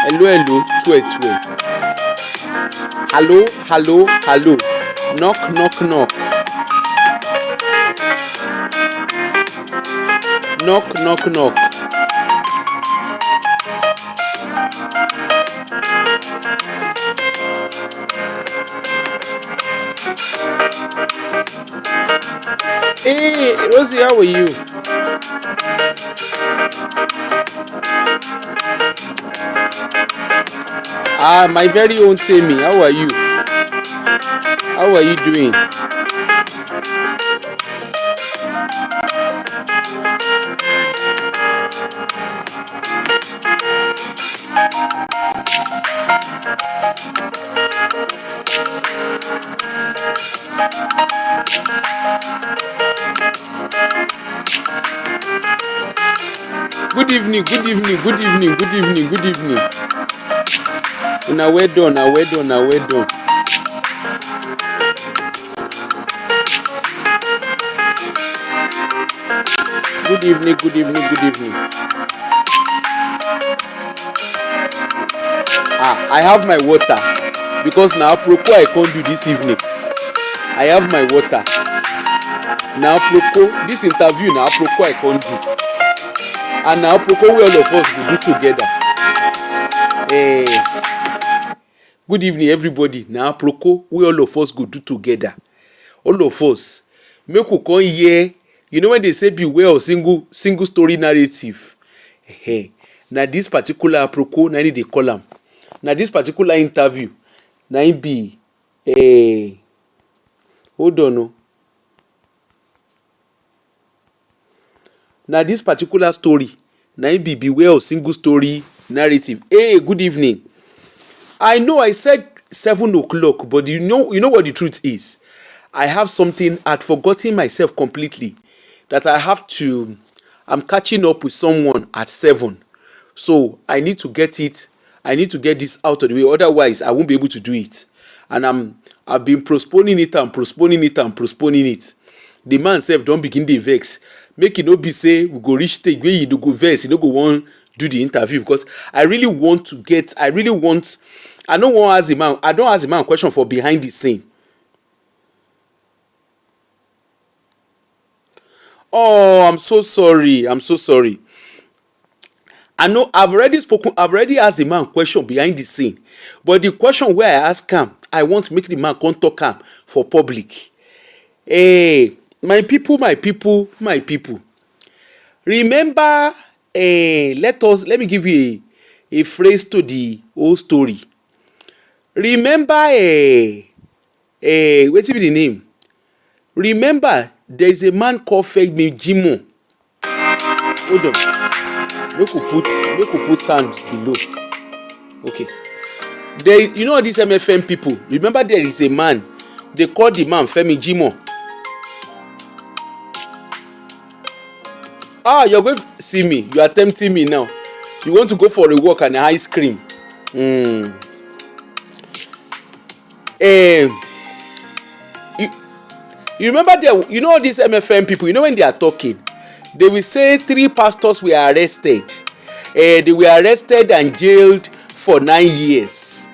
Hello, hello, tue. Hello, hello, hello. Knock, knock, knock. Knock, knock, knock. Hey, Rosie, how are you? My very own Yemi, how are you? How are you doing? Good evening, good evening, good evening, good evening, good evening. Now we're done, now we're done, now we're done. Good evening, good evening, good evening. I have my water because now apropos I can't do this evening. I have my water. Now apropos this interview now apropos I can't do. And now apropos we all of us will do together. Good evening everybody. Now apropos we all of us go do together. All of us. Make we come here. You know when they say beware of single story narrative. Now this particular apropos na they call am. Now this particular interview na it be hold on no. Now this particular story na it be beware of single story narrative. Hey, good evening. I know I said 7 o'clock, but you know what the truth is. I have something I'd forgotten myself completely that I'm catching up with someone at 7. So I need to get this out of the way. Otherwise, I won't be able to do it. And I've been postponing it. The man self don't begin the vex. Make it no be say we go reach stage where you do go vex, you no go want do the interview because I don't want to ask the man question for behind the scene. Oh, I'm so sorry. I know I've already asked the man question behind the scene. But the question where I ask him, I want to make the man come talk him for public. Hey, my people. Remember, let me give you a phrase to the whole story. Remember, what be the name? Remember, there is a man called Femi Jimo. Hold on. Make we put sound below. Okay. You know these MFM people. Remember there is a man. They call the man Femi Jimo. You're going to see me. You are tempting me now. You want to go for a walk and an ice cream. You remember you know these MFM people, you know when they are talking, they will say 3 pastors were arrested. They were arrested and jailed for 9 years.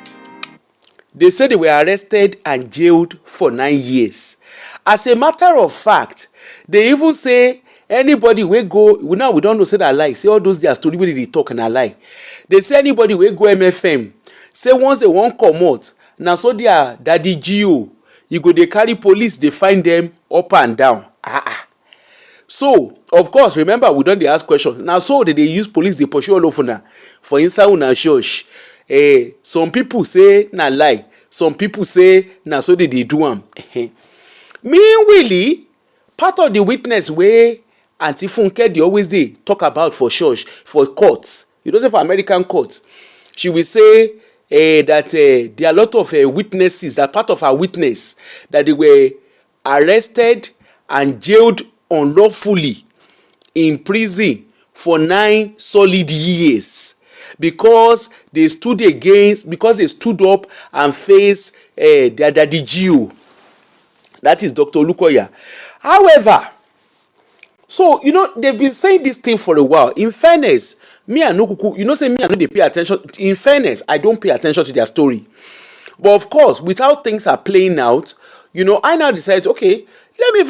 They said they were arrested and jailed for 9 years. As a matter of fact, they even say anybody we go, now we don't know say that lie. Say all those their story wey they talk and a lie. They say anybody we go MFM, say once they won't come out, now so their daddy Gio, you go they carry police, they find them up and down. So of course, remember we don dey ask question. Na so they dey use police dey pursue all of una for inside una church. Some people say na lie, some people say na so they dey do am. Meanwhile, part of the witness wey Aunty Funke dey always dey talk about for church, for court, you know say for American court, she will say that there are a lot of witnesses, that part of her witness, that they were arrested and jailed unlawfully in prison for 9 solid years because they stood up and faced their daddy Gio. That is Dr. Olukoya. However, so they've been saying this thing for a while. In fairness, me and no kuku, say me and no dey pay attention. In fairness, I don't pay attention to their story. But of course, with how things are playing out, I now decided, okay, let me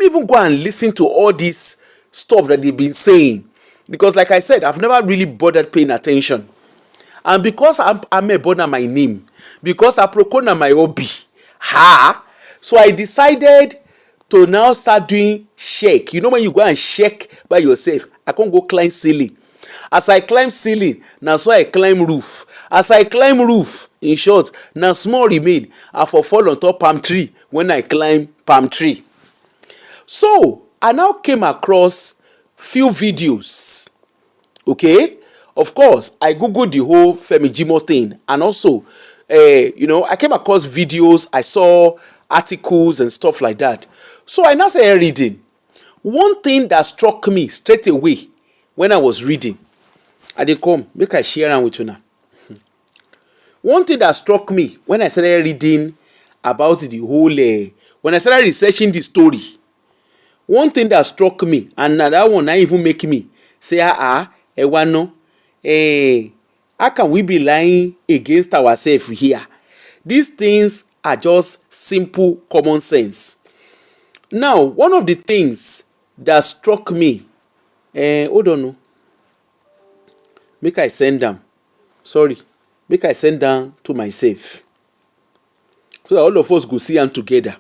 even go and listen to all this stuff that they've been saying. Because like I said, I've never really bothered paying attention. And because I'm a born my name, because I proclaim my hobby, so I decided to now start doing shake. When you go and shake by yourself, I can't go climb ceiling. As I climb ceiling, now so I climb roof. As I climb roof, in short, now small remain, I fall on top palm tree when I climb palm tree. So I now came across few videos. Okay, of course, I googled the whole Femi Jimo thing, and also, I came across videos, I saw articles and stuff like that. So I now started reading. One thing that struck me straight away when I was reading, I dey come make I share am with una. One thing that struck me when I started reading about the whole, when I started researching the story, one thing that struck me, and na that one na even make me say, no, how can we be lying against ourselves here? These things are just simple common sense. Now, one of the things that struck me, hold on, make I send them. Sorry, make I send them to myself, so that all of us go see them together.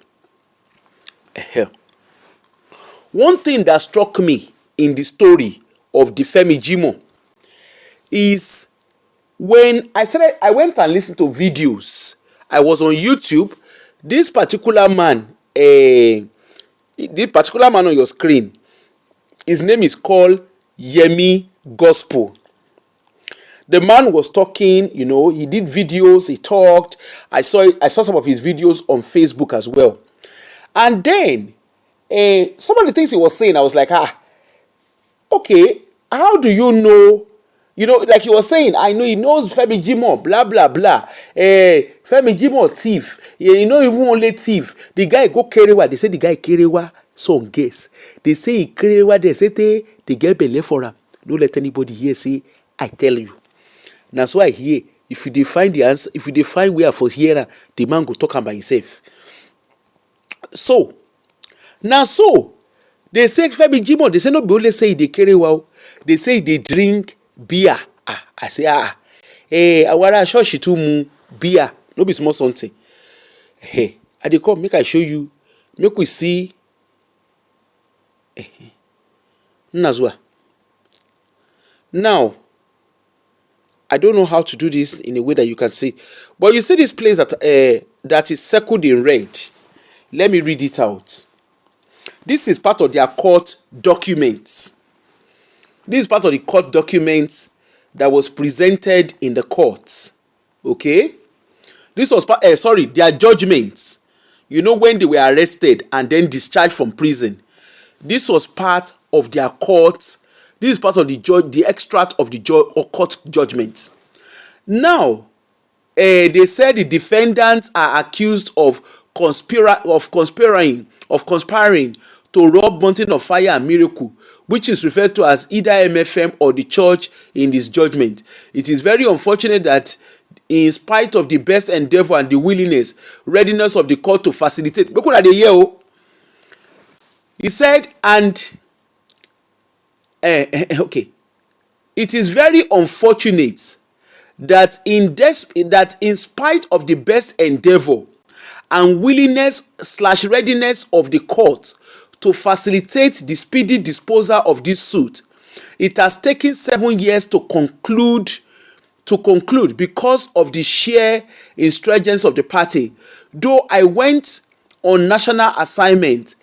One thing that struck me in the story of the Femi Jimo is when I went and listened to videos. I was on YouTube. This particular man on your screen, his name is called Yemi Gospel. The man was talking, he did videos, he talked. I saw some of his videos on Facebook as well. And then some of the things he was saying, I was like, okay, how do you know? Like he was saying, I know he knows Femi Jimo, blah, blah, blah. Femi Jimo thief. Even only thief. The guy go Kerewa. They say the guy Kerewa, some guess. They say he Kerewa, they say they get belle for him. Don't let anybody here say, I tell you. Now, so I hear, if you define the answer, if you define where for here, the man go talk about himself. So, now they say Femi Jimo, they say no, but only say they Kerewa. They say they drink beer. I say awara church too mu beer, no be small something. I dey come make I show you, make we see. Nazwa. Now, I don't know how to do this in a way that you can see, but you see this place that is circled in red. Let me read it out. This is part of their court documents. This is part of the court documents that was presented in the courts. Okay? This was their judgments. When they were arrested and then discharged from prison. This was part of their courts. This is part of the extract of the court judgments. Now, they said the defendants are accused of conspiring to rob Mountain of Fire and Miracle, which is referred to as either MFM or the church in this judgment. It is very unfortunate that in spite of the best endeavor and the readiness of the court to facilitate. He said, okay, it is very unfortunate that in spite of the best endeavor and willingness/readiness of the court to facilitate the speedy disposal of this suit. It has taken 7 years to conclude because of the sheer insurgence of the party. Though I went on national assignment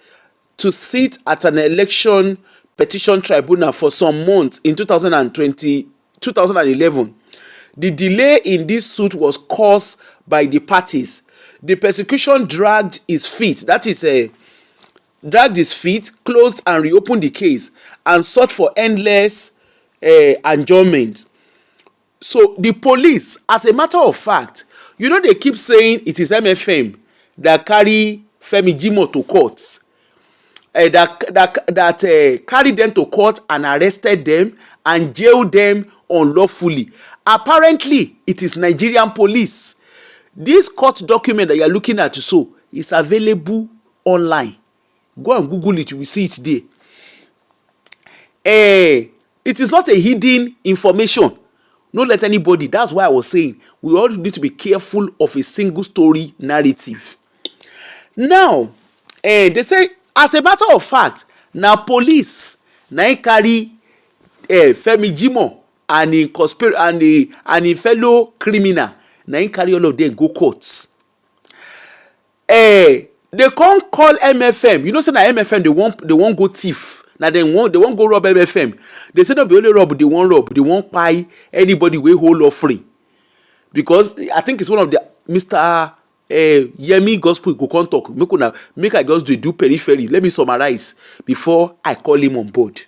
to sit at an election petition tribunal for some months in 2011. The delay in this suit was caused by the parties. The persecution dragged his feet, closed and reopened the case, and sought for endless adjournment. So the police, as a matter of fact, they keep saying it is MFM that carry Femi Jimoh to court, that carried them to court and arrested them and jailed them unlawfully. Apparently, it is Nigerian police. This court document that you are looking at is available online. Go and Google it, you will see it there. It is not a hidden information. No let anybody. That's why I was saying we all need to be careful of a single story narrative. Now, they say, as a matter of fact, now police carry Femi Jimoh and a fellow criminal carry all of them go courts. They can't call MFM. Say na MFM they won't go thief. Now they won't go rob MFM. They say no be only rob, they won't buy anybody wey hold offering. Because I think it's one of the Mr. Yemi gospel go come talk. Make I just do periphery. Let me summarize before I call him on board.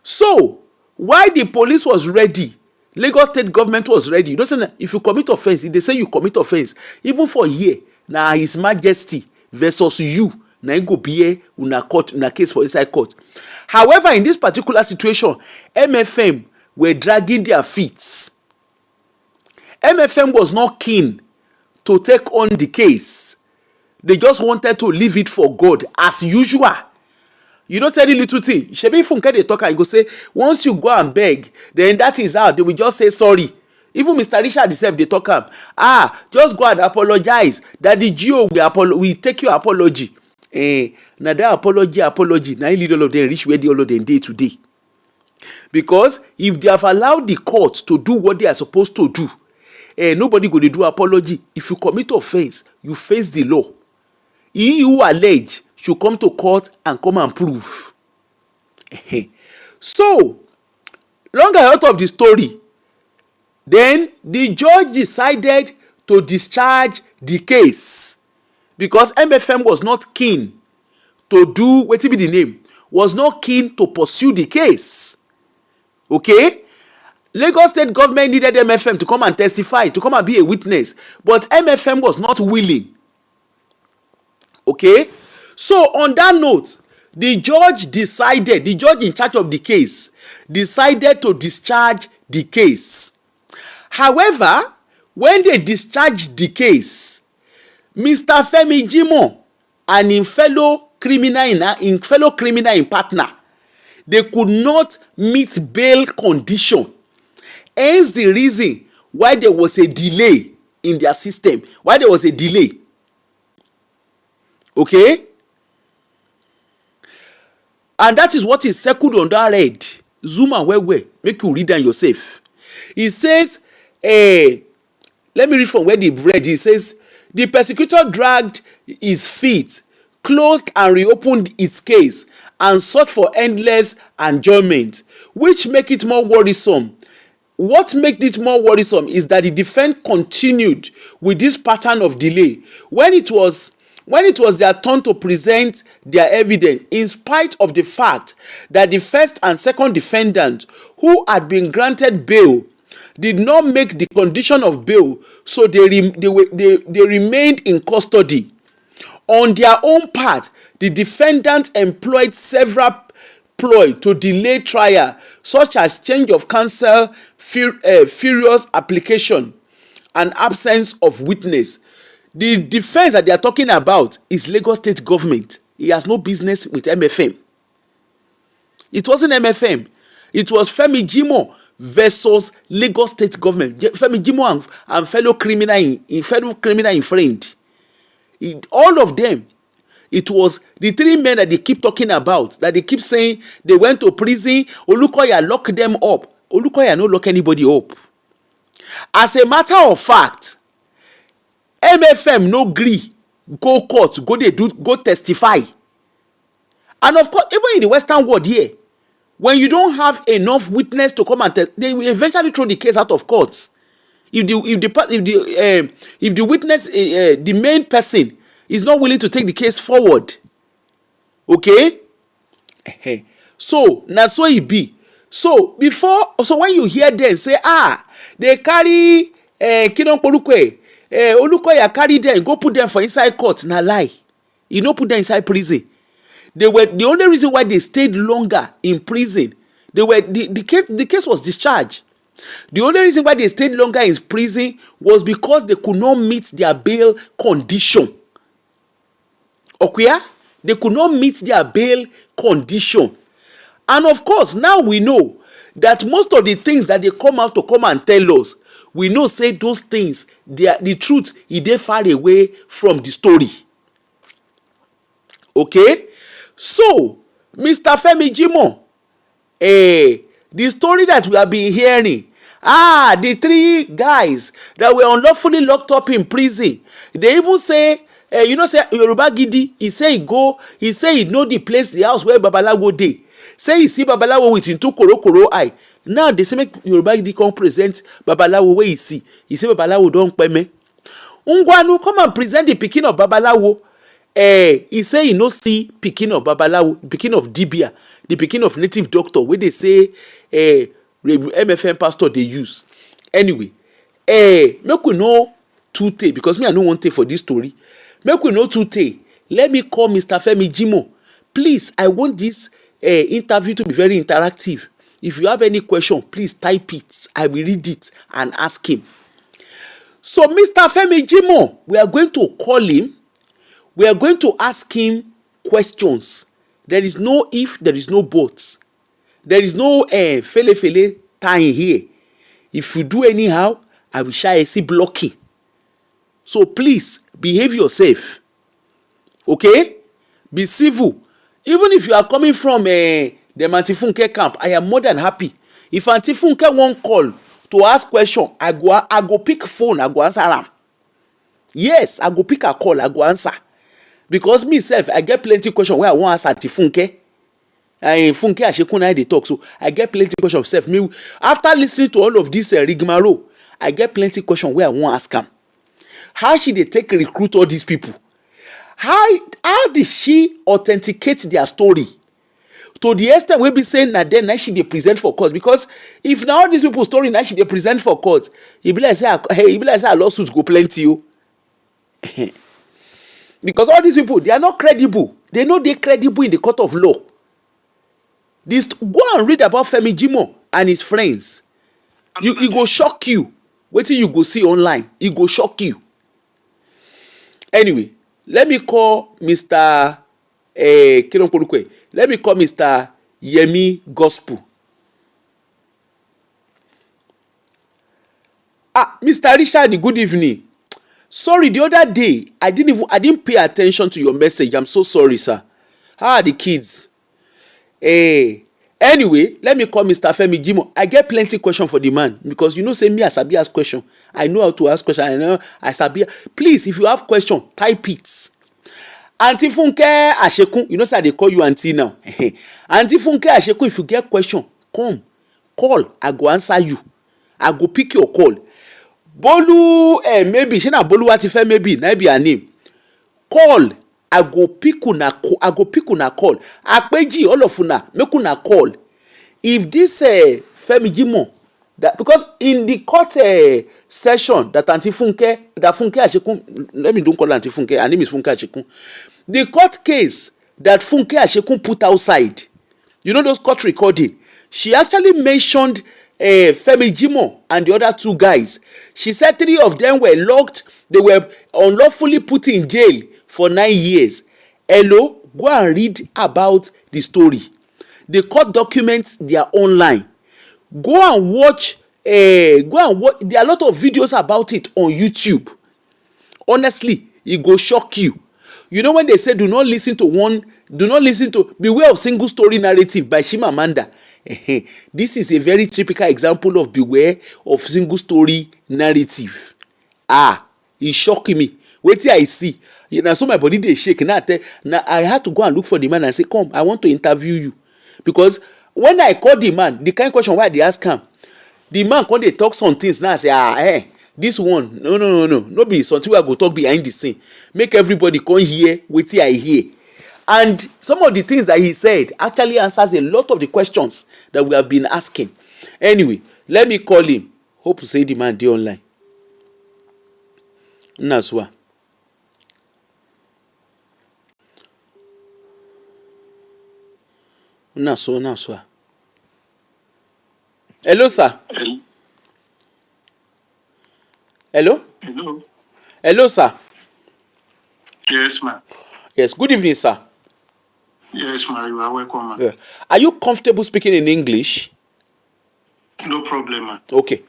So why the police was ready, Lagos state government was ready. Say if you commit offense, if they say you commit offense, even for here, now His Majesty versus you, now go be una court, una case for inside court. However, in this particular situation, MFM were dragging their feet. MFM was not keen to take on the case. They just wanted to leave it for God as usual. Say any little thing. Shebi Funke dey talk and you go say, once you go and beg, then that is out. They will just say sorry. Even Mr. Richard himself dey talk am. Just go and apologize. That the GO will take your apology. Now that apology, now lead all of them reach where all of them day today. Because if they have allowed the court to do what they are supposed to do, nobody go to do apology. If you commit offense, you face the law. He who allege should come to court and come and prove. So, long and short of the story, then the judge decided to discharge the case because MFM was not keen to do, wetin be the name, was not keen to pursue the case. Okay? Lagos state government needed MFM to come and testify, to come and be a witness, but MFM was not willing. Okay? So on that note, the judge in charge of the case decided to discharge the case. However, when they discharged the case, Mr. Femi Jimoh and his fellow criminal partner, they could not meet bail condition. Hence the reason why there was a delay in their system. Why there was a delay. Okay? And that is what is circled on that red. Zoom and well, make you read them yourself. It says, let me read from where the read. It says, the persecutor dragged his feet, closed and reopened its case, and sought for endless adjournment, which make it more worrisome. What made it more worrisome is that the defense continued with this pattern of delay. When it was their turn to present their evidence, in spite of the fact that the first and second defendant who had been granted bail did not make the condition of bail, so they remained in custody. On their own part, the defendant employed several ploys to delay trial, such as change of counsel, furious application, and absence of witness. The defense that they are talking about is Lagos state government. He has no business with MFM. It wasn't MFM. It was Femi Jimoh versus Lagos state government. Femi Jimoh and fellow criminal in friend. All of them. It was the three men that they keep talking about, that they keep saying they went to prison. Olukoya locked them up. Olukoya no lock anybody up. As a matter of fact, MFM no gree go court, go testify. And of course, even in the Western world here, when you don't have enough witness to come and they will eventually throw the case out of court. If the witness, the main person is not willing to take the case forward, okay? So na so e be. So when you hear them say, they carry Olukoya carry them, go put them for inside court, na lie. You no put them inside prison. They were the only reason why they stayed longer in prison. The case was discharged. The only reason why they stayed longer in prison was because they could not meet their bail condition. Okay? They could not meet their bail condition. And of course, now we know that most of the things that they come out to come and tell us, we know say those things, the truth is they far away from the story. Okay? So, Mr. Femi Jimoh, the story that we have been hearing, the three guys that were unlawfully locked up in prison, they even say, say Yoruba Gidi, he say he know the place, the house where Babalawo dey. Say he see Babalawo with him two koro eye. Now they say make Yoruba Gidi come present Babalawo where he see. He say Babalawo don peme. Ungwanu come and present the pikin of Babalawo. He say he no see pikin of Babalawo, pikin of Dibia, the pikin of native doctor wey dey say MFM pastor dey use. Anyway, make we know too tey, because me I no wan tey for this story. Make we know too tey. Let me call Mr. Femi Jimoh. Please, I want this interview to be very interactive. If you have any question, please type it. I will read it and ask him. So, Mr. Femi Jimoh, we are going to call him. We are going to ask him questions. There is no if, there is no buts. There is no fele time here. If you do anyhow, I will see blocking. So please, behave yourself. Okay? Be civil. Even if you are coming from the Aunty Funke camp, I am more than happy. If Aunty Funke won't call to ask question, I go pick phone, I go answer am. Yes, I go pick a call, I go answer. Because me self, I get plenty question where I want ask Aunty Funke. Funke Ashekuna dey talk, so I get plenty question self. Me after listening to all of this rigmarole, I get plenty question where I want ask am. How she dey take recruit all these people? How did she authenticate their story? To the extent we be saying that then now she dey present for court, because if now all these people story now she dey present for court, e be like say her lawsuit go plenty o. Because all these people, they are not credible. They know they're credible in the court of law. Go and read about Femi Jimoh and his friends. You go shock you. Wait till you go see online. It go shock you. Anyway, let me call Mr. Let me call Mr. Yemi Gospel. Mr. Richard, good evening. Sorry, the other day I didn't pay attention to your message. I'm so sorry, sir. How are the kids? Anyway, let me call Mr. Femi Jimoh. I get plenty question for the man, because you know say me I sabi ask question. I know how to ask question. I know I sabi. Please, if you have question, type it. Aunty Funke Ashekun, you know say they call you aunty now. Aunty Funke Ashekun, if you get question, come, call. I go answer you. I go pick your call. Bolu, maybe she na Bolu Atife, maybe na be her name. Call. I go pick una call. Akpeji, all of una, make una call. If this Femi Jimoh, that because in the court session that Aunty Funke, that Funke Ashekun, let me don't call Aunty Funke, her name is Funke Ashekun. The court case that Funke Ashekun put outside, you know those court recording, she actually mentioned Femi Jimoh and the other two guys. She said 3 of them were locked, they were unlawfully put in jail for 9 years. Hello, go and read about the story. The court documents, they are online. Go and watch. There are a lot of videos about it on YouTube. Honestly, it go shock you. You know when they say do not listen to beware of single story narrative by Chimamanda. This is a very typical example of beware of single story narrative. E shock me. Wetin I see. Na so my body dey shake. Now I had to go and look for the man and say, come, I want to interview you. Because when I call the man, the kind question wey I dey ask am, the man come dey talk some things. Now I say, this one no be something wey I go talk behind the scene. Make everybody come hear wetin I hear. And some of the things that he said actually answers a lot of the questions that we have been asking. Anyway, let me call him. Hope to say the man dey online. Nnasua. Nnasua. Hello, sir. Hello? Hello, sir. Yes, ma'am. Yes, good evening, sir. Yes, ma'am. You are welcome, ma'am. Yeah. Are you comfortable speaking in English? No problem, ma'am. Okay.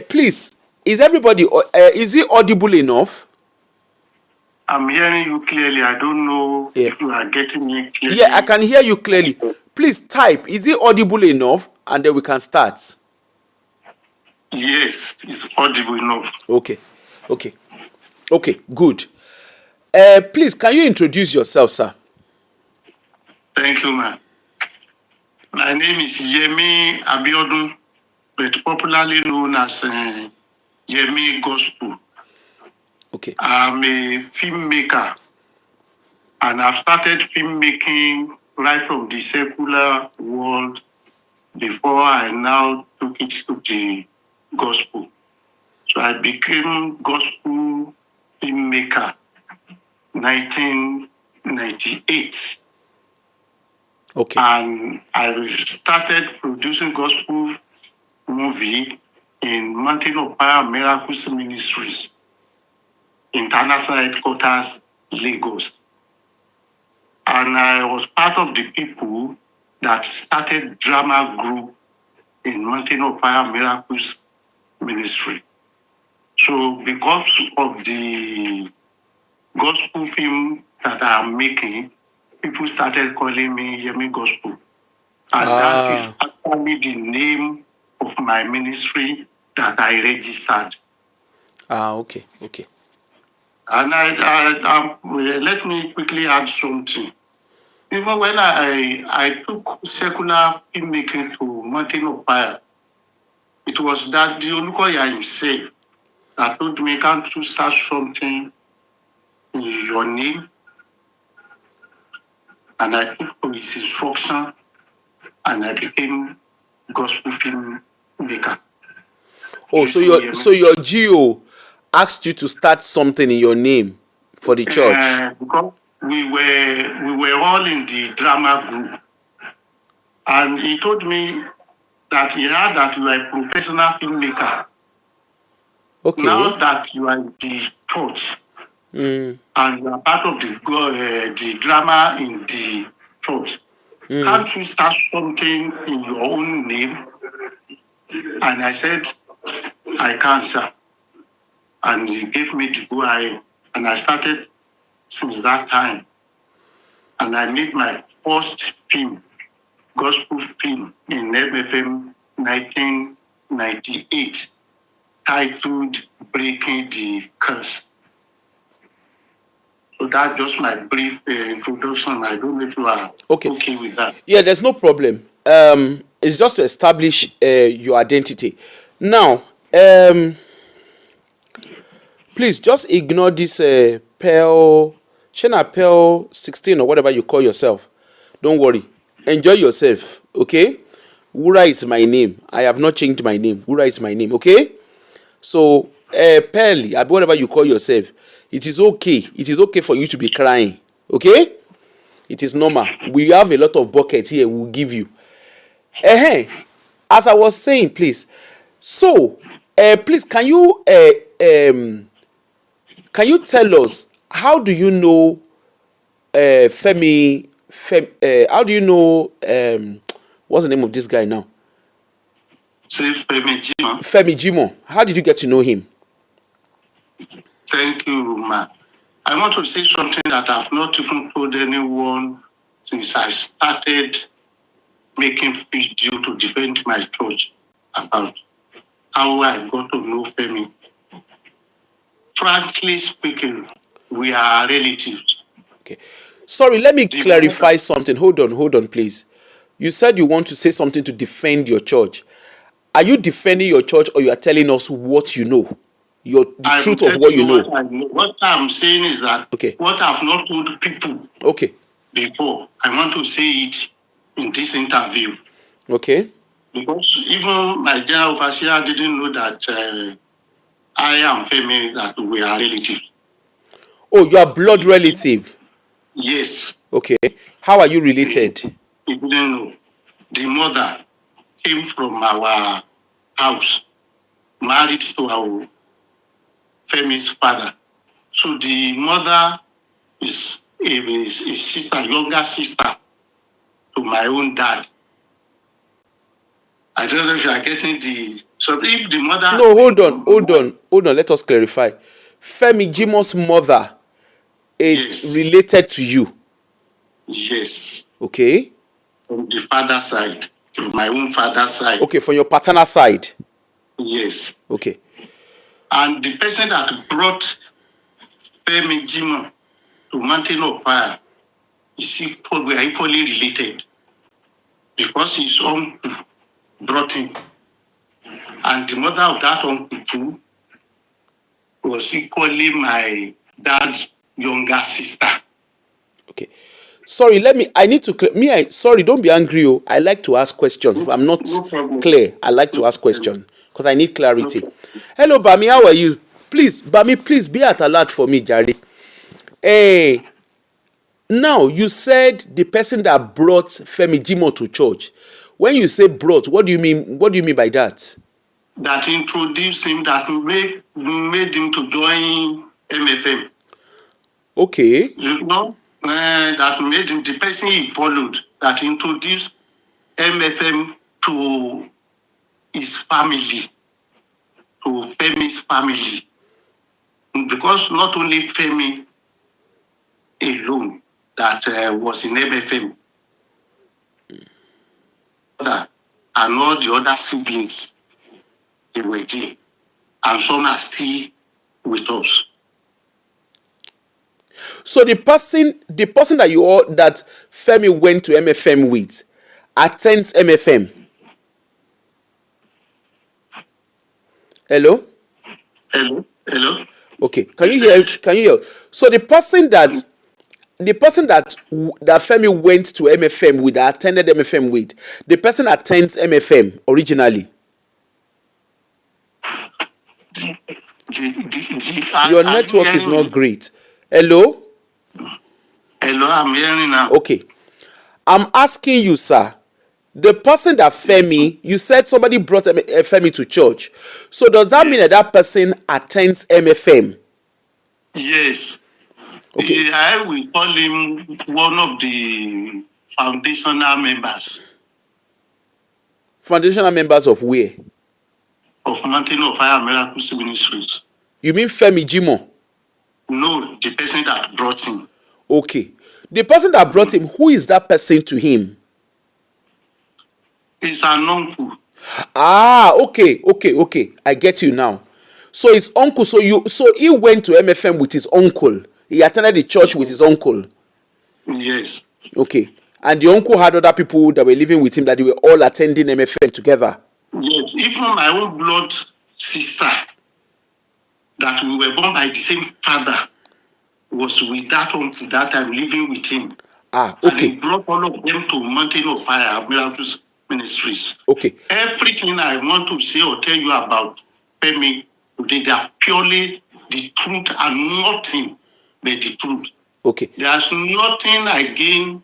Please, is it audible enough? I'm hearing you clearly. I don't know if you are getting me clearly. Yeah, I can hear you clearly. Please type, is it audible enough? And then we can start. Yes, it's audible enough. Okay, good. Please, can you introduce yourself, sir? Thank you, ma'am. My name is Yemi Abiodun, but popularly known as Yemi Gospel. Okay. I'm a filmmaker, and I've started filmmaking right from the secular world before I now took it to the gospel. So I became gospel filmmaker 1998. Okay. And I started producing gospel movie in Mountain of Fire Miracles Ministries, International Headquarters, Lagos. And I was part of the people that started drama group in Mountain of Fire Miracles Ministry. So because of the gospel film that I am making, people started calling me Yemi Gospel. And that is actually the name of my ministry that I registered. Okay. And let me quickly add something. Even when I took secular filmmaking to Mountain of Fire, it was that the Olukoya himself that told me, can't you start something in your name? And I took his instruction and I became gospel filmmaker. So your GO asked you to start something in your name for the church? Because we were all in the drama group, and he told me that he heard that you are a professional filmmaker. Okay. Now that you are in the church and you are part of the drama in the church, can't you start something in your own name? And I said, I can, sir. And he gave me the go ahead, and I started since that time. And I made my first film, gospel film, in MFM 1998, titled Breaking the Curse. So that's just my brief introduction. I don't know if you are okay with that. Yeah, there's no problem. It's just to establish your identity. Now, please just ignore this Pearl 16 or whatever you call yourself. Don't worry. Enjoy yourself, okay? Wura is my name. I have not changed my name. Wura is my name, okay? So, Pearl, whatever you call yourself, it is okay. It is okay for you to be crying, okay? It is normal. We have a lot of buckets here. We'll give you. As I was saying, please. So, please, can you tell us, how do you know Femi? How do you know what's the name of this guy now? Say Femi Jimo. Femi Jimo. How did you get to know him? Thank you, ma. I want to say something that I've not even told anyone since I started making video to defend my church about how I got to know Femi. Frankly speaking, we are relatives. Okay. Sorry, let me clarify something. Hold on, please. You said you want to say something to defend your church. Are you defending your church, or you are telling us what you know? The truth of what you know. What I'm saying is that Okay. what I've not told people before, I want to say it in this interview. Okay. Because even my general overseer didn't know that I am Femi, that we are relatives. Oh, you are blood relative? Yes. Okay. How are you related? He didn't know. The mother came from our house, married to our Femi's father. So the mother is a sister, younger sister to my own dad. I don't know if you are getting the... So if the mother... No, hold on. Let us clarify. Femi Jimoh's mother is related to you. Yes. Okay. From the father side, from my own father's side. Okay, from your paternal side. Yes. Okay. And the person that brought Femi Jimoh to Mountain of Fire we are equally related, because his uncle brought him, and the mother of that uncle too was equally my dad's younger sister. Okay. Sorry, I need to sorry, don't be angry. Oh, I like to ask questions. If I'm not clear, I like to ask questions because I need clarity. Hello, Bami, how are you? Please, Bami, please be at alert for me, Jari. Now, you said the person that brought Femi Jimoh to church. When you say brought, what do you mean? What do you mean by that? That introduced him, that made him to join MFM. Okay. You know, that made him the person he followed, that introduced MFM to his family, to Femi's family. Because not only Femi alone that was in MFM, and all the other siblings, they were there, and some are still with us. So the person that Femi went to MFM with attends MFM. Hello? Hello? Okay. Can you hear? So the person that Femi went to MFM with, that attended MFM with, the person attends MFM originally. Your network is not great. Hello? Hello, I'm hearing now. Okay. I'm asking you, sir. The person that Femi, you said somebody brought Femi to church. So does that mean that person attends MFM? Yes. Okay. I will call him one of the foundational members. Foundational members of where? Of Mountain of Fire Miracles Ministries. You mean Femi Jimoh? No, the person that brought him. Okay. The person that brought him, who is that person to him? It's an uncle. Ah, okay. I get you now. So his uncle, so he went to MFM with his uncle. He attended the church with his uncle. Yes. Okay. And the uncle had other people that were living with him, that they were all attending MFM together. Yes. Even my own blood sister, that we were born by the same father, was with that uncle that time, living with him. Ah, okay. And he brought all of them to Mountain of Fire Miracles Ministries. Okay. Everything I want to say or tell you about Femi today, they are purely the truth and nothing but the truth. Okay. There's nothing I gain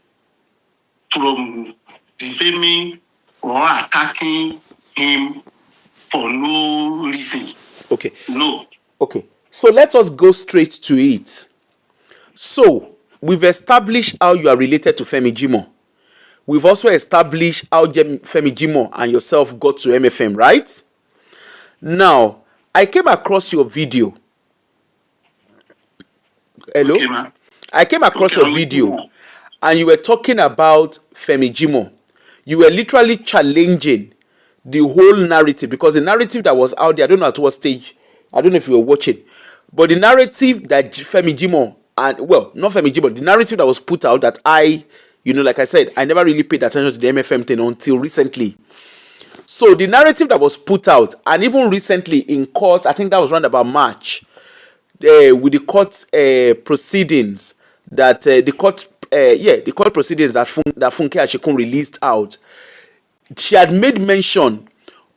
from defaming or attacking him for no reason. Okay. No. Okay. So let us go straight to it. So we've established how you are related to Femi Jimoh. We've also established how Femi Jimoh and yourself got to MFM, right? Now, I came across your video. Hello? Okay, ma. I came across Okay, your I'm with you, video ma. and you were talking about Femi Jimoh. You were literally challenging the whole narrative, because the narrative that was out there, I don't know at what stage, I don't know if you were watching, but the narrative that Femi Jimoh, and well, not Femi Jimoh, the narrative that was put out, that like I said, I never really paid attention to the MFM thing until recently. So the narrative that was put out, and even recently in court, I think that was around about March, with the court proceedings that the court proceedings that Funke Ashikun released out, she had made mention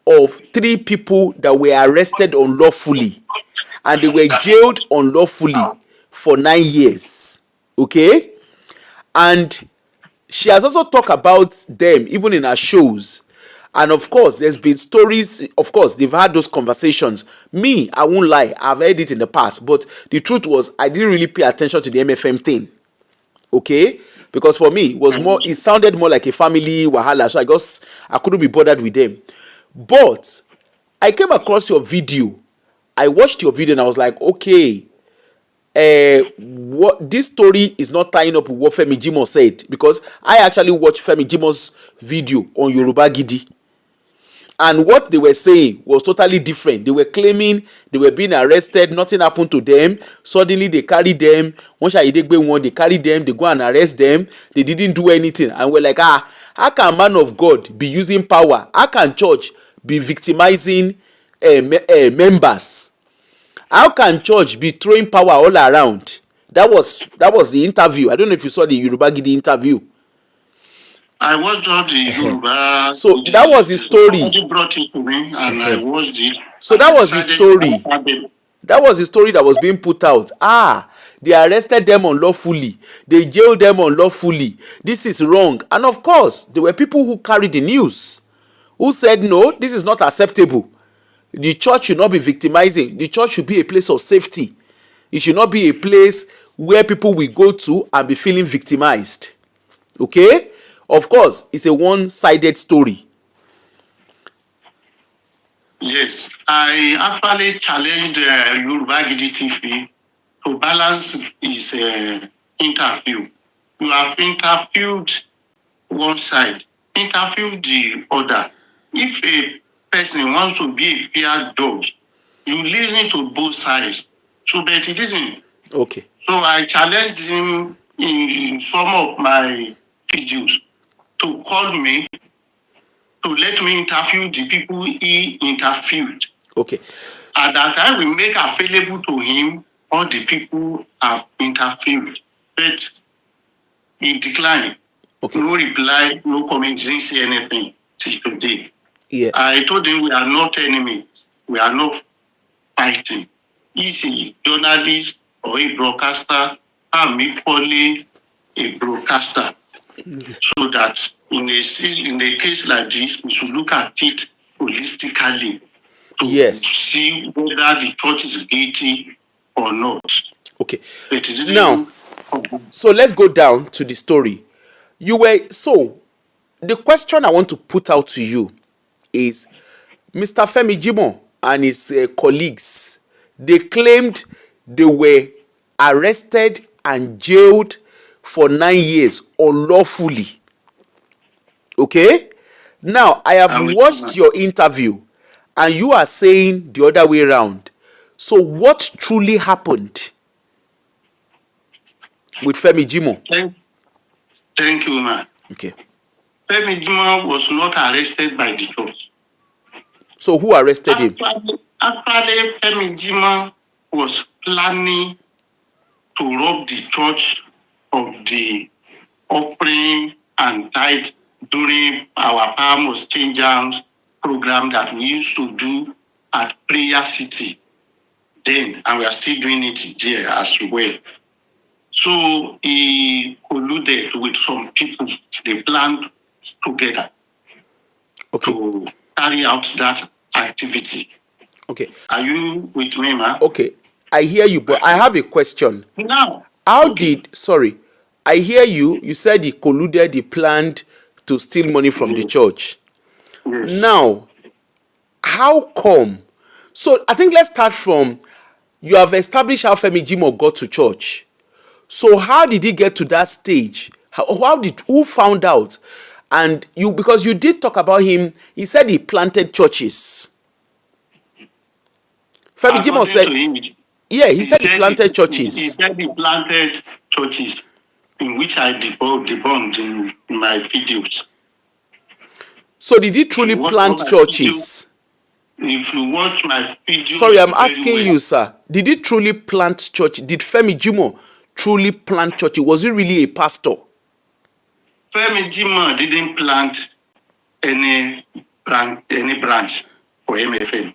of 3 people that were arrested unlawfully and they were jailed unlawfully for 9 years. Okay, and she has also talked about them even in her shows. And of course, there's been stories. Of course, they've had those conversations. Me, I won't lie, I've heard it in the past, but the truth was I didn't really pay attention to the MFM thing. Okay, because for me it sounded more like a family wahala, so I couldn't be bothered with them. But I came across your video, I watched your video, and I was like, okay, what this story is not tying up with what Femi Jimoh said, because I actually watched Femi Jimoh's video on Yoruba Gidi, and what they were saying was totally different. They were claiming they were being arrested, nothing happened to them, suddenly they carry them, they carry them, they go and arrest them, they didn't do anything, and we're like, how can man of God be using power? How can church be victimizing members? How can church be throwing power all around? That was the interview. I don't know if you saw the Yoruba Gidi interview. I watched all the Yoruba. So that was the story. Somebody brought it to me, and I watched it. So that was the story. That was the story that was being put out. They arrested them unlawfully. They jailed them unlawfully. This is wrong. And of course, there were people who carried the news, who said, no, this is not acceptable. The church should not be victimizing. The church should be a place of safety. It should not be a place where people will go to and be feeling victimized. Okay? Of course, it's a one-sided story. Yes, I actually challenged Yoruba Gidi TV to balance his interview. You have interviewed one side, interviewed the other. If a person wants to be a fair judge, you listen to both sides. So, but he didn't. Okay. So I challenged him in some of my videos to call me, to let me interview the people he interviewed. Okay. At that time, we make available to him all the people I've interviewed. But he declined. Okay. No reply, no comment, didn't say anything till today. Yeah. I told him we are not enemies. We are not fighting. He's a journalist or a broadcaster. I'm equally a broadcaster. So that in a case like this, we should look at it holistically to see whether the church is guilty or not. Okay. Now, so let's go down to the story. The question I want to put out to you is, Mr. Femi Jimoh and his colleagues, they claimed they were arrested and jailed for 9 years unlawfully. Okay? Now, I have watched your interview and you are saying the other way around. So what truly happened with Femi Jimoh? Thank you, man. Okay. Femi Jimoh was not arrested by the church. So who arrested him? Actually, Femi Jimoh was planning to rob the church of the offering and tithe during our Palmos Change Hands program that we used to do at Prayer City then, and we are still doing it there as well. So he colluded with some people. They planned together to carry out that activity. Okay. Are you with me, man? Okay. I hear you, but I have a question. Now, I hear you. You said he colluded, he planned to steal money from the church. Yes. Now, how come? So I think let's start from, you have established how Femi Jimoh got to church. So how did he get to that stage? Who found out? And because you did talk about him, he said he planted churches. Femi Jimoh According said, to him, yeah, he said he planted churches. He said he planted churches, in which I debunked in my videos. So did he truly plant churches? If you watch my videos, sorry, I'm asking you, sir. Did he truly plant church? Did Femi Jimoh truly plant church? Was he really a pastor? Femi Jimoh didn't plant any branch for MFM.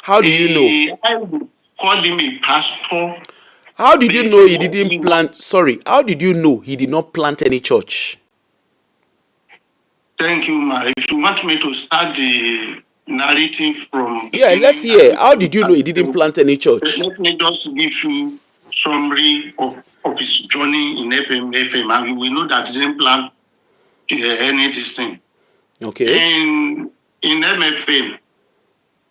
How do you know? I would call him a pastor. How did you know he didn't plant? Sorry, how did you know he did not plant any church? Thank you, ma. If you want me to start the narrative from let's hear. How did you know he didn't plant any church? Let me just give you summary of his journey in FM, and you will know that he didn't plant any this thing. Okay. In MFM,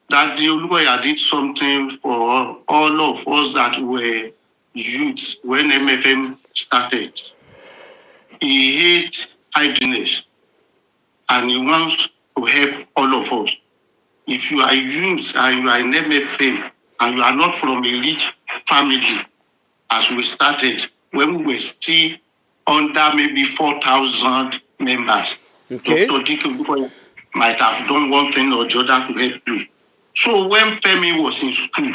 that the Olukoya did something for all of us that were youths when MFM started. He hate idleness, and he wants to help all of us. If you are youth and you are in MFM and you are not from a rich family, as we started, when we were still under maybe 4,000 members, okay, Dr. Dike might have done one thing or the other to help you. So when Femi was in school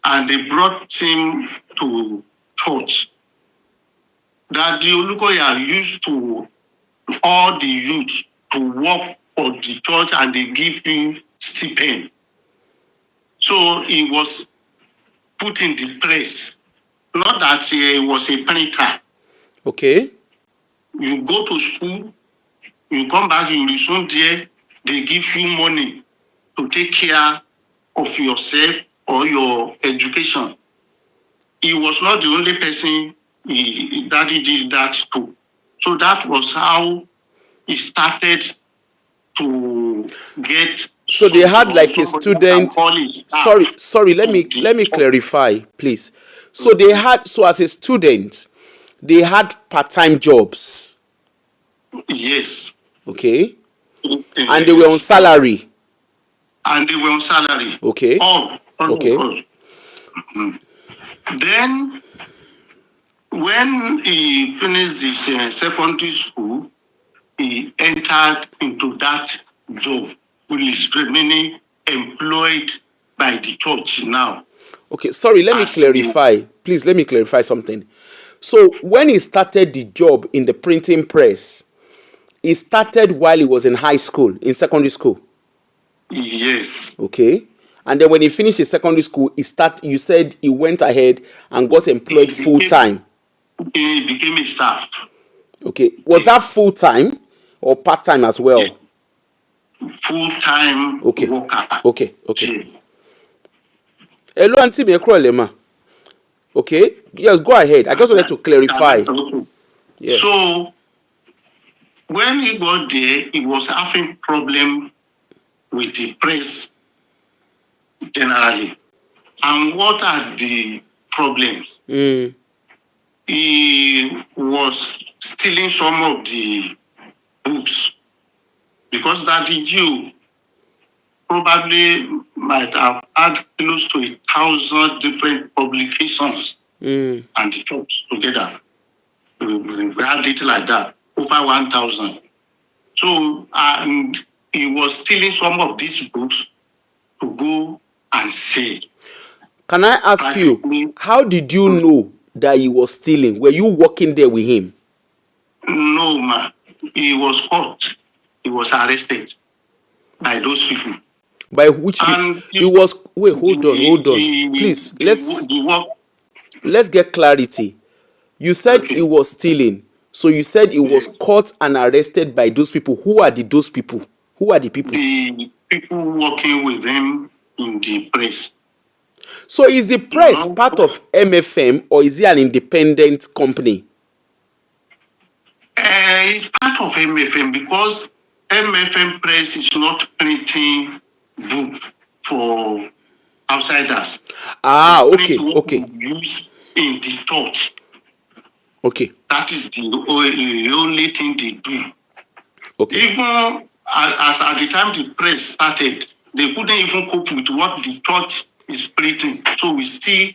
and they brought him to church, that the Olukoya used to all the youth to work for the church and they give you stipend. So he was put in the press. Not that he was a printer. Okay. You go to school, you come back, you resume there, they give you money to take care of yourself or your education. He was not the only person that he did that to. So that was how he started to get. So they had like a student. Sorry. Let me clarify, please. So they had, so as a student, they had part-time jobs. Yes. Okay. And they were on salary. Okay. Okay. Then, when he finished his secondary school, he entered into that job, fully remaining employed by the church now. Okay, sorry, let me clarify. Please, let me clarify something. So, when he started the job in the printing press, he started while he was in high school, in secondary school? Yes. Okay. And then when he finished his secondary school, you said he went ahead and got employed full-time. He became a staff. Okay. Was that full-time or part-time as well? Full-time worker. Okay. Hello, Auntie Mekrolema. Okay. Yes, go ahead. I just wanted to clarify. Yeah. So, when he got there, he was having problem with the press generally. And what are the problems? He was stealing some of the books because Daddy Jew probably might have had close to 1,000 different publications and the church together. We had it like that, over 1,000. So, and he was stealing some of these books to go and sell. Can I ask you, how did you know that he was stealing? Were you working there with him? No, ma. He was caught. He was arrested by those people. By which people? He was. Wait, hold on. Please, let's get clarity. You said he was stealing. So you said he was caught and arrested by those people. Who are those people? Who are the people? The people working with him in the press. So is the press part of MFM or is it an independent company? It's part of MFM because MFM press is not printing book for outsiders. Okay. Use in the church. Okay. That is the only thing they do. Okay. Even as at the time the press started, they couldn't even cope with what the church is preaching. So we still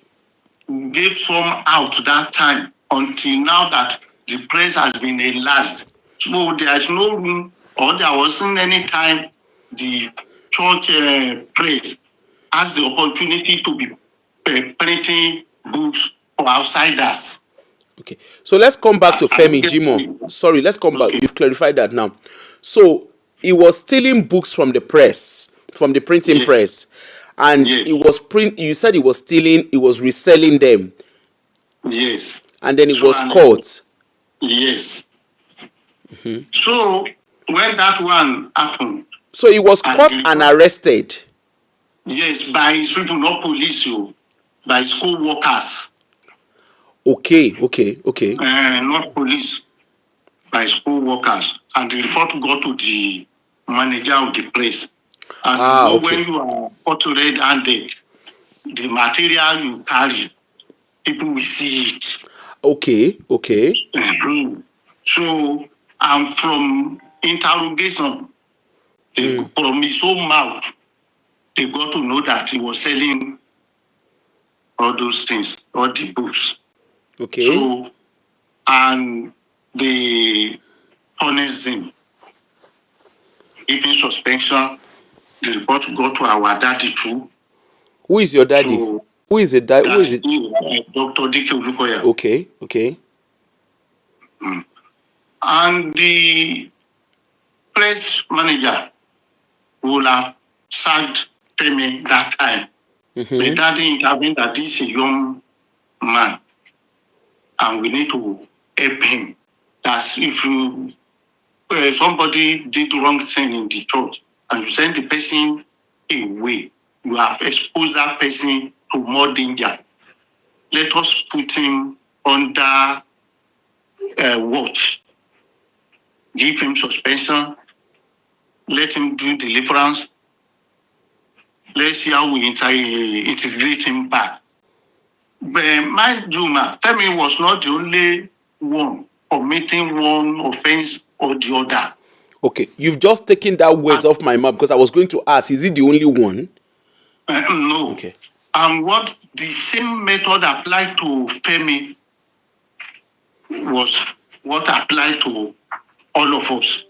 gave some out that time until now that the press has been enlarged. So there is no room, or there wasn't any time the church press has the opportunity to be printing books for outsiders. Okay. So let's come back to Femi Jimoh. Sorry, let's come back. You've clarified that now. So he was stealing books from the press, from the printing press, and he was You said he was stealing. He was reselling them. Yes. And then he was caught. Yes. Mm-hmm. So when that one happened. So he was caught and arrested. Yes, by his people, not police, by his co-workers. Okay. Not police, by his co-workers. And the report got to the manager of the press. And when you are caught red-handed, the material you carry, people will see it. Okay. Mm-hmm. So, and from interrogation, from his own mouth, they got to know that he was selling all those things, all the books. Okay. So, and they punished him, giving suspension. The report got to our daddy too. Who is your daddy? So, who is it? Who is it? Dr. Dike Olukoya. Okay. And the press manager will have sacked Femi that time. Mm-hmm. The daddy intervened that this is a young man and we need to help him. That's if you somebody did wrong thing in the church and you send the person away, you have exposed that person to more danger. Let us put him under watch. Give him suspension. Let him do deliverance. Let's see how we integrate him back. But mind you, Femi was not the only one committing one offense or the other. Okay, you've just taken that words off my mouth because I was going to ask, is he the only one? No. Okay. And what the same method applied to Femi was what applied to all of us.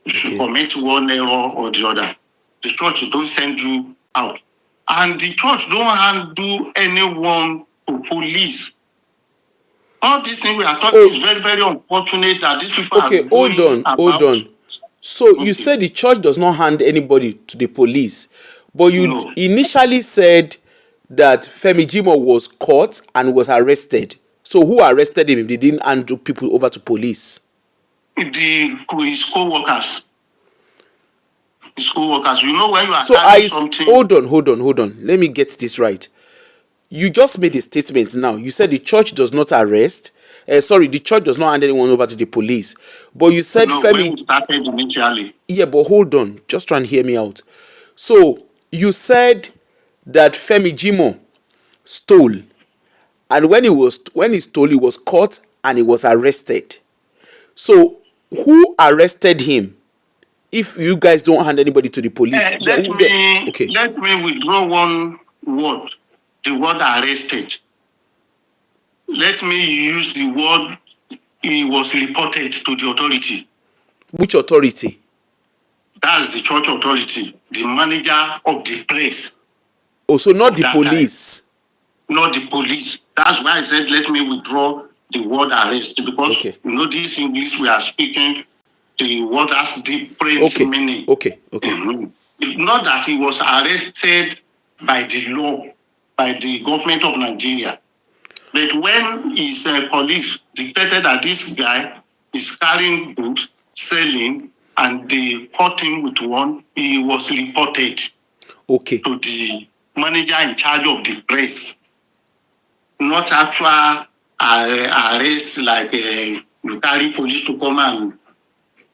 You should commit one error or the other. The church don't send you out. And the church don't handle anyone to police. All these things we are talking is very, very unfortunate that these people are going about. Hold on. So you said the church does not hand anybody to the police, but you initially said that Femi Jimoh was caught and was arrested. So who arrested him if they didn't hand people over to police? His co-workers. His co-workers. You know when you are something. Hold on. Let me get this right. You just made a statement now. You said the church does not arrest. The church does not hand anyone over to the police. But you said Femi. When we started initially. Yeah, but hold on. Just try and hear me out. So you said that Femi Jimoh stole, and when he stole, he was caught and he was arrested. So who arrested him? If you guys don't hand anybody to the police, let me withdraw one word. The word arrested. Let me use the word he was reported to the authority. Which authority? That's the church authority, the manager of the press. Oh, so not the police? Not the police. That's why I said let me withdraw the word arrest, because you know this English we are speaking, the word has different meaning. Okay. It's not that he was arrested by the law, by the government of Nigeria. But when his colleagues dictated that this guy is carrying books, selling, and they caught him with one, he was reported to the manager in charge of the press. Not actual arrest like you carry police to come and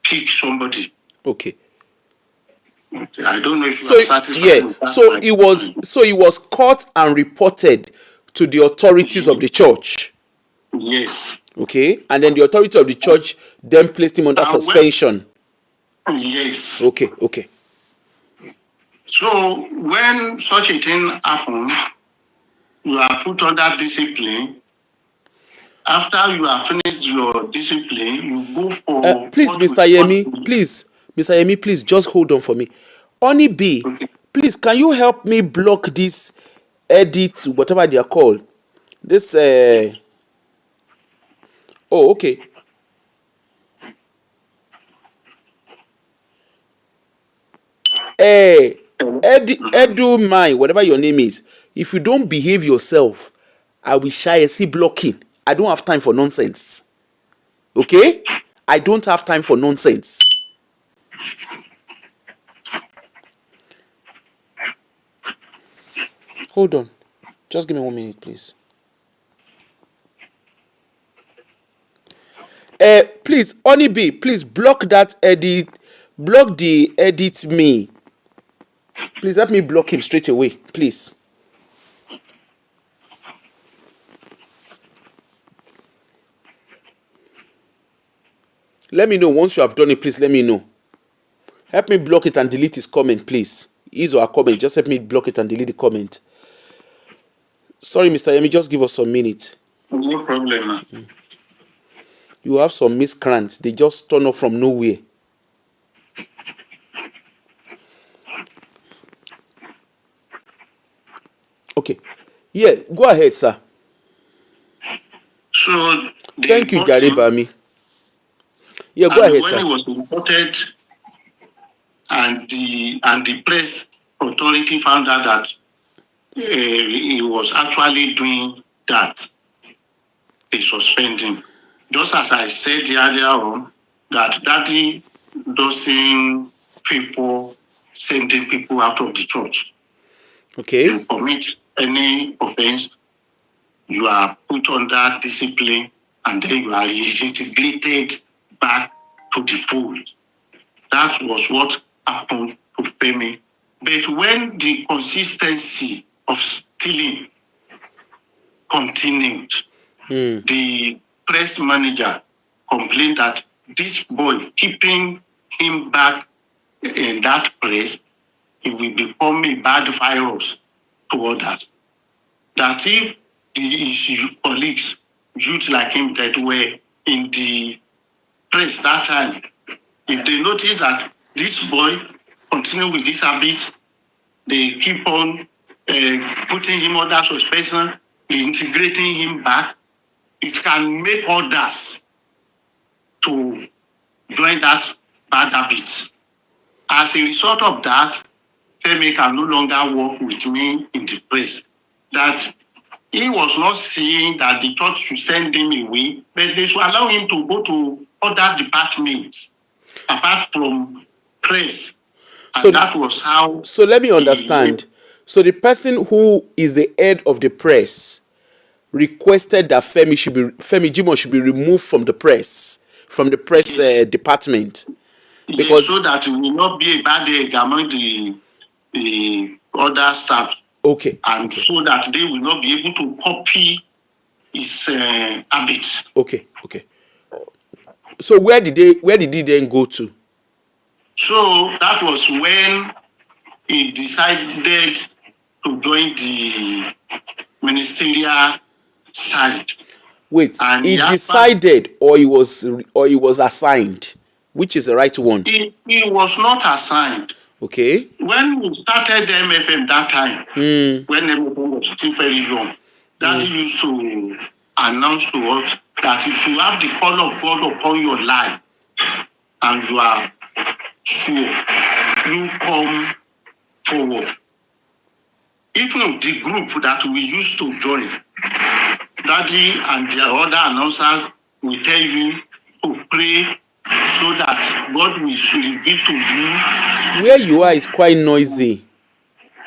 kick somebody. Okay. I don't know if you are satisfied with that. So he was caught and reported to the authorities of the church. Yes. Okay, and then the authority of the church then placed him under suspension. Yes. Okay, okay. So when such a thing happens, you are put under discipline. After you have finished your discipline, you go for please, Mr. Yemi, please just hold on for me. Honey B, Okay. please, can you help me block this edit, whatever they are called? This oh, okay. Edu mine, whatever your name is. If you don't behave yourself, I will see blocking. I don't have time for nonsense. Okay? I don't have time for nonsense. Hold on. Just give me 1 minute, please. Please, Honey B, please block that edit. Block the edit me. Please help me block him straight away, please. Let me know once you have done it, please let me know. Help me block it and delete his comment, please. His or her comment, just help me block it and delete the comment. Sorry, Mr. Yemi, just give us some minutes. No problem. You have some miscreants. They just turn up from nowhere. Okay. Yeah, go ahead, sir. So thank you, Gary Bami. Yeah, go ahead, sir. When he was reported and the press authority found out that he was actually doing that, they suspended him. Just as I said earlier on, that Daddy doesn't favor sending people out of the church. Okay. You commit any offense, you are put under discipline, and then you are reintegrated back to the fold. That was what happened to Femi. But when the consistency of stealing continued, the press manager complained that this boy, keeping him back in that press, it will become a bad virus to others. That if his colleagues, youth like him that were in the press that time, if they notice that this boy continue with this habit, they keep on putting him under suspension, integrating him back, it can make others to join that bad habit. As a result of that, Femi can no longer work with me in the press. That he was not saying that the church should send him away, but they should allow him to go to other departments apart from press. And so that was how. So let me understand. So the person who is the head of the press requested that Femi Jimoh should be removed from the press, yes, department, because so that it will not be a bad egg among the other staff. Okay. And okay, so that they will not be able to copy his habits. Okay. Okay. So where did he then go to? So that was when he decided to join the ministerial side. Wait, and he decided or he was assigned? Which is the right one? He was not assigned. Okay. When we started the MFM that time, when MFM was still very young, Daddy used to announce to us that if you have the call of God upon your life and you are sure, you come forward. Even the group that we used to join, Daddy and the other announcers will tell you to pray so that God will reveal to you. Where you are is quite noisy.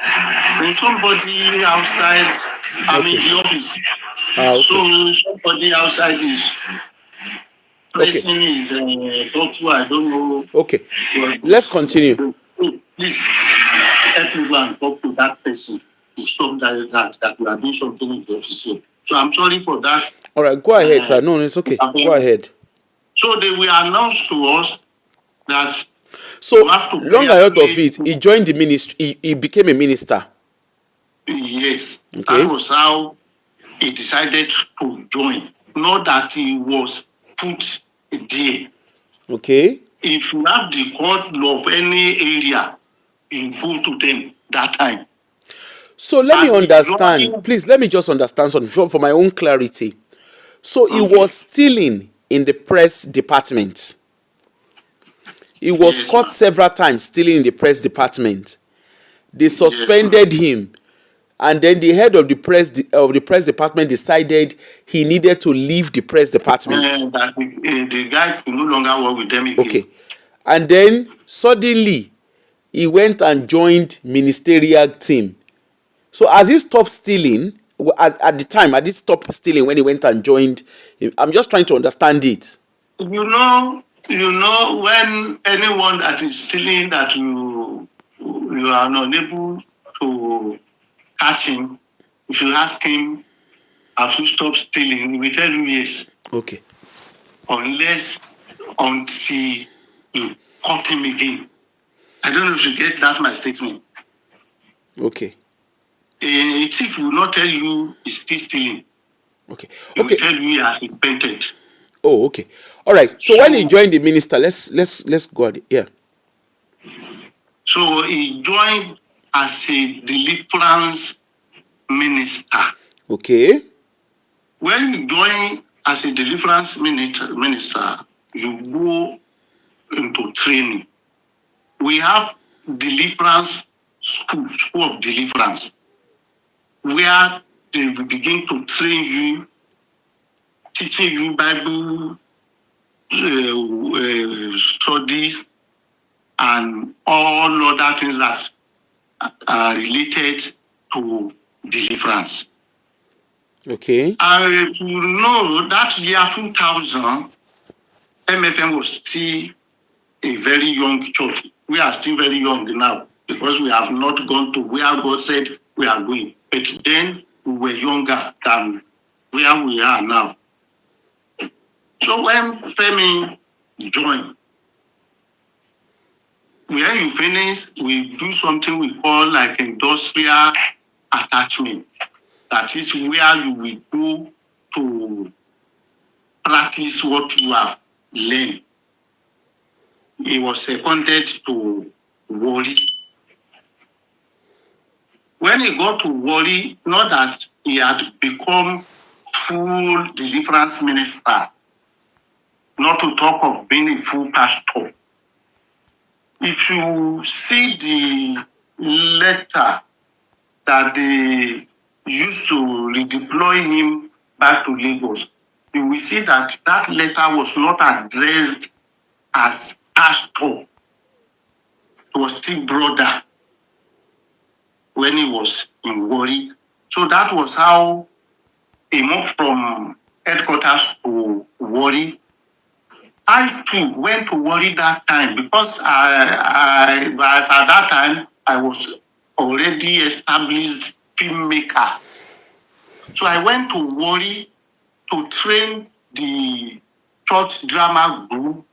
And somebody outside, I'm in the office. Okay. So somebody outside is pressing his bottle, I don't know. Okay, let's continue. Please help me go and talk to that person. to stop that we are doing something in the office here. So I'm sorry for that. All right, go ahead, sir. No, it's okay. Go ahead. So they will announce to us that So you have to long ahead of it, he joined the ministry. He became a minister. Yes, Okay. that was how he decided to join. Not that he was put there. Okay. If you have the code of any area, you go to them that time. So let me understand. Please, let me just understand something for my own clarity. So he was stealing in the press department. He was caught several times stealing in the press department. They suspended him, and then the head of the press department decided he needed to leave the press department. The guy could no longer work with them again. Okay, and then suddenly he went and joined ministerial team. So has he stopped stealing at the time? Had he stopped stealing when he went and joined? I'm just trying to understand it. You know, when anyone that is stealing that you are not able to catch him, if you ask him, have you stopped stealing? He will tell you yes. Okay. Until you caught him again. I don't know if you get that my statement. Okay. A thief will not tell you he's still stealing. Okay. He will tell you he has repented. Oh, okay. All right. So when he joined the minister, let's go at it. Yeah. So he joined as a deliverance minister. Okay. When you join as a deliverance minister, you go into training. We have deliverance school of deliverance, where they will begin to train you, teaching you Bible studies and all other things that are related to deliverance. Okay. And if you know that year 2000, MFM was still a very young church. We are still very young now because we have not gone to where God said we are going. But then we were younger than where we are now. So when Femi joined, when you finish, we do something we call like industrial attachment. That is where you will go to practice what you have learned. He was seconded to Warri. When he got to Warri, not that he had become full deliverance minister, not to talk of being a full pastor. If you see the letter that they used to redeploy him back to Lagos, you will see that that letter was not addressed as pastor. It was still brother when he was in Warri. So that was how he moved from headquarters to Warri. I too went to Warri that time because I was at that time I was already established filmmaker. So I went to Warri to train the church drama group,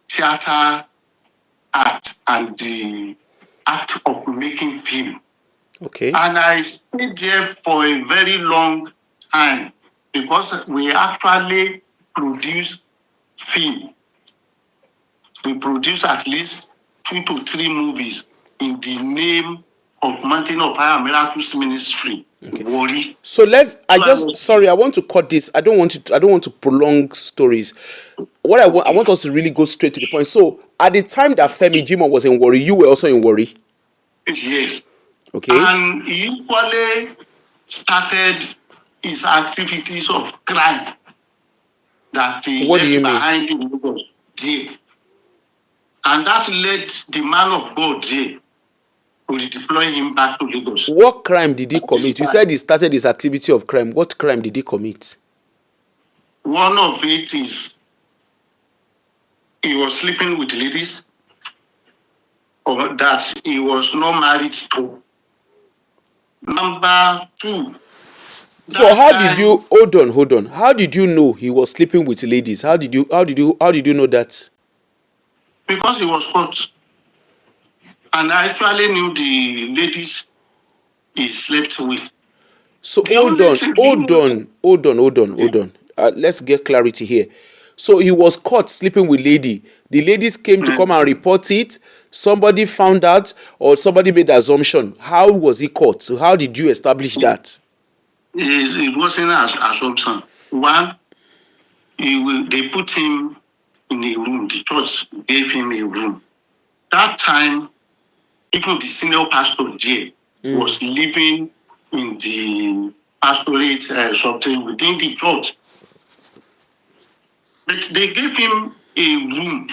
theater art, and the art of making film. Okay. And I stayed there for a very long time because we actually produced film. We produced at least 2 to 3 movies in the name of Mountain of Fire Miracles Ministry. Okay. Warri. So I want to cut this. I don't want to prolong stories. What I want us to really go straight to the point. So at the time that Femi Jimoh was in Warri, you were also in Warri? Yes. Okay. And he equally started his activities of crime that he left behind in Lagos there. And that led the man of God there to redeploy him back to Lagos. What crime did he commit? You said he started his activity of crime. What crime did he commit? One of it is he was sleeping with ladies or that he was not married to. Number two. So how did you hold on? How did you know he was sleeping with ladies? How did you know that? Because he was caught, and I actually knew the ladies he slept with. So The only thing hold on. Let's get clarity here. So he was caught sleeping with lady. The ladies came to come and report it. Somebody found out, or somebody made the assumption. How was he caught? So how did you establish that? It wasn't an assumption. One, they put him in a room. The church gave him a room. That time, even the senior pastor there was living in the pastorate something within the church. But they gave him a room.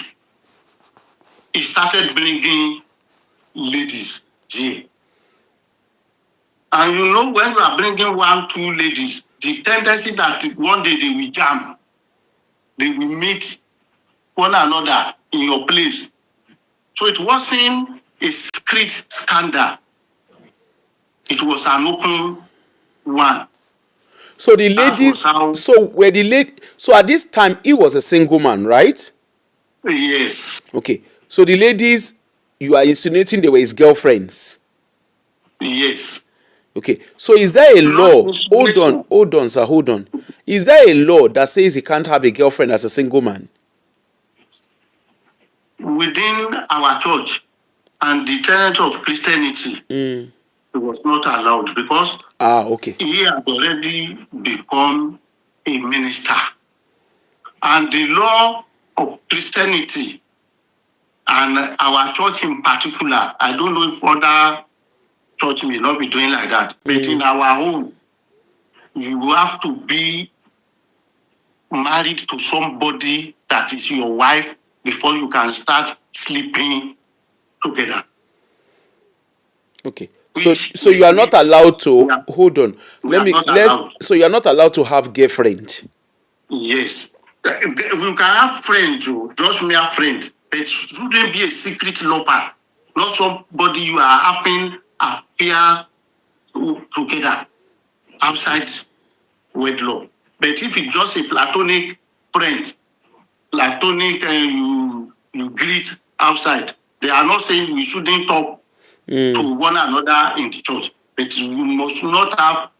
He started bringing ladies there. And you know, when you are bringing 1, 2 ladies, the tendency that one day they will jam, they will meet one another in your place. So it wasn't a secret scandal. It was an open one. So the ladies, so at this time he was a single man, right? Yes. Okay. So the ladies, you are insinuating they were his girlfriends? Yes. Okay. So is there a law? Hold on, sir, hold on. Is there a law that says he can't have a girlfriend as a single man? Within our church and the tenet of Christianity, it was not allowed because he had already become a minister. And the law of Christianity and our church in particular, I don't know if other church may not be doing like that, but in our own, you have to be married to somebody that is your wife before you can start sleeping together. Okay. So you are not allowed to hold on. So you are not allowed to have girlfriend. Yes. You can have friends, just mere friend, but shouldn't be a secret lover, not somebody you are having affair together outside wedlock. But if it's just a platonic friend, platonic, you greet outside, they are not saying we shouldn't talk to one another in the church, but you must not have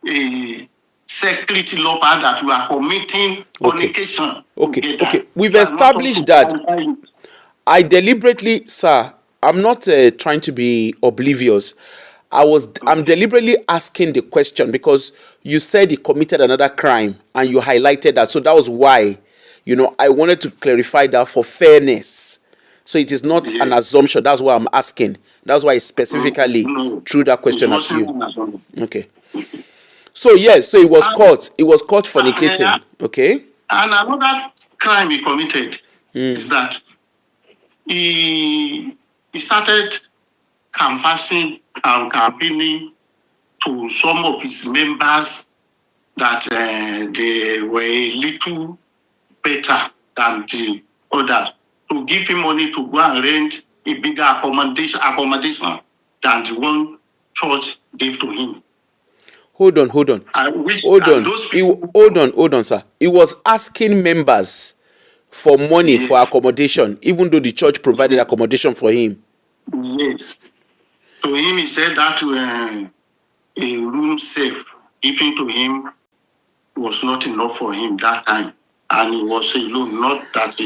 a secret lover that you are committing fornication. Okay. We've established that. I deliberately, sir, I'm not trying to be oblivious. I'm deliberately asking the question because you said he committed another crime and you highlighted that. So that was why, I wanted to clarify that for fairness. So it is not an assumption. That's why I'm asking. That's why I specifically threw that question at you. Okay. So yes, so he was caught. He was caught fornicating. Okay. And another crime he committed is that he started canvassing and campaigning to some of his members that they were a little better than the others, to give him money to go and rent a bigger accommodation than the one church gave to him. Hold on, sir. He was asking members for money for accommodation, even though the church provided accommodation for him. Yes. To him, he said that a room safe given to him was not enough for him that time. And he was alone, not that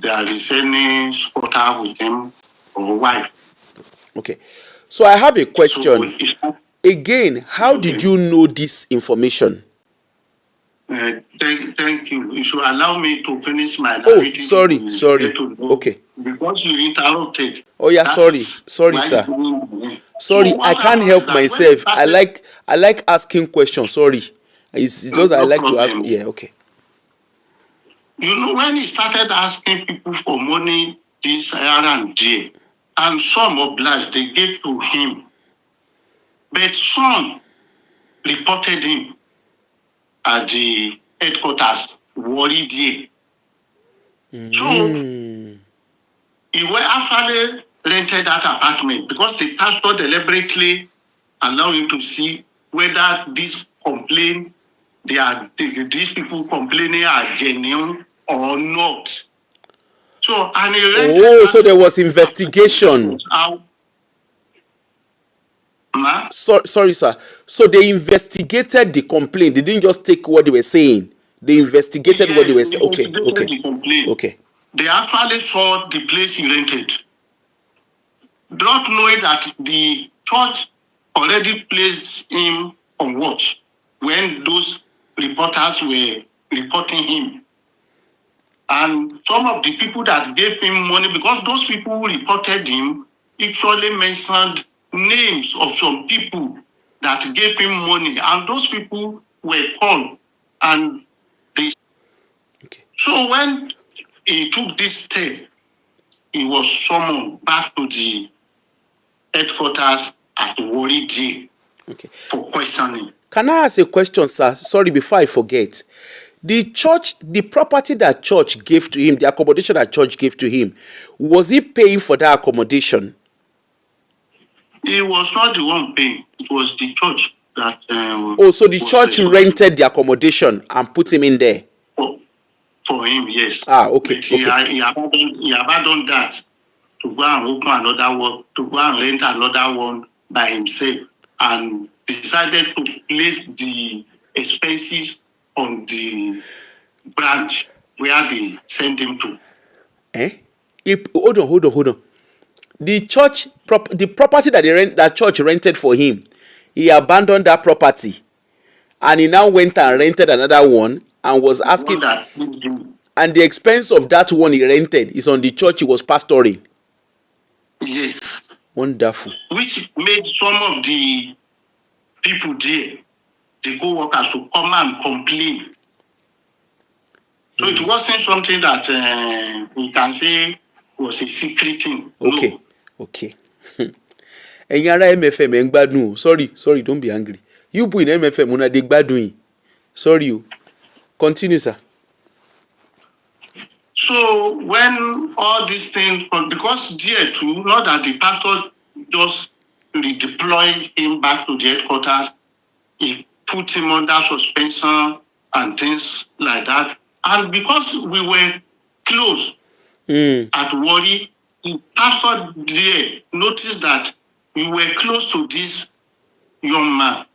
there is any squatter with him or wife. Okay. So I have a question. Again, how did you know this information? Thank you. You should allow me to finish my narrative. Sorry. Okay. Because you interrupted. Oh yeah, sorry, sir. Sorry, I can't help myself. I like asking questions. Sorry, it's just I like to ask. Yeah, okay. You know, when he started asking people for money, this here and there, and some obliged, they gave to him. But some reported him at the headquarters, worried here. So he were actually rented that apartment because the pastor deliberately allow him to see whether these people complaining are genuine or not. So, and he rented so there was investigation. Sorry, sir. So they investigated the complaint. They didn't just take what they were saying. They investigated what they were saying. Okay. The complaint. Okay. They actually saw the place he rented, not knowing that the church already placed him on watch when those reporters were reporting him. And some of the people that gave him money, because those people who reported him actually mentioned names of some people that gave him money, and those people were called. And they. Okay. So when he took this step, he was summoned back to the headquarters at Warri Jail. Okay. For questioning. Can I ask a question, sir? Sorry, before I forget. The church, the property that church gave to him, the accommodation that church gave to him, was he paying for that accommodation? He was not the one paying. It was the church that. So the church rented the accommodation and put him in there? For him, yes. Okay. But he abandoned that to go and open another one, to go and rent another one by himself, and decided to place the expenses on the branch where they sent him to. Hold on. The church, the property that church rented for him, he abandoned that property, and he now went and rented another one and was asking. And the expense of that one he rented is on the church he was pastoring. Yes. Wonderful. Which made some of the people there, the co-workers, to come and complain. So it wasn't something that we can say was a secret thing. Okay. No. Okay. Ẹ̀yin ará MFM ẹ̀ ń gbádùn o. Sorry, don't be angry. You put in MFM una dey gbádùn yìí. Sorry o. Continue, sir. So when all these things, because there too, not that the pastor just redeployed him back to the headquarters, he put him under suspension and things like that. And because we were close at Warri, the pastor there noticed that we were close to this young man,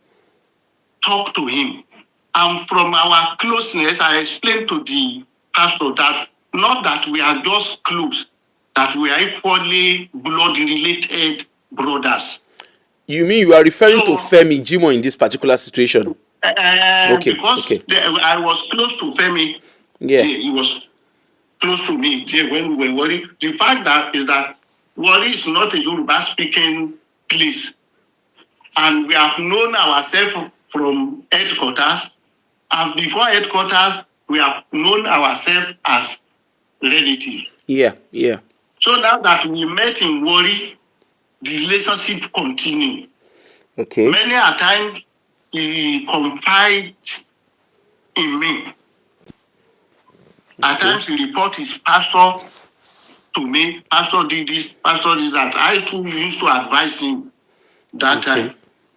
talk to him. And from our closeness, I explained to the pastor that not that we are just close, that we are equally blood-related brothers. You mean you are referring to Femi Jimo in this particular situation? Okay. Because I was close to Femi. Yeah. He was close to me when we were Warri. The fact that is that Warri is not a Yoruba-speaking place. And we have known ourselves from headquarters. And before headquarters, we have known ourselves as relatives. Yeah. So now that we met in Warri, the relationship continued. Okay. Many a time he confided in me. At times he report his pastor to me. Pastor did this, pastor did that. I too used to advise him that time.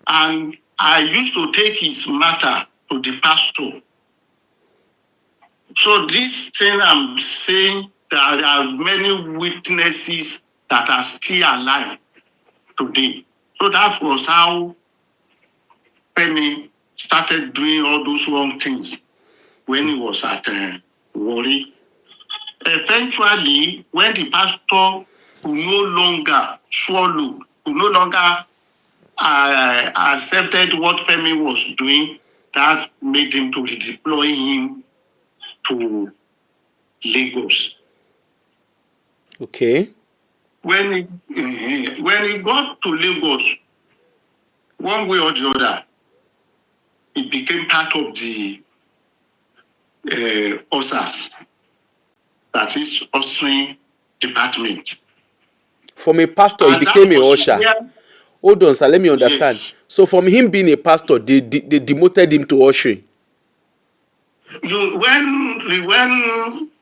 And I used to take his matter to the pastor. So this thing I'm saying, there are many witnesses that are still alive today. So that was how Femi started doing all those wrong things when he was at Warri. Eventually, when the pastor could no longer swallow, could no longer accepted what Femi was doing, that made him to redeploy him to Lagos. Okay. When he got to Lagos, one way or the other, he became part of the OSAS, that is Austrian department. From a pastor, he became a usher. Hold on, sir, let me understand. Yes. So from him being a pastor, they demoted him to ushering. When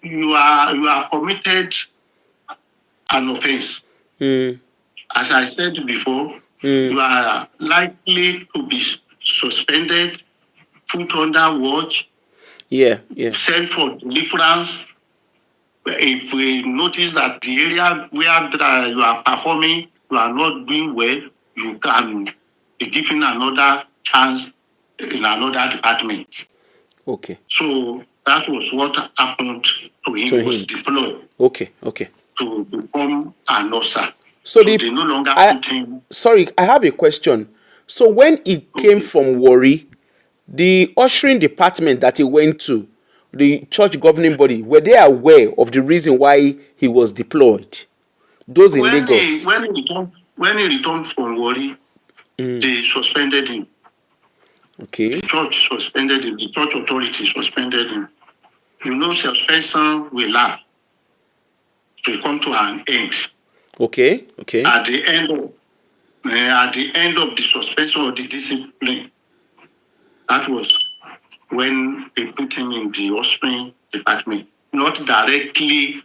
you are committed an offense, as I said before, You are likely to be suspended, put under watch, sent for deliverance. If we notice that the area where you are performing, you are not doing well, you can be given another chance in another department. Okay. So that was what happened to him. He was deployed. Okay. To become an officer. So they no longer put him. Sorry, I have a question. So when he came from Warri, the ushering department that he went to, the church governing body, were they aware of the reason why he was deployed? Those in Lagos. When he returned from Warri, they suspended him. Okay. The church suspended him. The church authority suspended him. You know, suspension will last to come to an end. Okay. At the end of the suspension of the discipline, that was when they put him in the offspring department, not directly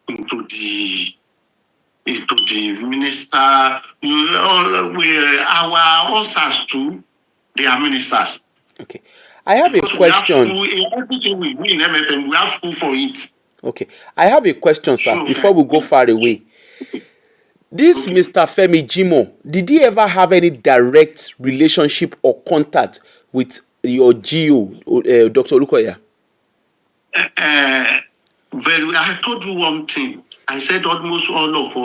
into the minister. Our officers too, they are ministers. Okay. I have a question. Everything we do in MFM, we have school for it. Okay. I have a question, sir, before we go far away. This Mr. Femi Jimoh, did he ever have any direct relationship or contact with your GO, Dr. Olukoya? Well, I told you one thing. I said almost all of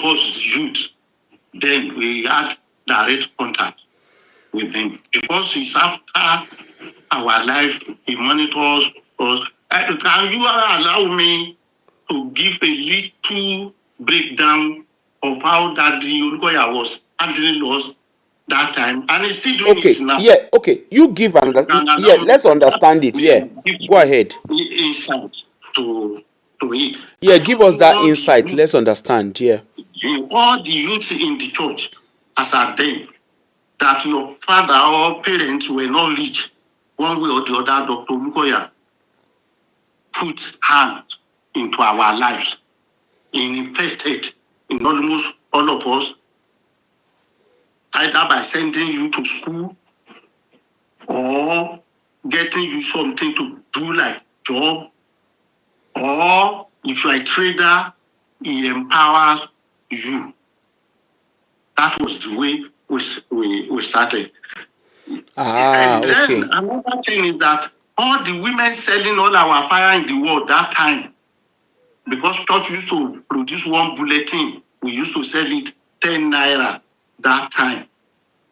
us youth, then we had direct contact with him because he's after our life. He monitors us. Can you allow me to give a little breakdown of how Daddy Olukoya was handling us that time, and he's still doing it now? Yeah, okay. You give let's understand it. Yeah, go ahead. Insight to it. Yeah, give us that insight. Let's understand. Yeah. All the youth in the church, as at then, that your father or parents were not rich, one way or the other, Dr. Olukoya put hand into our lives. He invested in almost all of us, either by sending you to school or getting you something to do like job, or if you're a trader, he empowers you. That was the way we started. And then another thing is that all the women selling all our fire in the world that time, because church used to produce one bulletin, we used to sell it 10 naira that time.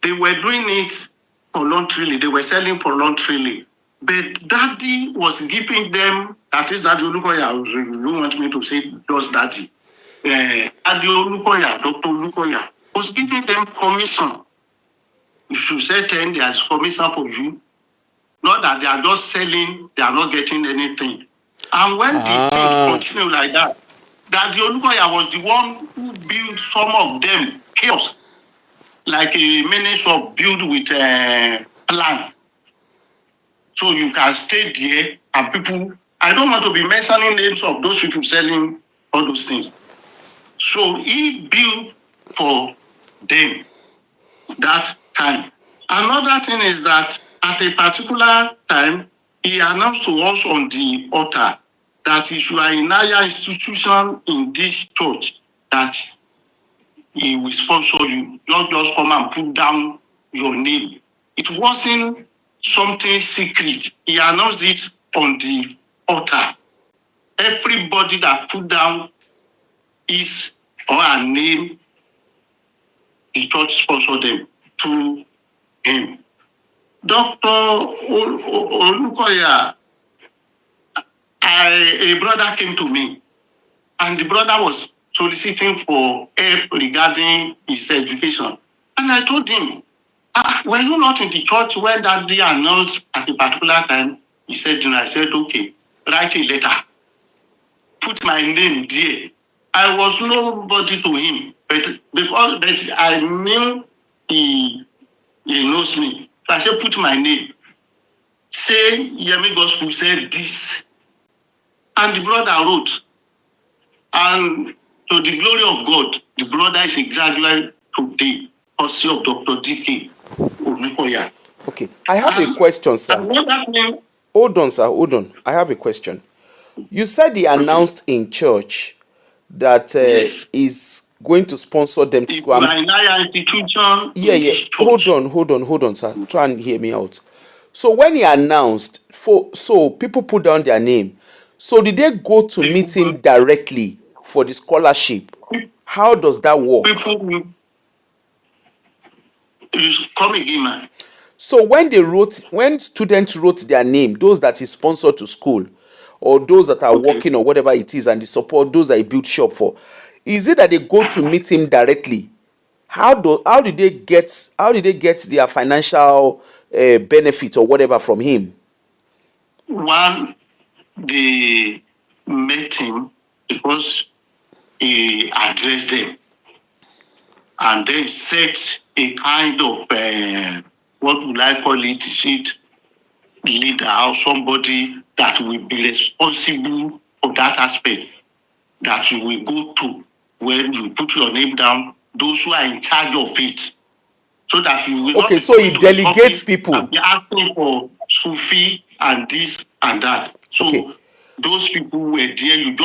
They were doing it voluntarily. They were selling voluntarily. But Daddy was giving them, that is Daddy Olukoya, you don't want me to say does Daddy. Daddy Olukoya, Dr. Olukoya, was giving them commission. If you say 10, there is commission for you. Not that they are just selling, they are not getting anything. And when the thing continued like that, Daddy Olukoya was the one who built some of them chaos, like a mini shop built with a plan. So you can stay there and people, I don't want to be mentioning names of those people selling all those things. So he built for them that time. Another thing is that at a particular time, he announced to us on the altar that if you are in higher institution in this church, that he will sponsor you. Don't just come and put down your name. It wasn't something secret. He announced it on the altar. Everybody that put down his or her name, the church sponsored them through him. Dr. Olukoya, a brother came to me, and the brother was soliciting for help regarding his education. And I told him, were you not in the church when that day announced at a particular time? He said, I said, okay, write a letter. Put my name there. I was nobody to him, but I knew he knows me. So I said, put my name. Say, Yemi Gospel said this. And the brother wrote. And To the glory of God, the brother is a graduate today, courtesy of Dr. D.K. Olukoya. Okay, I have a question, sir. Hold on, sir. Hold on. I have a question. You said he announced in church that Yes. is going to sponsor them to school. Institution. Yeah. Hold on, sir. Try and hear me out. So when he announced, so people put down their name. So did they go to meet him directly for the scholarship? How does that work? You come again, man. So when students wrote their name, those that is sponsored to school, or those that are working or whatever it is, and the support those that he built shop for, is it that they go to meet him directly? How did they get their financial benefit or whatever from him? One, they met him because he addressed them, and then set a kind of what would I call it? Sheet leader or somebody that will be responsible for that aspect, that you will go to when you put your name down, those who are in charge of it, so that you will not be so he delegates people and be asking for school fee and this and that. So those people were there, you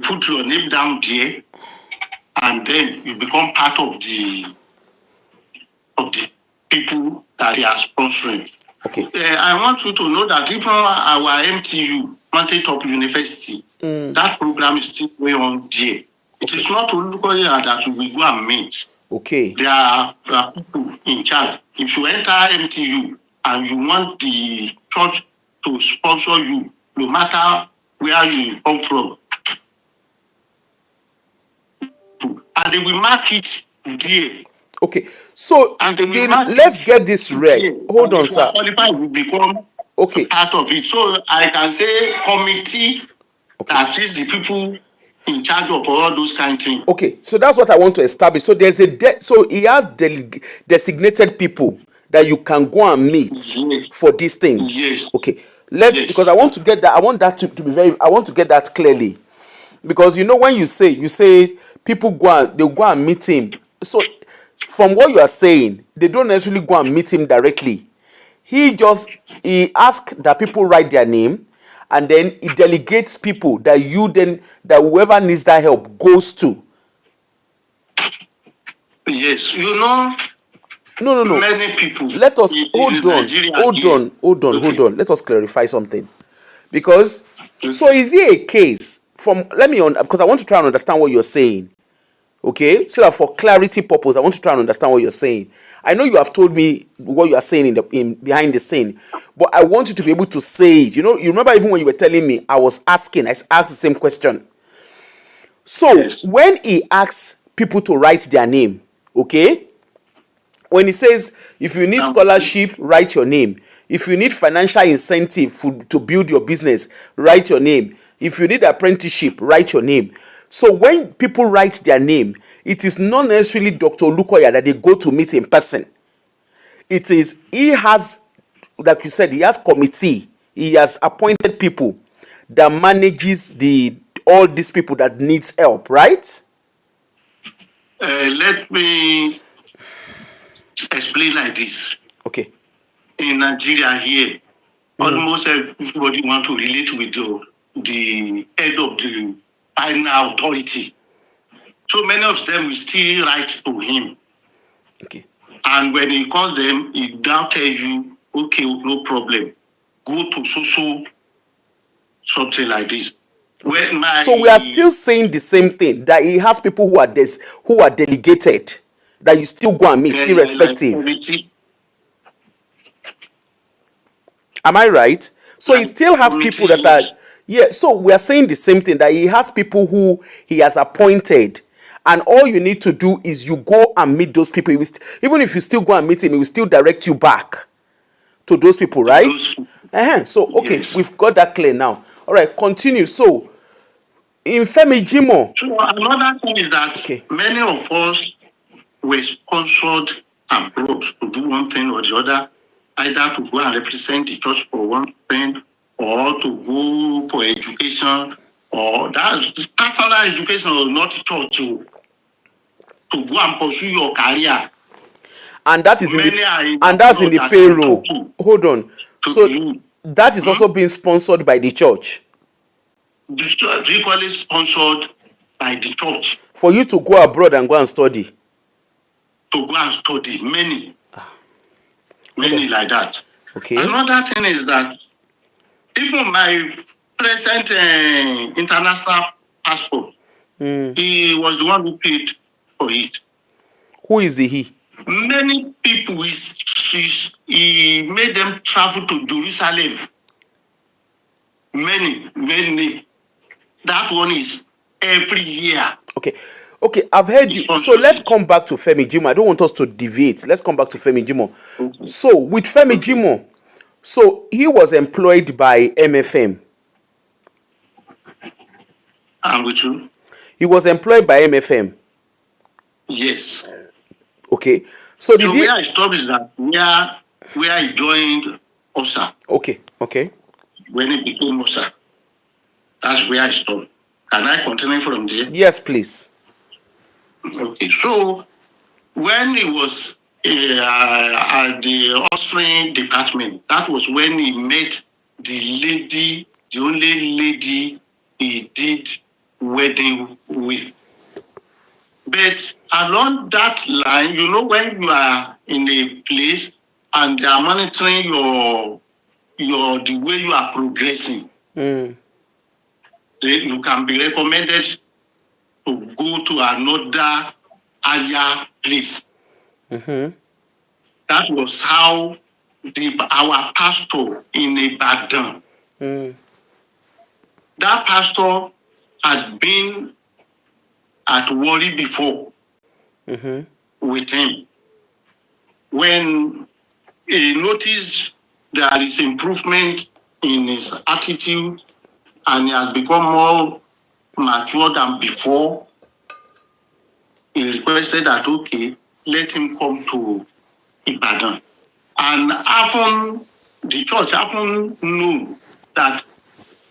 put your name down there, and then you become part of the people that they are sponsoring. I want you to know that even our MTU, Mountaintop University, that program is still going on there. It is not Olukoya that we will go and meet. There are people in charge. If you enter MTU and you want the church to sponsor you, no matter where you come from, and they will mark it there. So let's get this right. Hold on, sir. Will become part of it. So I can say committee that is the people in charge of all those kind of things. So that's what I want to establish. So there's so he has designated people that you can go and meet for these things. Yes. Because I want to get that. I want that to be very. I want to get that clearly, because when you say people they'll go and meet him. So from what you are saying, they don't necessarily go and meet him directly. He asks that people write their name, and then he delegates people that whoever needs that help goes to. Yes, No. Many people. Let us hold on. Let us clarify something, because so is there a case because I want to try and understand what you're saying. So that for clarity purpose, I want to try and understand what you're saying. I know you have told me what you are saying in behind the scene, but I want you to be able to say it. You remember even when you were telling me, I asked the same question. So when he asks people to write their name, when he says, if you need scholarship, write your name. If you need financial incentive to build your business, write your name. If you need apprenticeship, write your name. So when people write their name, it is not necessarily Dr. Olukoya that they go to meet in person. It is, he has, like you said, he has committee. He has appointed people that manages all these people that needs help, right? Let me explain like this. In Nigeria here, almost everybody want to relate with the head of the final authority. So many of them will still write to him. And when he calls them, he now tell you, okay, no problem. Go to so something like this. So we are still saying the same thing, that he has people who are delegated, that you still go and meet, irrespective. Am I right? So he still has people that are... Yeah, so we are saying the same thing, that he has people who he has appointed, and all you need to do is you go and meet those people. Even if you still go and meet him, he will still direct you back to those people, right? So, we've got that clear now. All right, continue. So, in Femi Jimo... So, another thing is that many of us were sponsored abroad to do one thing or the other, either to go and represent the church for one thing, or to go for education, or that's personal education or not church to go and pursue your career. And that is Many are in that's in the as payroll. to Hold on. So you. that is also being sponsored by the church. The church equally sponsored by the church For you to go abroad and go and study. to go and study. Many like that. Okay. Another thing is that even my present international passport, he was the one who paid for it. Who is the he? Many people, he made them travel to Jerusalem. Many. That one is every year. Okay, I've heard you. So let's come back to Femi Jimo. I don't want us to deviate. Let's come back to Femi Jimo. Okay. So with Femi Jimo, so he was employed by MFM. I'm with you. He was employed by MFM. Yes. Okay. So where I stopped is that where I joined OSA. Okay. When it became OSA, that's where I stopped. Can I continue from there? Yes, please. Okay. So when he was at the Austrian department, that was when he met the only lady he did wedding with. But along that line, when you are in a place and they are monitoring the way you are progressing, you can be recommended to go to another higher place. That was how our pastor in Ibadan, that pastor had been at Warri before with him. When he noticed there is improvement in his attitude and he has become more mature than before, he requested that, okay, let him come to Ibadan. And often the church often knew that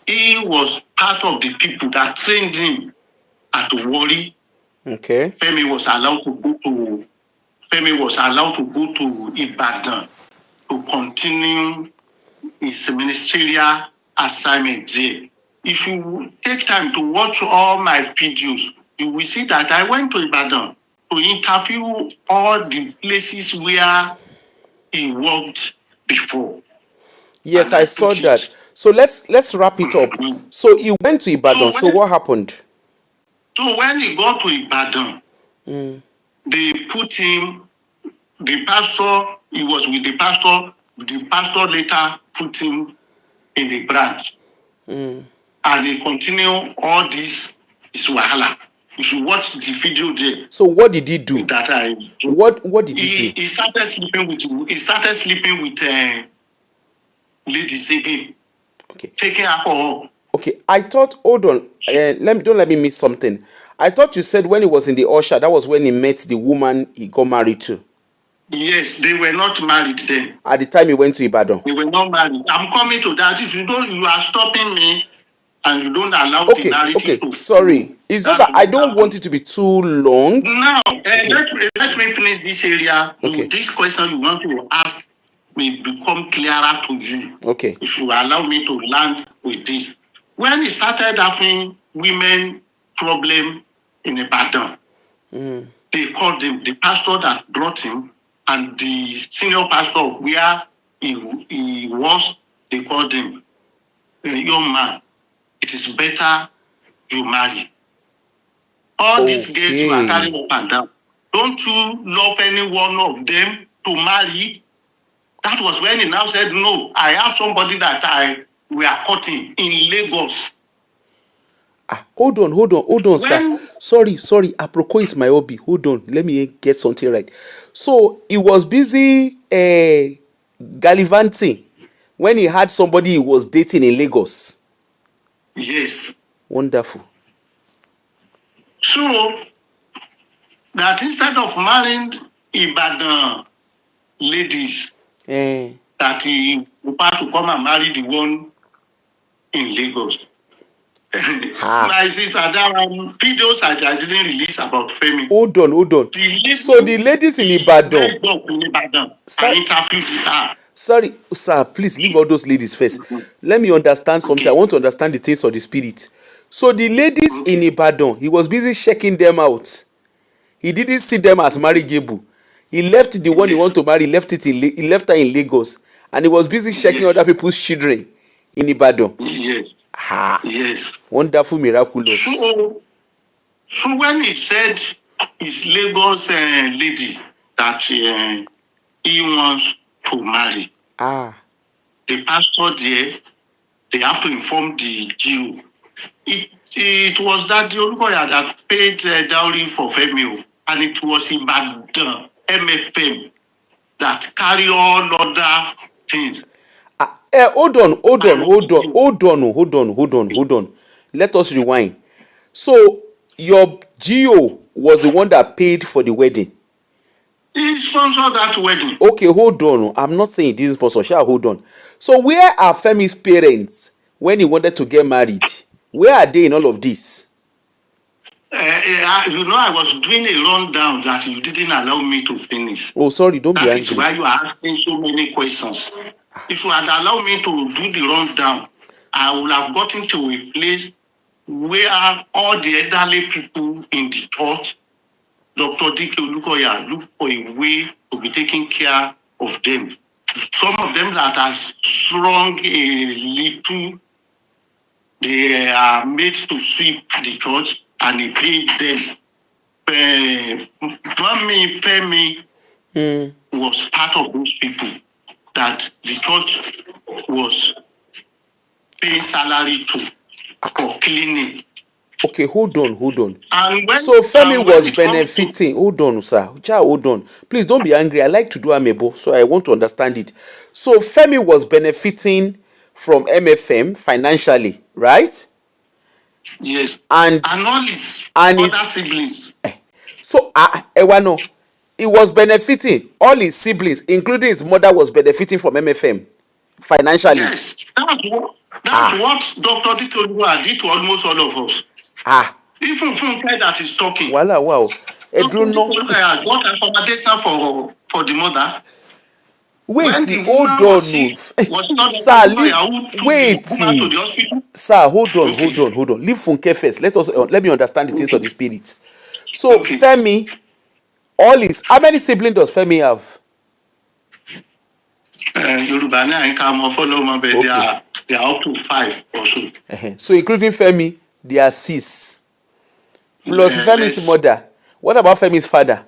he was part of the people that trained him at Warri. Okay. Femi was allowed to go to Ibadan to continue his ministerial assignment there. If you take time to watch all my videos, you will see that I went to Ibadan to interview all the places where he worked before. Yes, I saw that. So let's wrap it up. So he went to Ibadan. So what happened? So when he got to Ibadan, they put him, the pastor, he was with the pastor later put him in the branch. And he continued all this wahala. You should watch the video there. So what did he do? What did he do? He started sleeping with ladies again. Okay. Taking alcohol. Okay, I thought, hold on, don't let me miss something. I thought you said when he was in the usher, that was when he met the woman he got married to. Yes, they were not married then. At the time he went to Ibadan. They were not married. I'm coming to that. If you are stopping me and you don't allow the narrative to sorry. It's just that I don't want it to be too long. Now, let me finish this area. Okay. This question you want to ask may become clearer to you. Okay. If you allow me to land with this. When he started having women problem in Ibadan, they called him, the pastor that brought him and the senior pastor of where he was, they called him, young man, it is better you marry. All these girls you are carrying up and down, don't you love any one of them to marry? That was when he now said, no, I have somebody that we are cutting in Lagos. Hold on, sir. Sorry. Aproko is my hobby. Hold on. Let me get something right. So he was busy gallivanting when he had somebody he was dating in Lagos. Yes. Wonderful. So that instead of marrying Ibadan ladies, that he prepared to come and marry the one in Lagos. My sister, there are videos I didn't release about Femi. Hold on. So the ladies in Ibadan. I interviewed her. Sorry, sir, please leave all those ladies first. Let me understand something. I want to understand the things of the spirit. So the ladies in Ibadan, he was busy checking them out. He didn't see them as marriageable. He left the one he want to marry, he left her in Lagos, and he was busy checking other people's children in Ibadan. Yes. Yes. Wonderful, miraculous. So when he said his Lagos lady that he wants to marry, the pastor there, they have to inform the Jew. It was that the Olukoya that paid dowry for Femi, and it was Ibadan MFM that carry all other things. Hold on. Let us rewind. So your Geo was the one that paid for the wedding. He sponsored that wedding. Okay, hold on. I'm not saying this is sponsor. Hold on. So where are Femi's parents when he wanted to get married? Where are they in all of this? I was doing a rundown that you didn't allow me to finish. Oh, sorry, don't be angry. That is why you are asking so many questions. If you had allowed me to do the rundown, I would have gotten to a place where all the elderly people in the church, Dr. D.K. Olukoya, look for a way to be taking care of them. Some of them that are strong a little, they are made to sweep the church, and he paid them. Femi was part of those people that the church was paying salary to for cleaning. Okay, hold on. So Femi was benefiting. Hold on, sir. Hold on. Please don't be angry. I like to do amebo, so I want to understand it. So Femi was benefiting from MFM financially, right? Yes. And all his other siblings. So Ewano, he was benefiting. All his siblings, including his mother, was benefiting from MFM financially. Yes. That's what Dr. D.K. Olukoya did to almost all of us. Even Funke that is talking. Wow. Dr. D.K. Olukoya got accommodation for the mother. Wait, hold on. Sir, hold on. Leave Funke first. Let me understand the things of the spirit. So Femi, how many siblings does Femi have? Yoruba I can follow my baby. They are up to 5 or so. So including Femi, they are 6. Plus Femi's mother. What about Femi's father?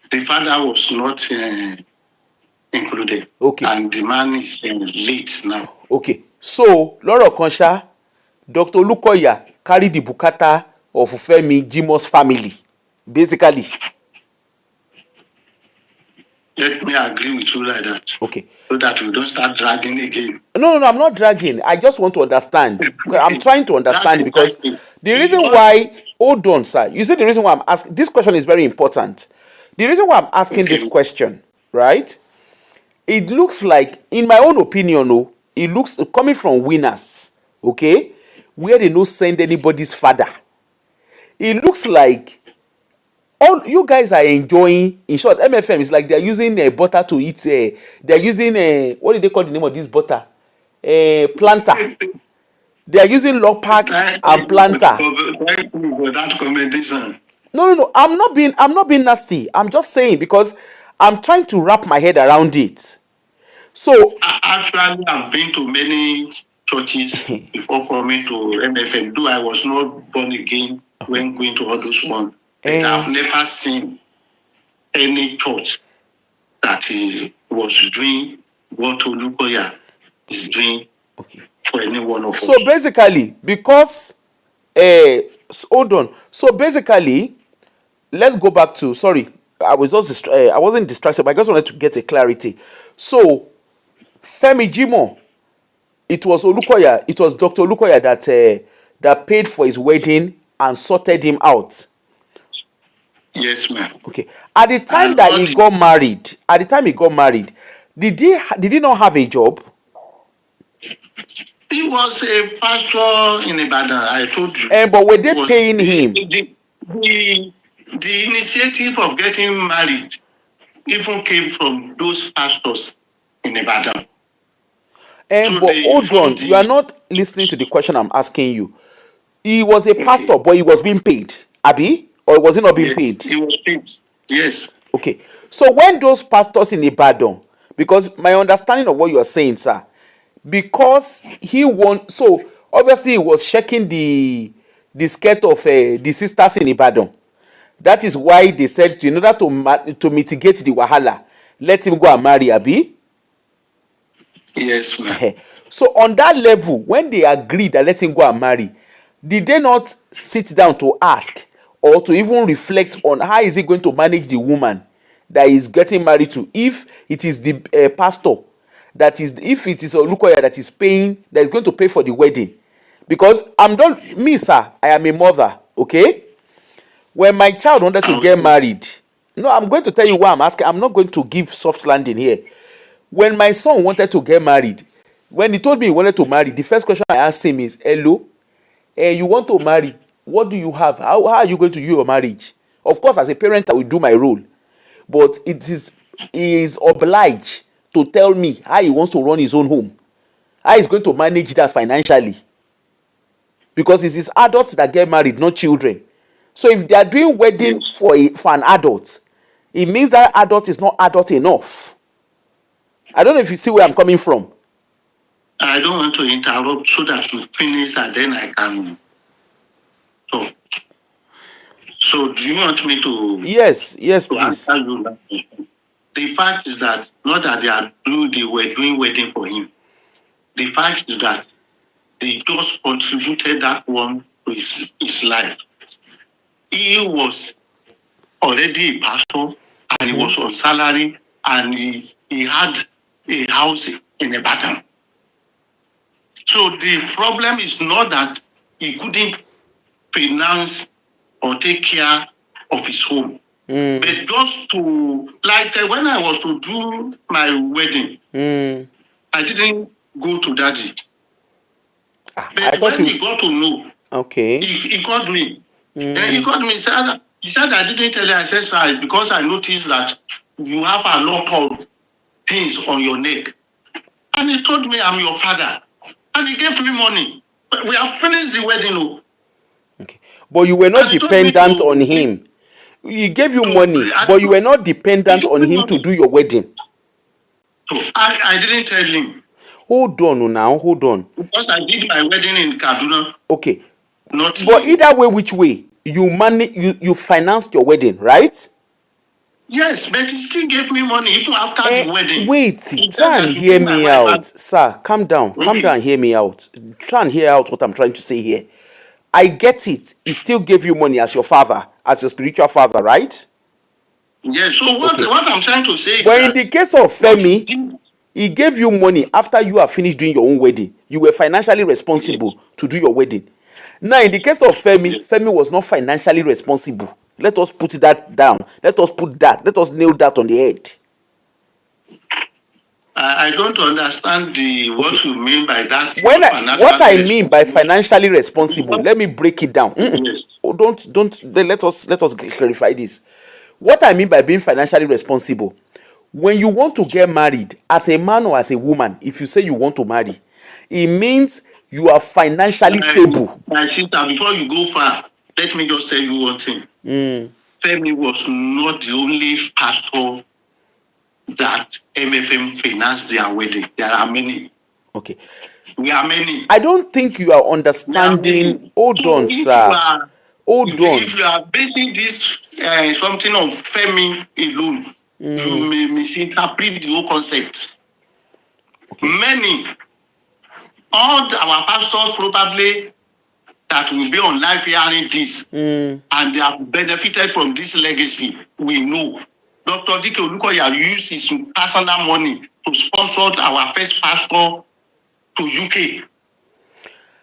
The father was not included. Okay. And the man is late now. Okay. So, lọ́rọ̀ kan ṣá, Dr. Olukoya carry the bukata of Femi Jimoh's family, basically. Let me agree with you like that. Okay. So that we don't start dragging again. No, I'm not dragging. I just want to understand. I'm trying to understand because the reason why, hold on, sir. You see the reason why I'm asking, this question is very important. The reason why I'm asking this question, right? It looks like, in my own opinion, it looks, coming from winners, okay, where they don't send anybody's father. It looks like all you guys are enjoying. In short, MFM is like they're using butter to eat. They're using what do they call the name of this butter? Planter. They are using Lopak and planter. No. I'm not being nasty. I'm just saying because I'm trying to wrap my head around it. So actually, I've been to many churches before coming to MFM. Though I was not born again when going to all those ones. But I've never seen any church that was doing what Olukoya is doing for any one of us. So basically, because hold on. So basically, let's go back to, sorry, I wasn't distracted, but I just wanted to get a clarity. So Femi Jimoh, it was Dr. Olukoya that paid for his wedding and sorted him out. Yes, ma'am. Okay. At the time he got married, did he not have a job? He He was a pastor in Ibadan, I told you. But were they paying him? The initiative of getting married even came from those pastors in Ibadan. But hold on, you are not listening to the question I'm asking you. He was a pastor, but he was being paid, Abi? Or was he not being paid? He was paid. Yes. Okay. So when those pastors in Ibadan, because my understanding of what you are saying, sir, because he won, so obviously he was checking the skirt of the sisters in Ibadan. That is why they said in order to mitigate the wahala, let him go and marry, Abi. Yes, ma'am. So on that level, when they agreed that let him go and marry, did they not sit down to ask or to even reflect on how is he going to manage the woman that is getting married to, if it is the pastor that is, if it is Olukoya that is paying, that is going to pay for the wedding? Because I'm done, me sir, I am a mother, okay? When my child wanted to get married, no, I'm going to tell you why I'm asking. I'm not going to give soft landing here. When my son wanted to get married, when he told me he wanted to marry, the first question I asked him is, hello, you want to marry, what do you have, how are you going to do your marriage? Of course, as a parent I will do my role, but he is obliged to tell me how he wants to run his own home, how he's going to manage that financially, because it is adults that get married, not children. So if they are doing wedding for an adult, it means that adult is not adult enough. I don't know if you see where I'm coming from. I don't want to interrupt so that you finish and then I can talk. So do you want me to? Yes, please. Answer you that question? The fact is that not that they were doing wedding for him. The fact is that they just contributed that one to his life. He was already a pastor and he was on salary and he had a house in Ibadan. So the problem is not that he couldn't finance or take care of his home. But just to, like when I was to do my wedding, I didn't go to daddy. But when he got to know, okay, he called me. Then he called me, he said, I didn't tell you. I said, sir, because I noticed that you have a lot of things on your neck. And he told me, I'm your father. And he gave me money. We have finished the wedding. Okay. But you were not dependent on him. He gave you money, but you were not dependent on him to do your wedding. So I didn't tell him. Hold on now, hold on. Because I did my wedding in Kaduna. Okay. Not but either way, which way, you financed your wedding, right? Yes, but he still gave me money even after the wedding. Wait, try and hear me out. Sir, calm down. Calm down, hear me out. Try and hear out what I'm trying to say here. I get it. He still gave you money as your father, as your spiritual father, right? Yes, so what I'm trying to say is but in the case of Femi, he gave you money after you have finished doing your own wedding. You were financially responsible to do your wedding. Now, in the case of Femi was not financially responsible. Let us put that down. Let us nail that on the head. I don't understand what you mean by that. What I mean by financially responsible, let me break it down. Yes. Let us clarify this. What I mean by being financially responsible, when you want to get married as a man or as a woman, if you say you want to marry, it means you are financially stable. My sister, before you go far, let me just tell you one thing. Femi was not the only pastor that MFM financed their wedding. There are many. Okay. We are many. I don't think you are understanding. Hold on, sir. If you are basing this something on Femi alone, you may misinterpret the whole concept. Okay. Many, all our pastors probably that will be on live hearing this, and they have benefited from this legacy. We know Dr. Dike Olukoya used his personal money to sponsor our first pastor to UK.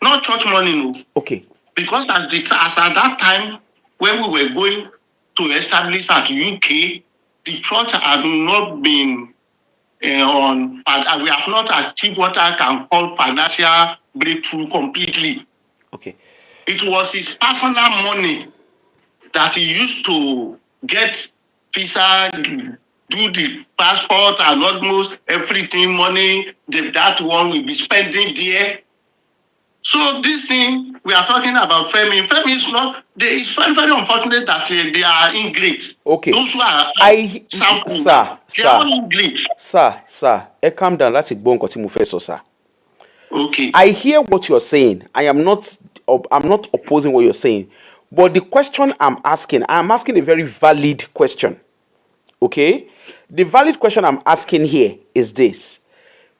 Not church money, no. Okay. Because as at that time when we were going to establish at UK, the church had not been we have not achieved what I can call financial breakthrough completely. Okay. It was his personal money that he used to get visa, do the passport and almost everything money that one will be spending there. So this thing we are talking about Femi is not. It's very, very unfortunate that they are ingrate. Okay. Those who are sampling, they are all ingrate. Sir, calm down. Láti gbọ́ nǹkan tí mo fẹ́ sọ, sir. Okay. I hear what you're saying. I'm not opposing what you're saying. But the question I'm asking a very valid question. Okay? The valid question I'm asking here is this.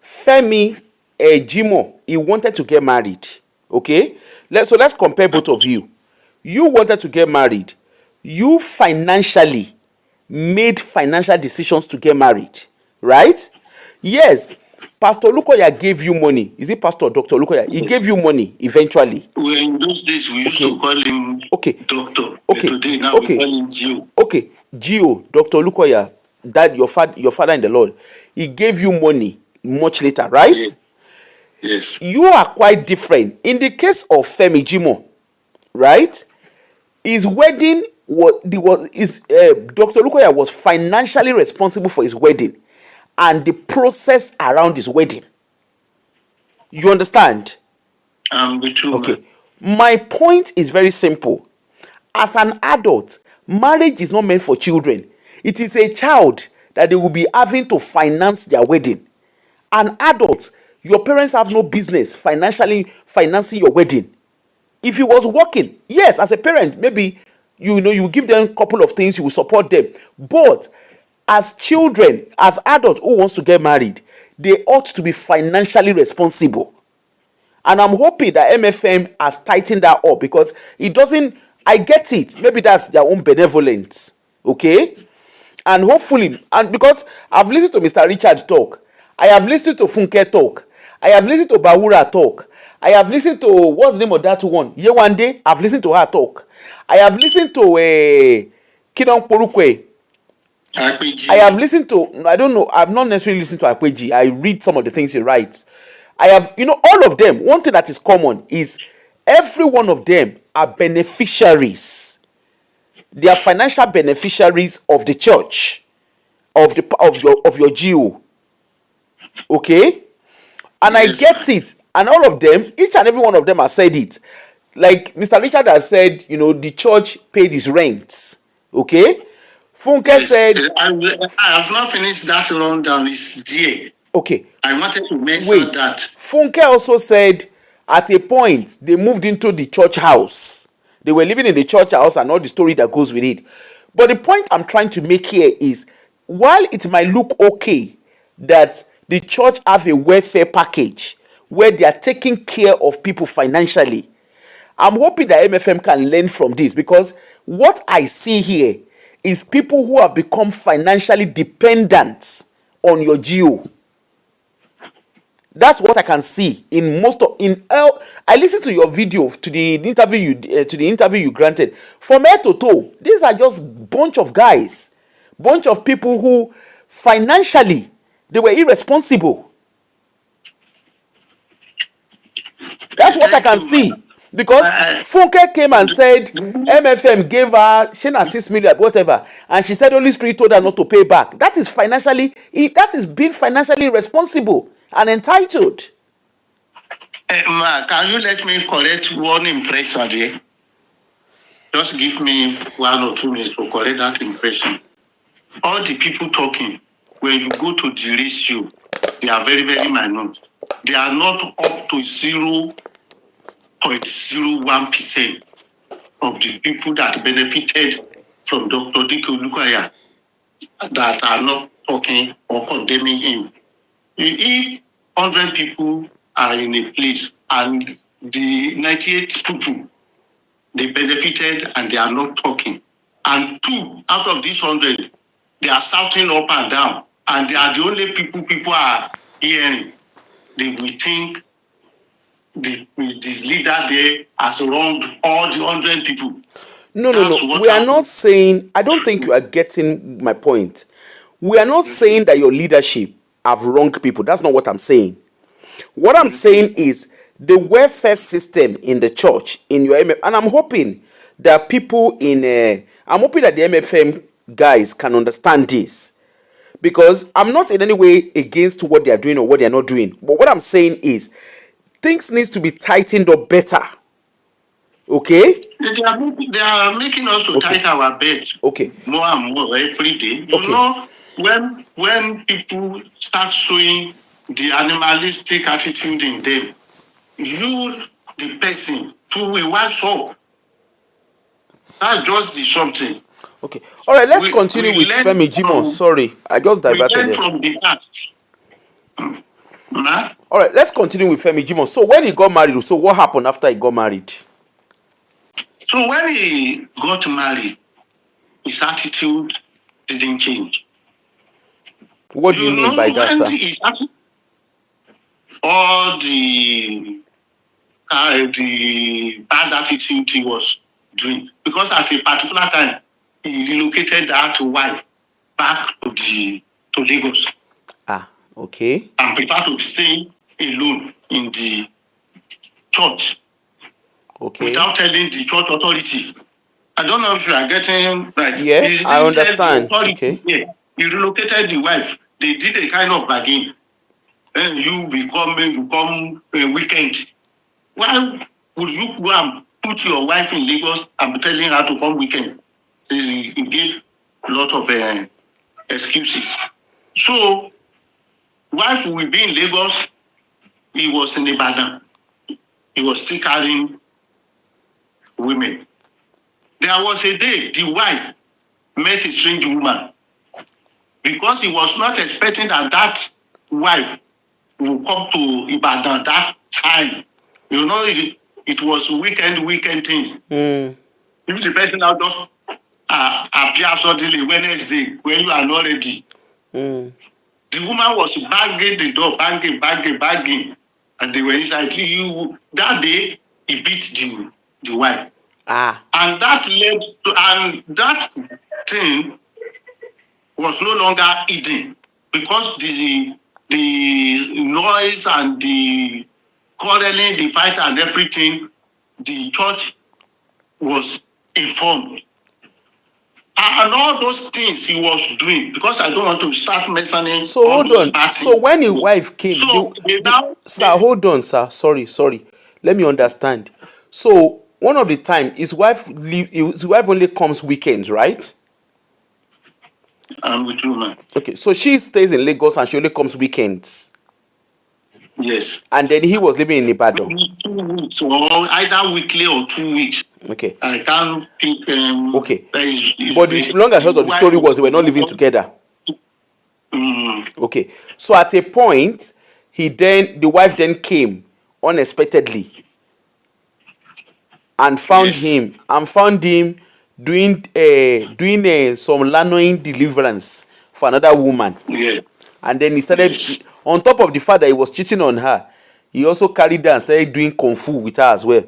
Femi Jimo, he wanted to get married. Okay? Let's compare both of you. You wanted to get married. You financially made financial decisions to get married. Right? Yes. Pastor Lukoya gave you money. Is it Pastor Dr. Lukoya? He gave you money eventually. Well, in those days, we used to call him Doctor. Okay. Today, now we call him Gio. Okay. Gio, Dr. Lukoya, that your father in the Lord, he gave you money much later, right? Yes. You are quite different. In the case of Femi Jimo, right? His wedding Dr. Lukoya was financially responsible for his wedding and the process around his wedding. You understand? Okay. My point is very simple. As an adult, marriage is not meant for children. It is a child that they will be having to finance their wedding. An adult, your parents have no business financially financing your wedding. If he was working, yes, as a parent, maybe you give them a couple of things, you will support them. But as children, as adults who wants to get married, they ought to be financially responsible. And I'm hoping that MFM has tightened that up because it doesn't, I get it. Maybe that's their own benevolence. Okay? And hopefully, and because I've listened to Mr. Richard talk, I have listened to Funke talk, I have listened to Bawura talk, I have listened to, what's the name of that one? Yewande, I've listened to her talk. I have listened to Kidon Porukwe. I have listened to, I don't know, I've not necessarily listened to Akpeji. I read some of the things he writes. I have, all of them, one thing that is common is every one of them are beneficiaries. They are financial beneficiaries of the church, of your GO. Okay? And yes. I get it. And all of them, each and every one of them has said it. Like Mr. Richard has said, the church paid his rent. Okay? Funke said, I have not finished that rundown. It's there. Okay. I wanted to mention that. Funke also said at a point they moved into the church house. They were living in the church house and all the story that goes with it. But the point I'm trying to make here is, while it might look okay that the church have a welfare package where they are taking care of people financially, I'm hoping that MFM can learn from this, because what I see here is people who have become financially dependent on your GO. That's what I can see in I listened to your video, to the interview you granted. From head to toe, these are just bunch of guys, bunch of people who financially they were irresponsible. That's what I can see. Because Funke came and said MFM gave her Shena 6 million, whatever, and she said Holy Spirit told her not to pay back. That is being financially responsible and entitled. Can you let me correct one impression there? Just give me 1 or 2 minutes to correct that impression. All the people talking, when you go to the ratio, they are very, very minute. They are not up to 0.01% of the people that benefited from Dr. Dike Olukoya that are not talking or condemning him. If 100 people are in a place and the 98 people, they benefited and they are not talking, and 2 out of these 100, they are shouting up and down, and they are the only people are hearing, they will think the leader there has wronged all the 100 people. No. We are not saying, I don't think you are getting my point. We are not saying that your leadership have wronged people. That's not what I'm saying. What I'm saying is the welfare system in the church, in your MF, and I'm hoping that people in, I'm hoping that the MFM guys can understand this, because I'm not in any way against what they are doing or what they are not doing. But what I'm saying is things needs to be tightened up better. Okay? They are making us to Okay. tighten our belt Okay. more and more every day. You Okay. know, when people start showing the animalistic attitude in them, you, the person, too will wise up. That's just the something. Okay. All right, let's We continue with learn Femi Jimoh. from Sorry, I just we diverted learn there. from the past. Nah? All right, let's continue with Femi Jimoh. So when he got married, so what happened after he got married? So when he got married, his attitude didn't change. What do you mean by that, When sir? all the bad attitude he was doing, because at a particular time he relocated that wife back to Lagos Ah, okay. and prepared to stay alone in the church Okay. without telling the church authority. I don't know if you are getting right. Yeah, He I didn't tell the understand. authority. Okay. Yeah. He relocated the wife. They did a kind of bargain. And you come a weekend. Why would you go and put your wife in Lagos and be telling her to come weekend? He gave a lot of excuses. So, wife will be in Lagos. He was in Ibadan. He was still carrying women. There was a day the wife met a strange woman, because he was not expecting that wife would come to Ibadan that time. You know, it was weekend thing. If the person now just appear suddenly Wednesday when you are not ready, the woman was banging the door, banging, and they were inside. That day he beat the wife. Ah. And that led to, and that thing was no longer hidden, because the noise and the quarreling, the fight and everything, the church was informed. And all those things he was doing, because I don't want to start mentioning So all hold those on. bad So things. when his wife came, So sir, hold on, sir. Sorry. Let me understand. So one of the time, his wife only comes weekends, right? I'm with you, man. Okay. So she stays in Lagos and she only comes weekends. Yes. And then he was living in Ibadan. Maybe 2 weeks, or either weekly or 2 weeks. Okay. I can't think. Okay. But the long and short of the story was they were not living together. Okay. So at a point, the wife then came unexpectedly and found him doing some lanoing deliverance for another woman. Yeah. And then he started, on top of the fact that he was cheating on her, he also carried her and started doing kung fu with her as well.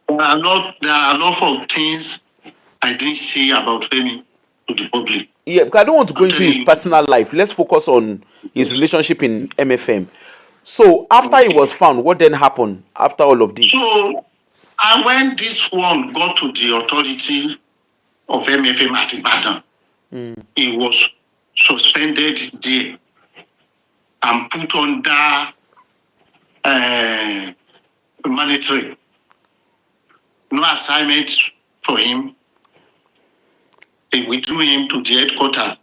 There are a lot of things I didn't say about Femi to the public. Yeah, because I don't want to go into his you. personal life. Let's focus on his relationship in MFM. So after he was found, what then happened after all of this? So, and when this one got to the authority of MFM at Ibadan, he was suspended there and put under monitoring. No assignment for him. They withdrew him to the headquarters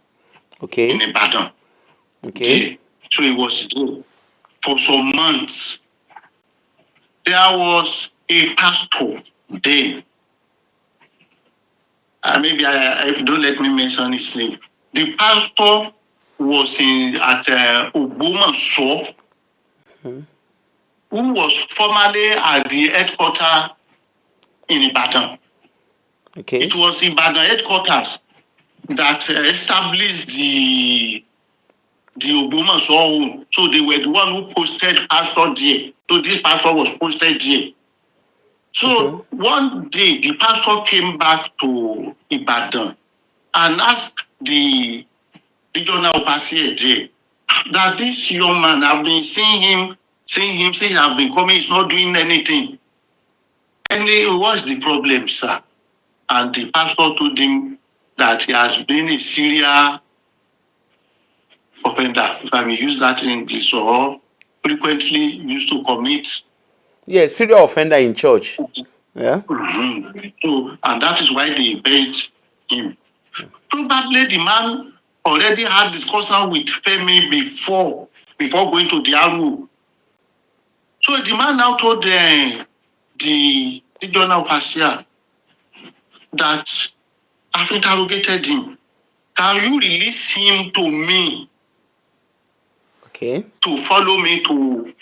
in Ibadan. Okay. There. So he was there for some months. There was a pastor there. Maybe if you don't let me mention his name. The pastor was at Ogbomoso, who was formerly at the headquarters in Ibadan. Okay. It was Ibadan headquarters that established the Ogbomoso home. So they were the one who posted pastor there. So this pastor was posted there. So one day the pastor came back to Ibadan and asked the regional overseer there, that this young man, I've been seeing him since I've been coming, he's not doing anything. And what's the problem, sir? And the pastor told him that he has been a serial offender, if I may use that in English, or frequently used to commit. Yeah, serial offender in church. Yeah. So, and that is why they benched him. Probably the man already had discussion with Femi before going to the RO. So the man now told the regional overseer that I've interrogated him. Can you release him to me? Okay. To follow me to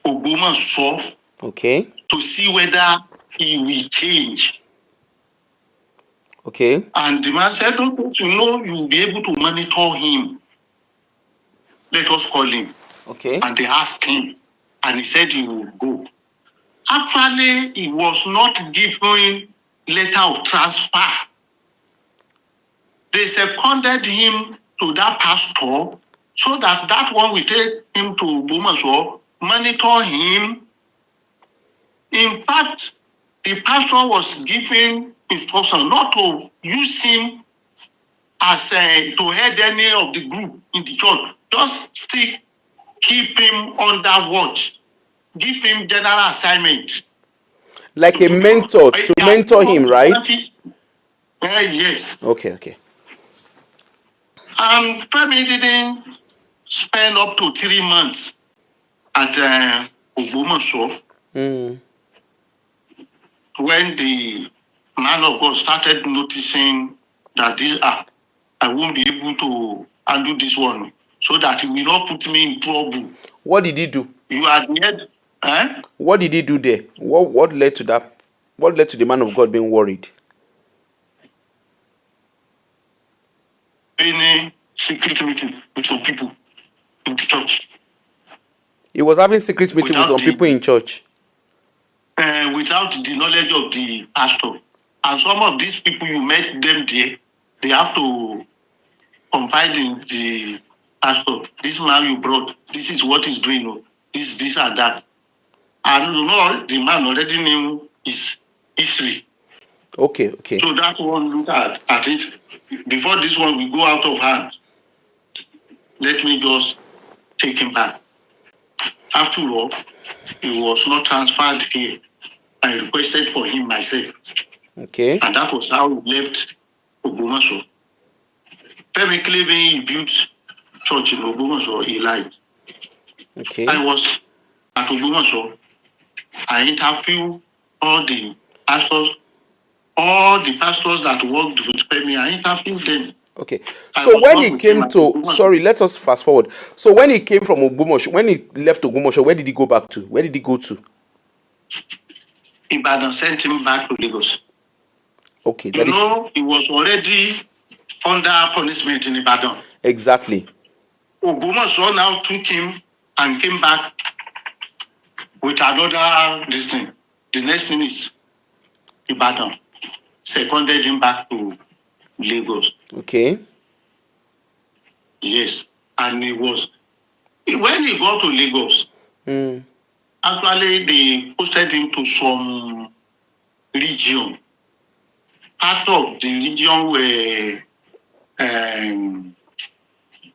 Ogbomoso. Okay. To see whether he will change. Okay. And the man said, don't you know you'll be able to monitor him? Let us call him. Okay. And they asked him, and he said he will go. Actually, he was not given letter of transfer. They seconded him to that pastor so that one will take him to Ogbomoso, monitor him. In fact, the pastor was given instruction not to use him as to head any of the group in the church. Just still keep him under watch. Give him general assignment. Like a mentor, to mentor him, right? Yes. Okay. And Femi didn't spend up to 3 months at Ogbomoso. When the man of God started noticing that I won't be able to handle this one, so that he will not put me in trouble. What did he do? You are the head. Eh? What did he do there? What led to that? What led to the man of God being worried? In a secret meeting with some people in the church. He was having secret meeting with some people in church. Without the knowledge of the pastor. And some of these people, you met them there, they have to confide in the pastor. This man you brought, this is what he's doing, this and that. And you know, the man already knew his history. Okay. So that one, look at it. Before this one will go out of hand, let me just take him back. After all, he was not transferred here. I requested for him myself. Okay. And that was how we left Ogbomoso. Femi claiming he built church in Ogbomoso, he lied. Okay. I was at Ogbomoso. I interviewed all the pastors that worked with Femi. I interviewed them. Okay. So when he came to, sorry, let us fast forward. So when he came from Ogbomoso, when he left Ogbomoso, where did he go back to? Where did he go to? Ibadan sent him back to Lagos. Okay. He was already under punishment in Ibadan. Exactly. Ogbomoso now took him and came back with another thing. The next thing is Ibadan seconded him back to Lagos. Okay. Yes. And when he got to Lagos, actually they posted him to some region. Part of the region where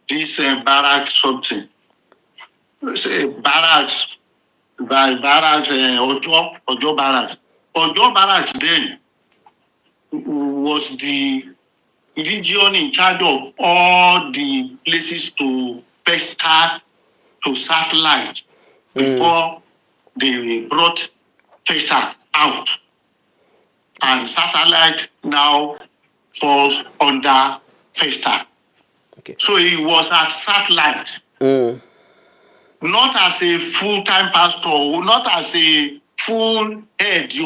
this barracks something. Say barracks Ojo barracks. Ojo barracks then was the region in charge of all the places to first start to satellite before they brought Festac out. And satellite now falls under Festac. Okay. So he was at satellite. Not as a full-time pastor, not as a full head. He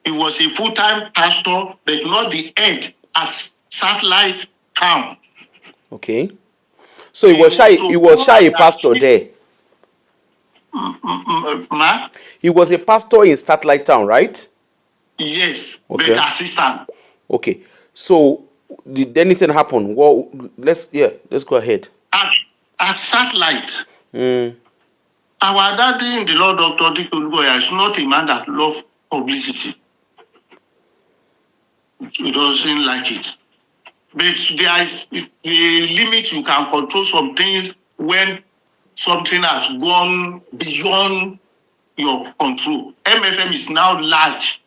was a full-time pastor, but not the head at satellite town. Okay. So he was shy a pastor there. He was a pastor in satellite town, right? Yes, okay. But assistant. Okay. So did anything happen? Well, let's go ahead. at satellite. Mm. Our daddy in the Lord, Dr. Dike Olukoya, is not a man that loves publicity. He doesn't like it. But there is a limit. You can control some things when something has gone beyond your control. MFM is now large.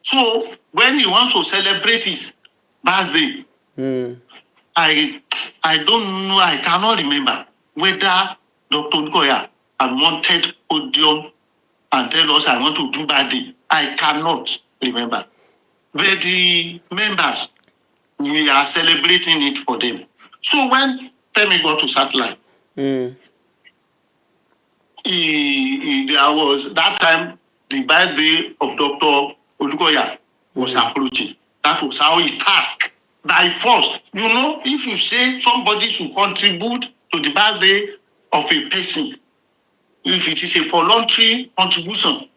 So when he wants to celebrate his birthday, I don't know, I cannot remember whether Dr. Olukoya had wanted podium and tell us I want to do birthday. I cannot remember. But the members, we are celebrating it for them. So when Femi got to satellite, there was that time the birthday of Dr. Olukoya was approaching. That was how he tasked by force. You know, if you say somebody should contribute to the birthday of a person, if it is a voluntary contribution,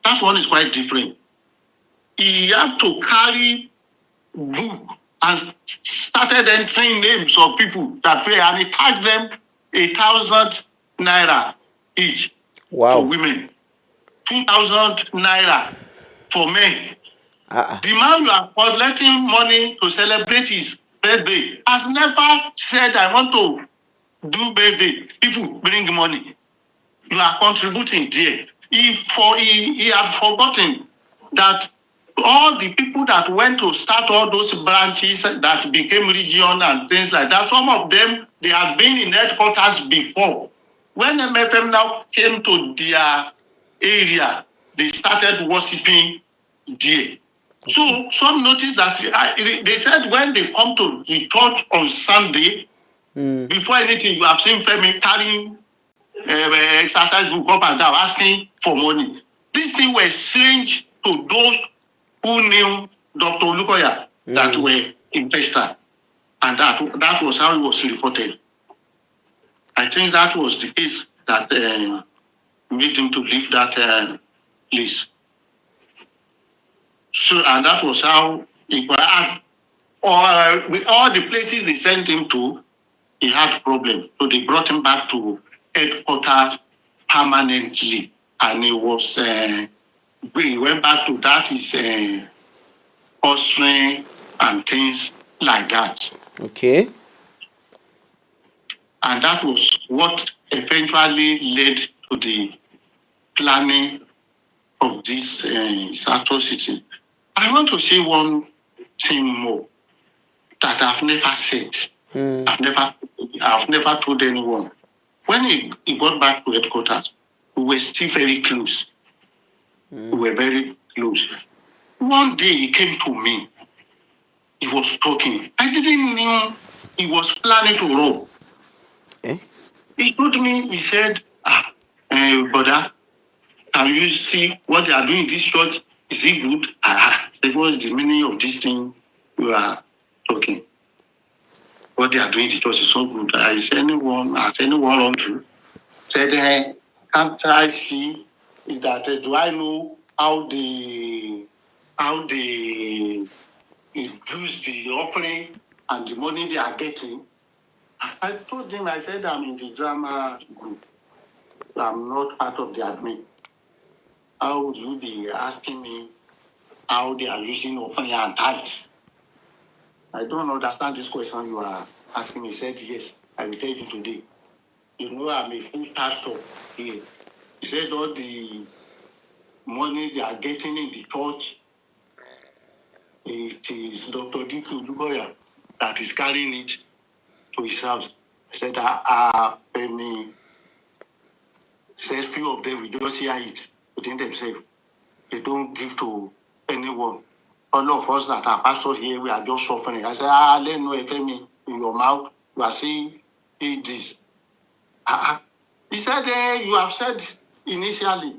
that one is quite different. He had to carry book and started entering names of people that fail, and he tagged them 1,000 naira each. Wow. For women, 2,000 naira for men. The man you are collecting money to celebrate his birthday has never said, I want to do birthday. People bring money. You are contributing there. He had forgotten that all the people that went to start all those branches that became region and things like that, some of them, they had been in headquarters before. When MFM now came to their area, they started worshiping there. So some noticed that they said when they come to the church on Sunday, before anything, you have seen Femi carrying exercise book up and down, asking for money. These things were strange to those who knew Dr. Olukoya that were invested. And that was how it was reported. I think that was the case that made him to leave that place. So, and that was how he got, with all the places they sent him to, he had problems. So they brought him back to headquarters permanently. And he was, he went back to that, his Austrian and things like that. Okay. And that was what eventually led to the planning of this atrocity. I want to say one thing more that I've never said. I've never told anyone. When he got back to headquarters, we were still very close. We were very close. One day he came to me. He was talking. I didn't know he was planning to rob. He told me, he said, brother, can you see what they are doing in this church? Is it good? I said, what is the meaning of this thing you are talking? What they are doing in the church is so good. Has anyone wrong you? Said, can't I see that? Do I know how they use the offering and the money they are getting? I told him, I said, I'm in the drama group. I'm not part of the admin. How would you be asking me how they are using offering and tithe? I don't understand this question you are asking me. He said, yes, I will tell you today. You know, I'm a full pastor here. He said all the money they are getting in the church, it is Dr. Dike Olukoya that is carrying it to his house. I said, Femi, says few of them will just hear it within themselves. They don't give to anyone. All of us that are pastors here, we are just suffering. I said, let no Femi in your mouth. You are saying this. He said, you have said initially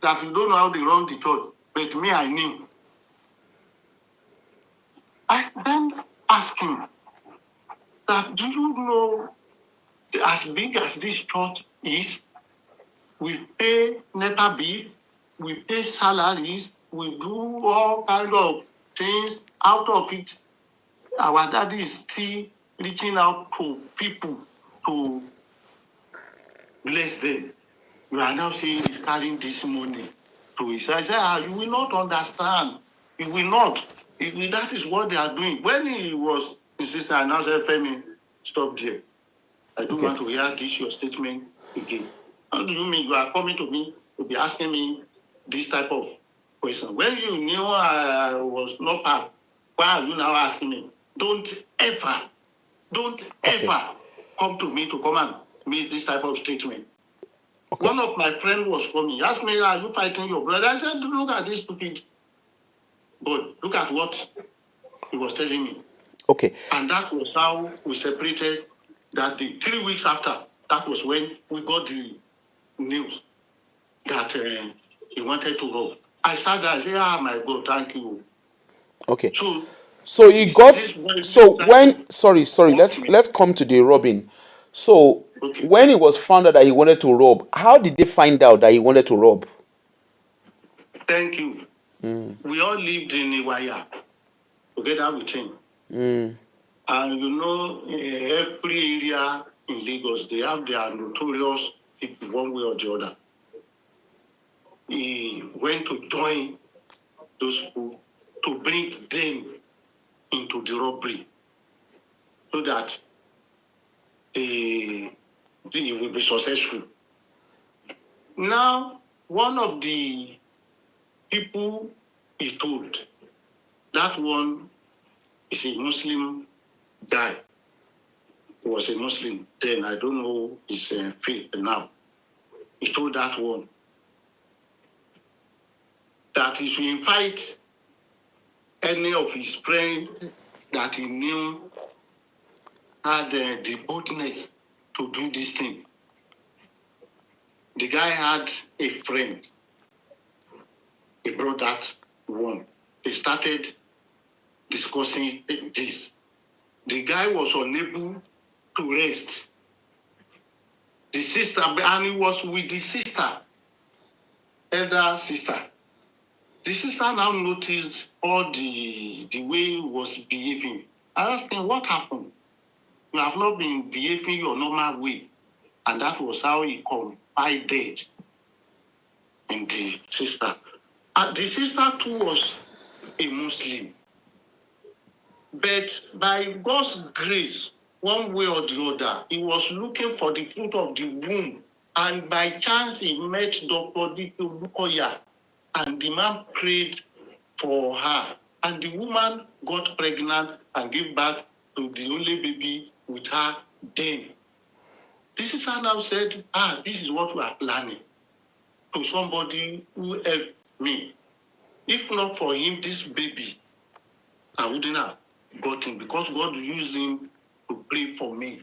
that you don't know how they run the church, but me, I knew. I then asked him that, do you know, as big as this church is, we pay NEPA bill, we pay salaries, we do all kind of things. Out of it, our daddy is still reaching out to people to bless them. You are now saying he's carrying this money to his. I said, you will not understand. You will not. That is what they are doing. When he was insisting, I now said, Femi, stop there. I don't want to hear this your statement again. How do you mean you are coming to me to be asking me this type of question? When you knew I was not part, why are you now asking me? Don't ever come to me to come and make this type of statement. Okay. One of my friends was coming. He asked me, are you fighting your brother? I said, look at this stupid boy. Look at what he was telling me. Okay. And that was how we separated that day. 3 weeks after, that was when we got the news that he wanted to rob. I sat there and said, my God, thank you. Okay. So he got, so when, sorry, let's come to the robbing. So when it was found out that he wanted to rob, how did they find out that he wanted to rob? Thank you. We all lived in Iwaya together with him. And you know, every area in Lagos, they have their notorious people one way or the other. He went to join those people to bring them into the robbery so that they will be successful. Now, one of the people he told, that one is a Muslim guy. He was a Muslim then. I don't know his faith now. He told that one that he should invite any of his friends that he knew had the boldness to do this thing. The guy had a friend. He brought that one. They started discussing this. The guy was unable to rest. The sister, and he was with the sister, elder sister. The sister now noticed all the way he was behaving. I asked him, what happened? You have not been behaving your normal way. And that was how he confided in the sister. The sister too was a Muslim. But by God's grace, one way or the other, he was looking for the fruit of the womb. And by chance, he met Dr. Dike Lukoya. And the man prayed for her. And the woman got pregnant and gave birth to the only baby with her then. This is how now said, this is what we are planning. To somebody who helped me. If not for him, this baby, I wouldn't have got him because God used him to pray for me.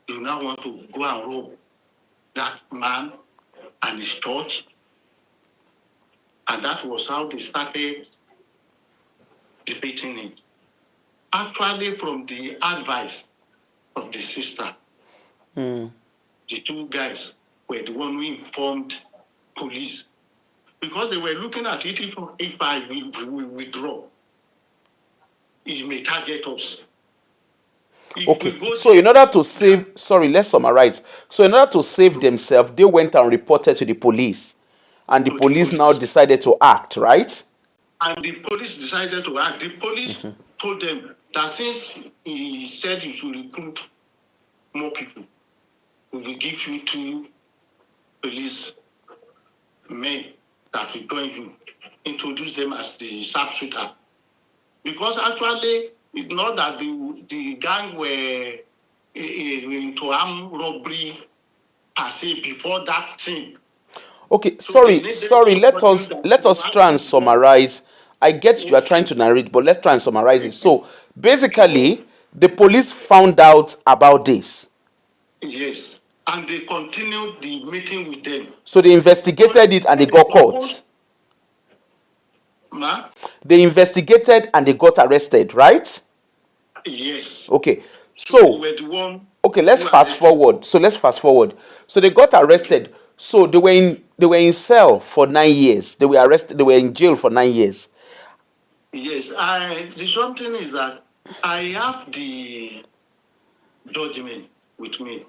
You now want to go and rob that man and his church. And that was how they started debating it. Actually, from the advice of the sister, the two guys were the one who informed police. Because they were looking at it, if I will withdraw, it may target us. Okay, so in order to save, let's summarize. So in order to save themselves, they went and reported to the police. And the police now decided to act, right? And the police decided to act. The police told them that since he said you should recruit more people, we will give you 2 police men that will join you. Introduce them as the sharpshooter. Because actually, it's not that the gang were into armed robbery per se before that thing. Okay, so sorry, let us try and summarize. I get you are trying to narrate, but let's try and summarize it. So basically, the police found out about this. Yes, and they continued the meeting with them. So they investigated it and they got caught. They investigated and they got arrested, right? Yes. Okay. So okay, let's fast forward. So they got arrested. So they were in cell for 9 years. They were arrested. They were in jail for 9 years. Yes. The something is that I have the judgment with me.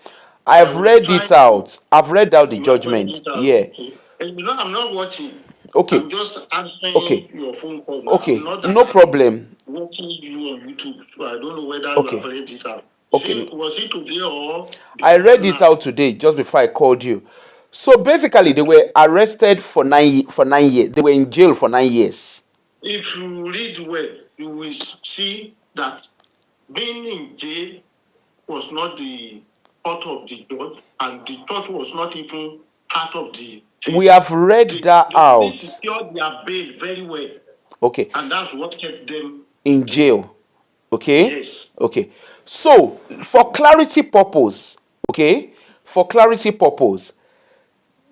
I I've will read try it to. out. I've read out the You have read judgment. it out. Yeah. And I'm not watching. I'm Okay. just answering Okay. your phone call now. Okay. Not that No I'm problem. watching you on YouTube, so I don't know whether you have Okay. read it out. Okay. Was it today or I before read it now? out today just before I called you. So basically, they were arrested for 9 years. They were in jail for 9 years. If you read well, you will see that being in jail was not the fault of the judge, and the judge was not even part of the jail. We have read that They only out. secured their bail very well, Okay. and that's what kept them In jail. jail. Okay. Yes. Okay. So for clarity purpose, okay, for clarity purpose,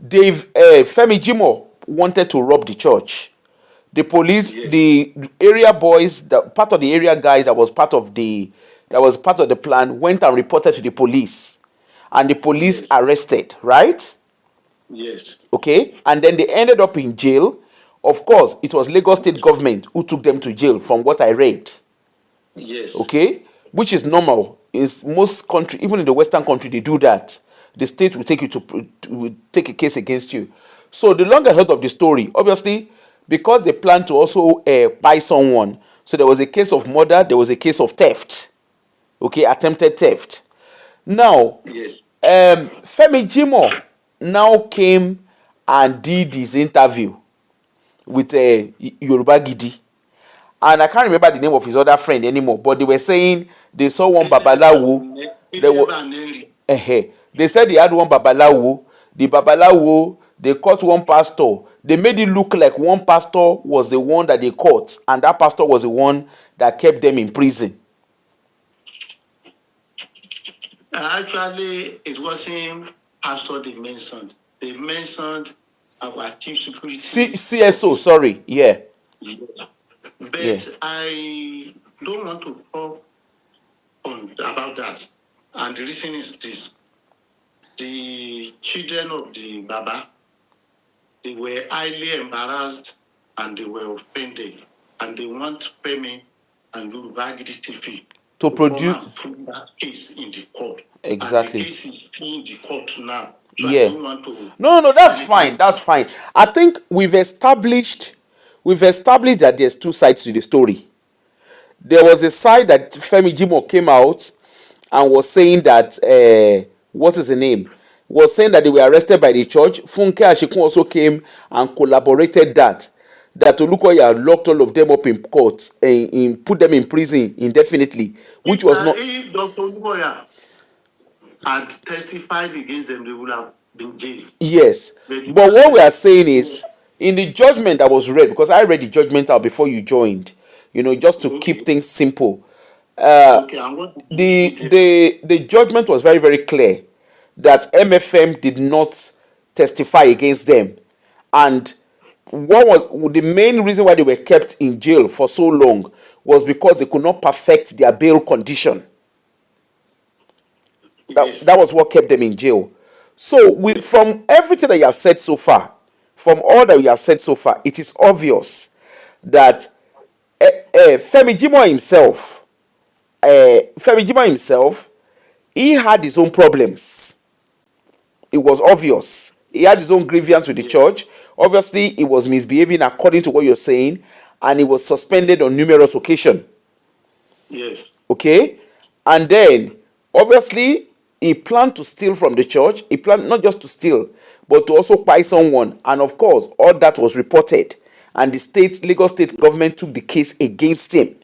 Dave Femi Jimo wanted to rob the church. The police, Yes. the area boys, the part of the area guys that was part of the plan went and reported to the police, and the police Yes. arrested, right? Yes. Okay, and then they ended up in jail. Of course, it was Lagos State government who took them to jail, from what I read. Yes. Okay, which is normal in most country, even in the western country they do that. The state will take you will take a case against you. So the long and short of the story, obviously, because they plan to also buy someone, so there was a case of murder, there was a case of theft. Okay, attempted theft. Now Yes. Femi Jimo now came and did his interview with Yoruba Gidi, and I can't remember the name of his other friend anymore, but they were saying they saw one babalawo. They were they said they had one babalawo. The babalawo, they caught one pastor. They made it look like one pastor was the one that they caught, and that pastor was the one that kept them in prison. Actually, it wasn't pastor they mentioned. They mentioned our chief security CSO, officer. sorry, yeah, Yes. yeah. But I don't want to talk on about that. And the reason is this: the children of the Baba, they were highly embarrassed and they were offended, and they want Femi and Yoruba Gidi TV To to come produce and prove that case in the court. And the exactly. case is still in the court now. So I Yeah. don't want to No, no, say that's anything fine. That's about fine. it. I think we've established that there's two sides to the story. There was a side that Femi Jimo came out and was saying that what is the name? Was saying that they were arrested by the church. Funke Ashikun also came and collaborated that Olukoya locked all of them up in court and put them in prison indefinitely, which was not. If Dr. Olukoya had testified against them, they would have been jailed. Yes, But the but what we are president, saying is in the judgment that was read, because I read the judgment out before you joined, just to keep okay, things simple. okay, and what did you see there? The judgment was very, very clear that MFM did not testify against them, and what was the main reason why they were kept in jail for so long was because they could not perfect their bail condition. That Yes, was what kept them in jail. So yes, from everything that you have said so far, from all that you have said so far, it is obvious that Femi Jimo himself, he had his own problems. It was obvious. He had his own grievance with the yes, church. Obviously, he was misbehaving according to what you're saying, and he was suspended on numerous occasions. yes, Okay, and then obviously he planned to steal from the church. He planned not just to steal but to also buy someone, and of course all that was reported, and the Lagos state government took the case against him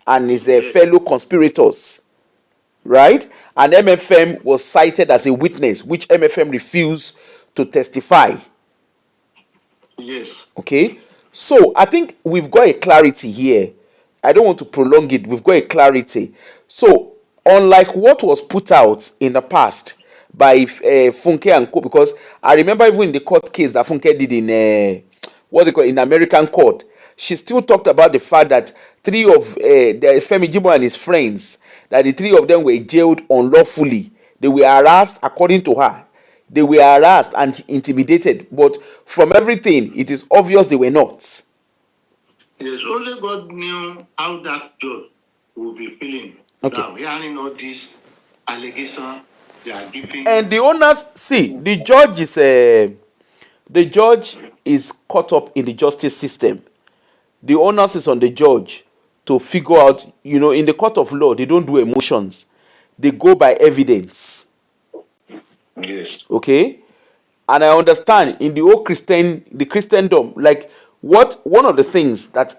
and his yes, fellow conspirators, right? And MFM was cited as a witness, which MFM refused to testify. yes, Okay, so I think we've got a clarity here. I don't want to prolong it. We've got a clarity. So unlike what was put out in the past by Funke and Co, because I remember even in the court case that Funke did in what they call in American court, she still talked about the fact that three of the Femi Jimo and his friends, that the three of them were jailed unlawfully. They were harassed, according to her. They were harassed and intimidated, but from everything, it is obvious they were not. yes. Only God knew how that judge would be feeling Okay. now, hearing all this allegation they are giving. And the owners, see, the judge is caught up in the justice system. The onus is on the judge to figure out, in the court of law, they don't do emotions. They go by evidence. Yes. Okay? And I understand in the old the Christendom, like one of the things that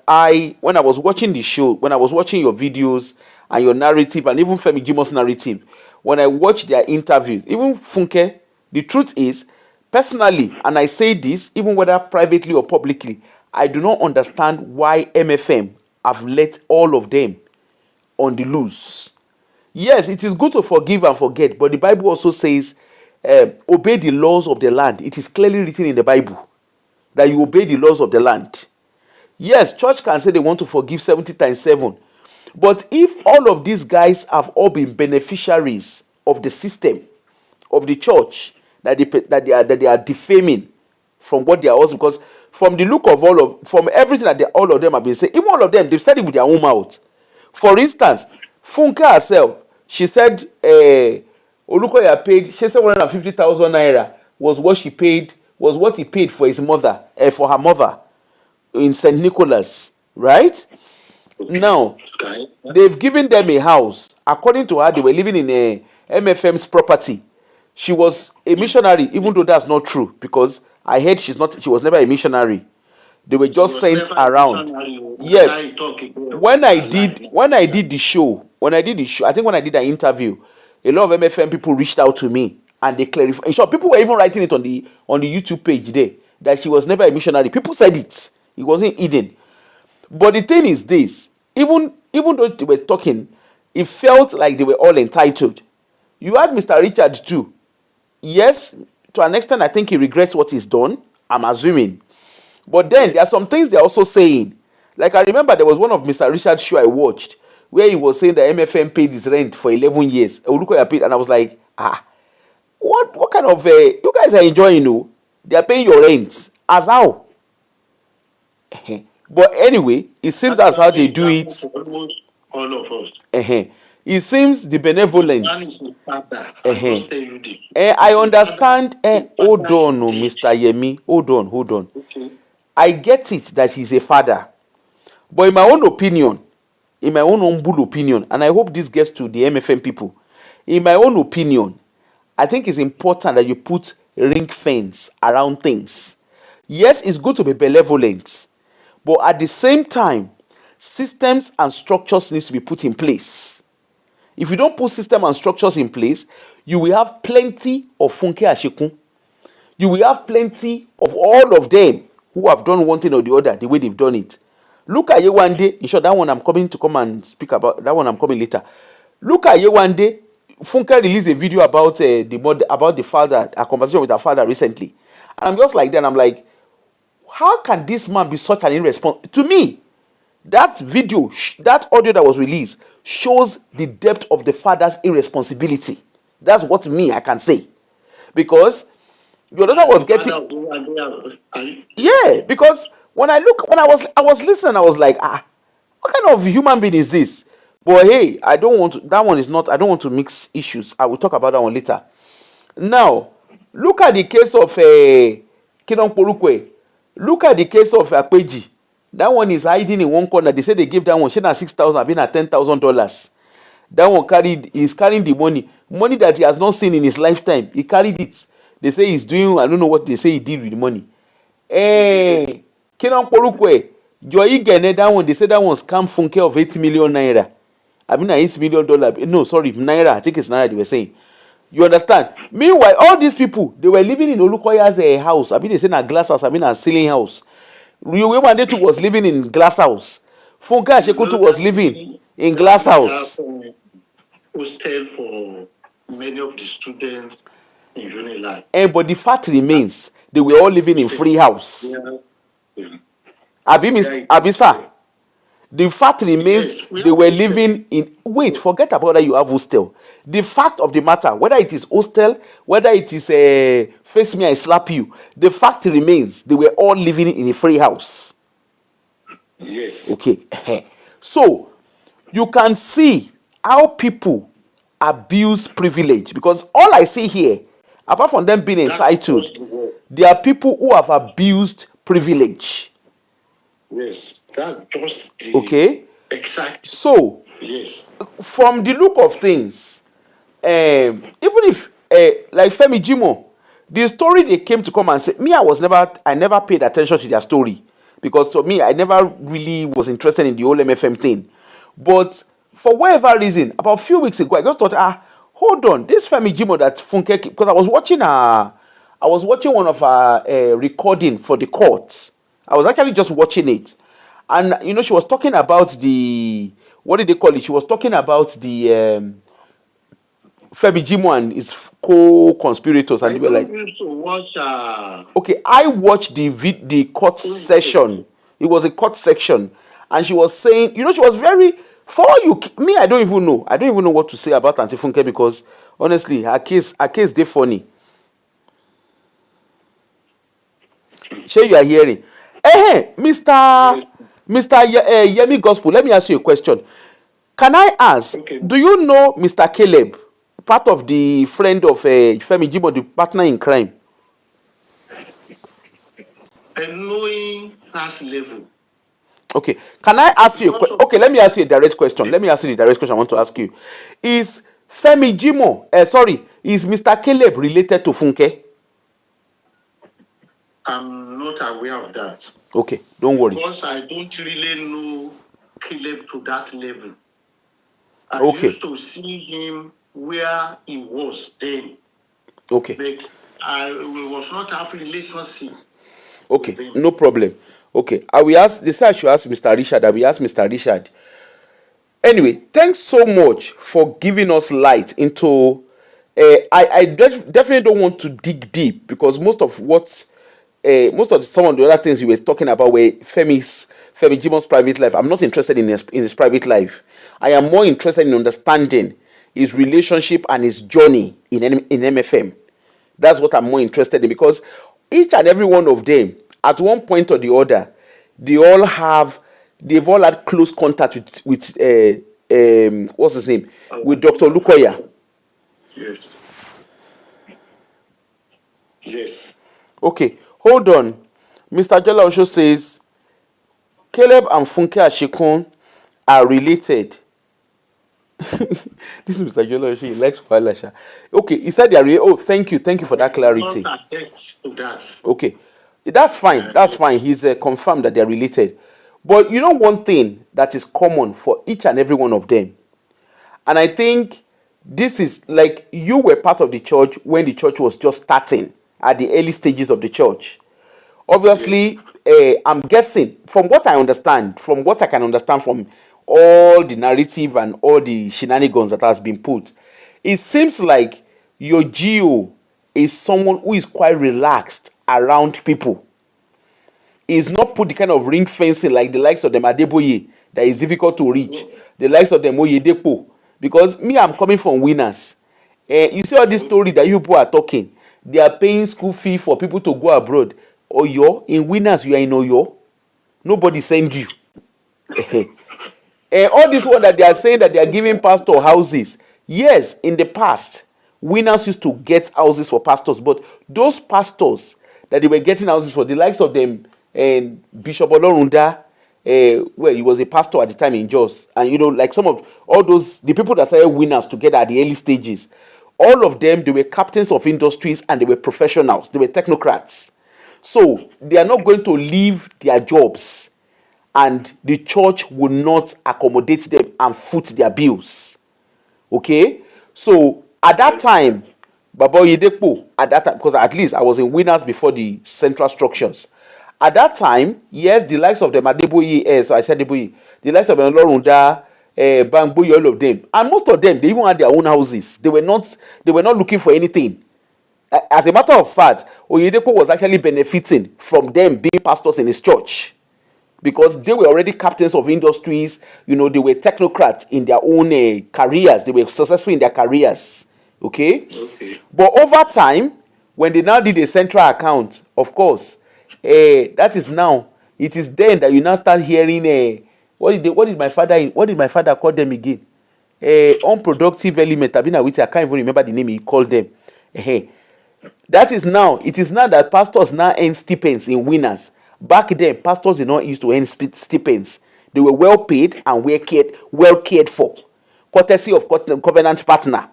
when I was watching the show, when I was watching your videos and your narrative, and even Femi Jimo's narrative, when I watched their interviews, even Funke, the truth is, personally, and I say this, even whether privately or publicly, I do not understand why MFM have let all of them on the loose. Yes, it is good to forgive and forget, but the Bible also says, obey the laws of the land. It is clearly written in the Bible that you obey the laws of the land. Yes, church can say they want to forgive 70 times 7. But if all of these guys have all been beneficiaries of the system, of the church, that they are defaming from what they are also, because from the look of from everything that all of them have been saying, even all of them, they've said it with their own mouth. For instance, Funke herself, she said Olukoya paid, she said 150,000 naira was what he paid for his mother, for her mother in St. Nicholas, right? Now, they've given them a house. According to her, they were living in a MFM's property. She was a missionary, even though that's not true, because I heard she was never a missionary. They were just sent around. Yeah. When I did the show, I think when I did an interview, a lot of MFM people reached out to me and they clarified. In short, people were even writing it on the YouTube page there that she was never a missionary. People said it. It wasn't hidden. But the thing is this, even though they were talking, it felt like they were all entitled. You had Mr. Richard too. Yes, to an extent, I think he regrets what he's done, I'm assuming. But then there are some things they're also saying. Like I remember there was one of Mr. Richard's show I watched where he was saying that MFM paid his rent for 11 years. Olukoya paid, and I was like, what kind of, you guys are enjoying, they are paying your rent. As how? But anyway, it seems that's how they do it. All of us. It seems the benevolence. I understand. Hold on, Mr. Yemi. Hold on. Okay. I get it that he's a father. But in my own opinion, in my own humble opinion, and I hope this gets to the MFM people, in my own opinion, I think it's important that you put ring fence around things. Yes, it's good to be benevolent, but at the same time, systems and structures needs to be put in place. If you don't put system and structures in place, you will have plenty of Funke Ashekun. You will have plenty of all of them who have done one thing or the other the way they've done it. Look at Yewande. In short, that one I'm coming to come and speak about. That one I'm coming later. Look at Yewande. Funke released a video about the father, a conversation with her father recently. And I'm just like that. I'm like, how can this man be such an irresponsible? To me, that video, that audio that was released shows the depth of the father's irresponsibility. That's what I can say. Because your daughter was getting... Yeah, because when I was listening, I was like, what kind of human being is this? But hey, I don't want to mix issues. I will talk about that one later. Now, look at the case of Kidon Porukwe. Look at the case of Akpeji. That one is hiding in one corner. They say they gave that one, she na $6,000, been at $10,000. That one he's carrying the money that he has not seen in his lifetime. He carried it. They say he's doing, I don't know what they say he did with the money. Kenan Porukwe, Joy Gene, that one, they say that one scam Funke of 80 million naira. I mean, $8 million. No, sorry, naira. I think it's naira they were saying. You understand? Meanwhile, all these people, they were living in Olukoya's house. I mean, they say a glass house. I mean, a ceiling house. Ryuwewande too was living in glass house. Funke Ashekutu was living in glass house. Hostel for many of the students in Unilag. But the fact remains, they were all living in free house. Abisa. The fact remains, they were living in... Wait, forget about that you have hostel. The fact of the matter, whether it is hostel, whether it is face me, I slap you, the fact remains, they were all living in a free house. Yes. Okay. So, you can see how people abuse privilege, because all I see here, apart from them being That's entitled, just the word. there are people who have abused privilege. Yes, that's just the Okay, exact. so Yes. from the look of things, even if like Femi Jimo, the story they came to come and say, me, I never paid attention to their story, because to me I never really was interested in the whole MFM thing. But for whatever reason, about a few weeks ago, I just thought, hold on, this Femi Jimo that Funke, because I was watching one of her recording for the court. I was actually just watching it, and she was talking about the, what did they call it? She was talking about the Femi Jimo and his co-conspirators, and I they were don't like, used to watch okay, I watched the court session. It was a court section, and she was saying, she was very, for you, me, I don't even know. I don't even know what to say about Auntie Funke, because honestly, her case dey funny. Sure, you are hearing. Mr. yes. Yemi Gospel, let me ask you a question. Can I ask, Okay. do you know Mr. Caleb, part of the friend of Femi Jimo, the partner in crime? And knowing that level. Okay, can I ask you a Because question? of Okay, let me ask you a direct question. Let me ask you the direct question I want to ask you. Is Femi Jimo, is Mr. Caleb related to Funke? I'm not aware of that. Okay, don't worry. Because I don't really know Caleb to that level. I Okay, used to see him where he was then, okay, but I was not having relationship okay, with him. no problem. Okay, I will ask, they say I should ask Mr. Richard. I will ask Mr. Richard. Anyway, thanks so much for giving us light into. Definitely don't want to dig deep, because most of some of the other things you were talking about were Femi Jimo's private life. I'm not interested in his private life. I am more interested in understanding his relationship and his journey in MFM. That's what I'm more interested in, because each and every one of them, at one point or the other, they all have they've all had close contact with what's his name, with Dr. Lukoya. Yes. Yes. Okay, hold on. Mr. Jola Osho says Caleb and Funke Ashikun are related. This is Mr. Jola Osho, he likes Walasha. Okay, he said they are oh, thank you for that Not clarity. attached to that. Okay, that's fine. That's fine. Yes. He's confirmed that they're related. But one thing that is common for each and every one of them, and I think this is like, you were part of the church when the church was just starting, at the early stages of the church. Obviously, Yes. I'm guessing, from what I understand, from what I can understand from all the narrative and all the shenanigans that has been put, it seems like your geo is someone who is quite relaxed around people. He's not put the kind of ring fencing like the likes of them Adeboye that is difficult to reach, the likes of them Oyedepo. Because me, I'm coming from Winners. You see all this story that you people are talking, they are paying school fee for people to go abroad. Oyo, in Winners, you are in Oyo, nobody send you. All this one that they are saying that they are giving pastor houses, yes, in the past Winners used to get houses for pastors, but those pastors that they were getting houses for, the likes of them, and Bishop Olorunda, well, he was a pastor at the time in Jos, and like some of all those, the people that started Winners together at the early stages, all of them, they were captains of industries, and they were professionals, they were technocrats. So they are not going to leave their jobs, and the church will not accommodate them and foot their bills. Okay, so at that time, Baba Oyedepo, at that time, because at least I was in Winners before the central structures. At that time, yes, the likes of them Adeboye, so I said Adeboye, the likes of Olorunda, Bangboye, all of them, and most of them, they even had their own houses. They were not looking for anything. As a matter of fact, Oyedepo was actually benefiting from them being pastors in his church, because they were already captains of industries. They were technocrats in their own careers. They were successful in their careers. Okay, Okay. but over time, when they now did a central account, of course, that is now, it is then that you now start hearing what did my father call them again? unproductive element abi na wetin I can't even remember the name he called them. That is now, it is now that pastors now earn stipends in winners. Back then pastors did not used to earn stipends. They were well paid and well cared for, courtesy of covenant partner.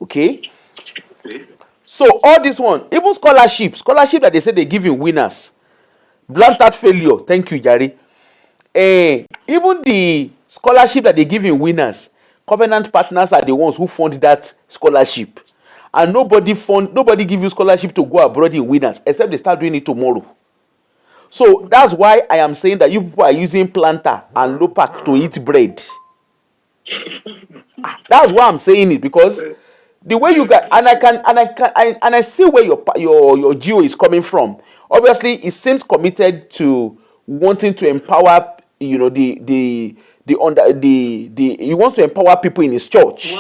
Okay, so all this one, even scholarship that they say they give in winners, blatant failure. Thank you, Jare. Even the scholarship that they give in winners, covenant partners are the ones who fund that scholarship, and nobody give you scholarship to go abroad in winners except they start doing it tomorrow. So that's why I am saying that you people are using planter and lopak to eat bread. That's why I'm saying it, because the way you got, and I see where your geo is coming from. Obviously it seems committed to wanting to empower, the under the he wants to empower people in his church.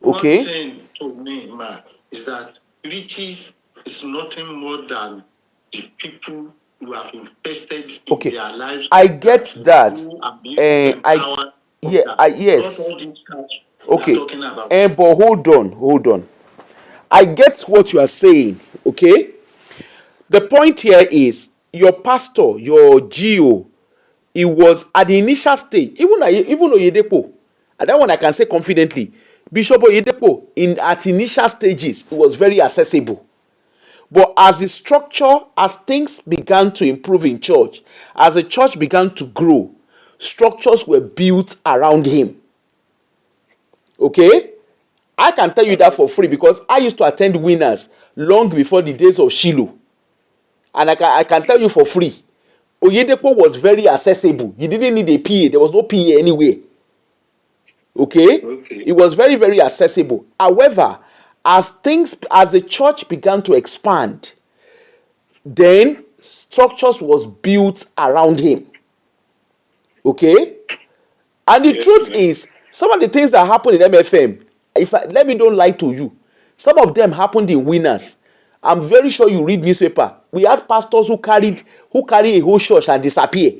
One Okay, thing to me, ma, is that riches is nothing more than the people who have invested in okay, their lives. I get that. Who are being I empowered. Yeah, Not yes, all these cash we are okay. talking about. But hold on. I get what you are saying. Okay, the point here is your pastor, your geo, he was at the initial stage, even Oyedepo, and that one I can say confidently, Bishop Oyedepo, at initial stages he was very accessible. But as things began to improve in church, as the church began to grow, structures were built around him. Okay, I can tell you that for free because I used to attend winners long before the days of Shiloh, and I can tell you for free, Oyedepo was very accessible. He didn't need a PA. There was no PA anywhere. Okay? It was very, very accessible. However, as the church began to expand, then structures was built around him. Okay? And the truth is, some of the things that happened in MFM, let me don't lie to you, some of them happened in winners. I'm very sure you read newspaper. We had pastors who carry a whole church and disappear.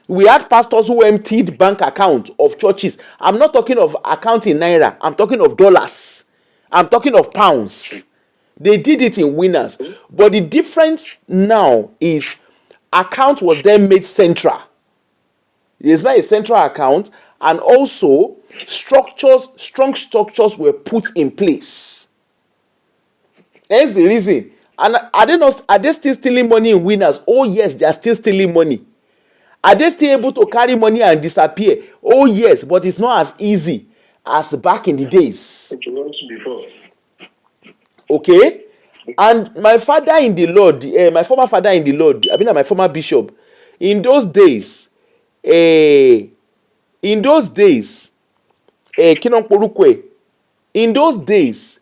We had pastors who emptied bank accounts of churches. I'm not talking of account in naira. I'm talking of dollars. I'm talking of pounds. They did it in winners. But the difference now is account was then made central. It's not a central account, and also strong structures were put in place. That's the reason. And are they still stealing money in winners? Oh yes, they are still stealing money. Are they still able to carry money and disappear? Oh yes, but it's not as easy as back in the days. It was before. Okay? And my father in the Lord, my former father in the Lord, I mean my former bishop, in those days, Kinon Porukwe, in those days,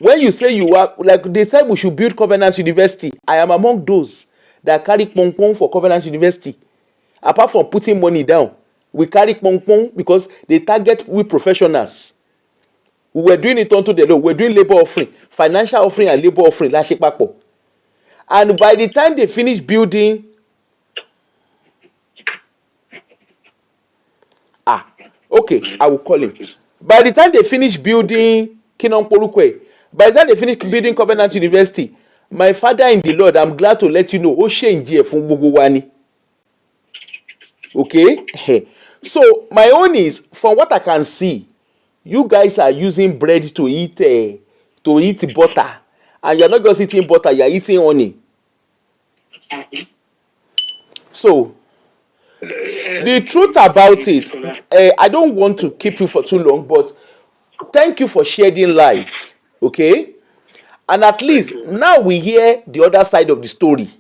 when you say you are, like they said we should build Covenant University, I am among those that carry pong for Covenant University. Apart from putting money down, we carry pong because they target we professionals. We were doing it unto the Lord. We were doing labor offering, financial offering and labor offering. And by the time they finish building, okay, I will call him. By the time they finish building Kinon Porukwe, by the time they finish building Covenant University, my father in the Lord, I'm glad to let you know, ó ṣe ǹjẹ́ fún gbogbo wa ni. Okay? So my own is, from what I can see, you guys are using bread to eat butter, and you're not just eating butter, you're eating honey. So the truth about it, I don't want to keep you for too long, but thank you for shedding light. Okay? And at least now we hear the other side of the story.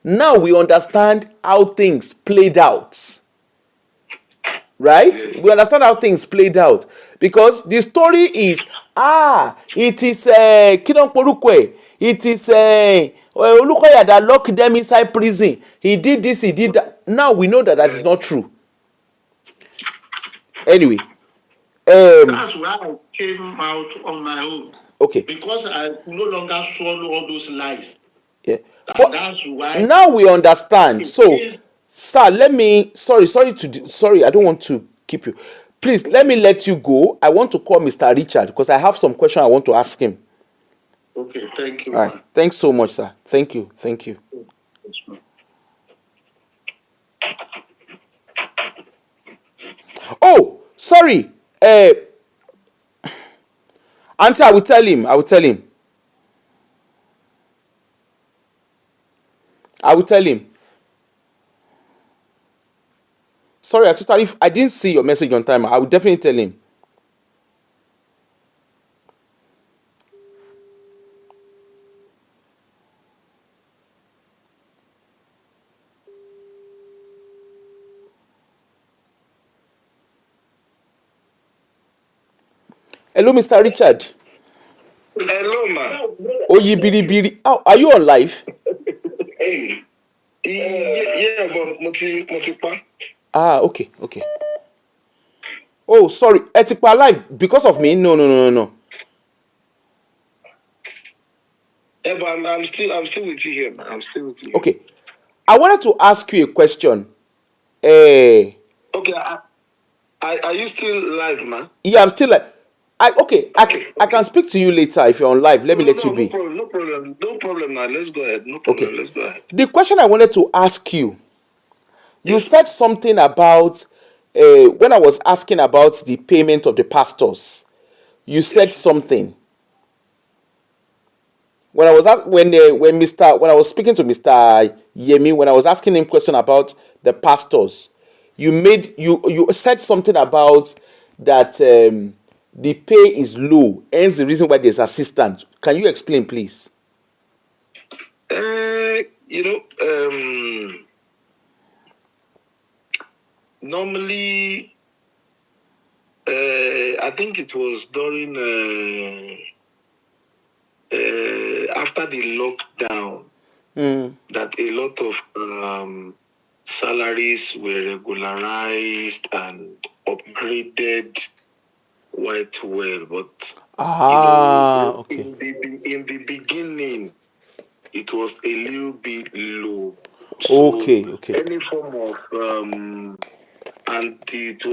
Now we understand how things played out. Right? Yes. We understand how things played out. Because the story is, it is Kinon Porukwe. It is Olukoya that locked them inside prison. He did this, he did that. Now we know that is not true. Anyway. That's why I came out on my own. Okay. Because I no longer swallow all those lies. Yeah. But that's why. Now we understand. So, sir, let me. Sorry. I don't want to keep you. Please let me let you go. I want to call Mr. Richard because I have some question I want to ask him. Okay, thank you, All right. man. Thanks so much, sir. Thank you. Thank you. Yes, man. Oh, sorry. Auntie, I will tell him. I will tell him. I will tell him. Sorry, I didn't see your message on time. I will definitely tell him. Hello, Mr. Richard. Hello, man. Oyibiribiri. Oh, are you on live? Hey. Yeah, but Moti Pa. Ah, okay, okay. Oh, sorry. Etipa live because of me? No, no, no, no, no. Yeah, but I'm still with you here, man. I'm still with you. Okay. I wanted to ask you a question. Eh, Okay, are you still live, man? yeah, I'm still like, Okay, I can okay. speak to you later if you're on live. Let me let you No be. problem, no problem, no problem. Now let's go ahead. No Okay. problem. Let's go ahead. The question I wanted to ask you, you Yes, said man. something about when I was asking about the payment of the pastors. You said Yes. something when I was when I was speaking to Mr. Yemi, when I was asking him question about the pastors. You said something about that the pay is low, hence the reason why there's assistance. Can you explain, please? You know, normally, I think it was during after the lockdown that a lot of salaries were regularized and upgraded quite well. But Ah, okay, in the beginning, it was a little bit low. So okay, okay, any form of and it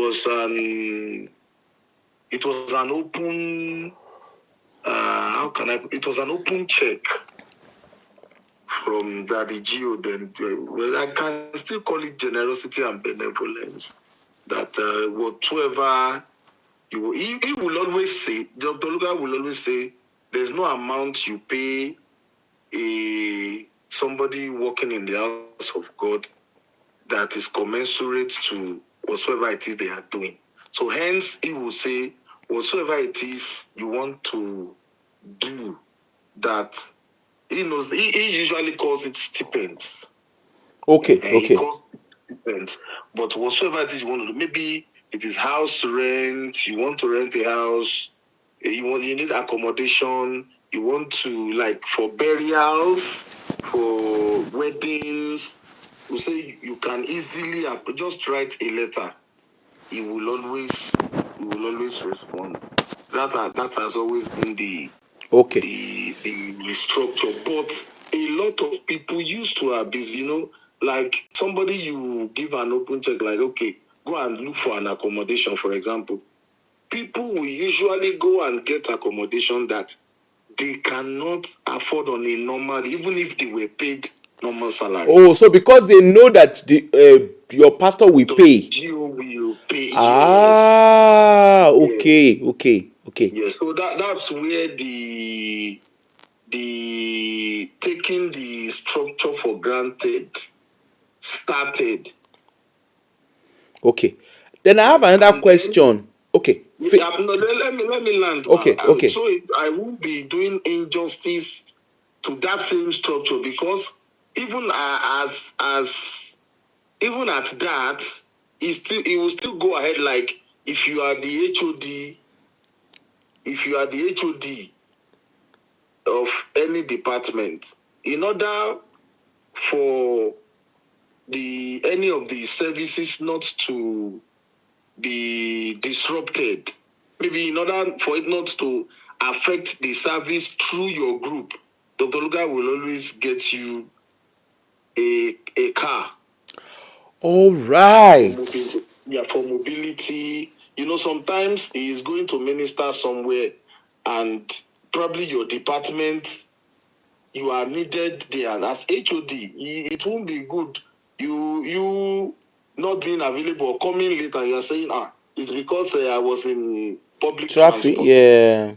was an open how can I it was an open check from Daddy Geo then. Well, I can still call it generosity and benevolence. That whatever he will always say, Dr. Luga will always say, there's no amount you pay somebody working in the house of God that is commensurate to whatsoever it is they are doing. So hence he will say, whatsoever it is you want to do, that he knows he usually calls it stipends. okay, And he okay, calls it stipends. But whatsoever it is you want to do, maybe it is house rent, you want to rent a house, you need accommodation, you want to, like, for burials, for weddings, you say you can easily just write a letter. He will always respond. So that has always been okay. the structure. But a lot of people used to abuse, like somebody you give an open check, like, okay, go and look for an accommodation, for example. People will usually go and get accommodation that they cannot afford on a normal, even if they were paid normal salary. Oh, so because they know that your pastor will pay. Geo will pay. Yes. Ah, Yes. okay, okay, okay. Yes. So that's where the taking the structure for granted started. Okay. Then I have another And then question. Okay. no, let me land. Okay, okay. So I won't be doing injustice to that same structure, because even even at that, he will still go ahead. Like, if you are the HOD of any department, in order for any of the services not to be disrupted, maybe in order for it not to affect the service through your group, Dr. Luga will always get you a car All for moving right. Yeah, for mobility. Sometimes he is going to minister somewhere, and probably your department, you are needed there. And as HOD, it won't be good. You not being available or coming late, and you are saying, it's because I was in public Traffic, transport. yeah.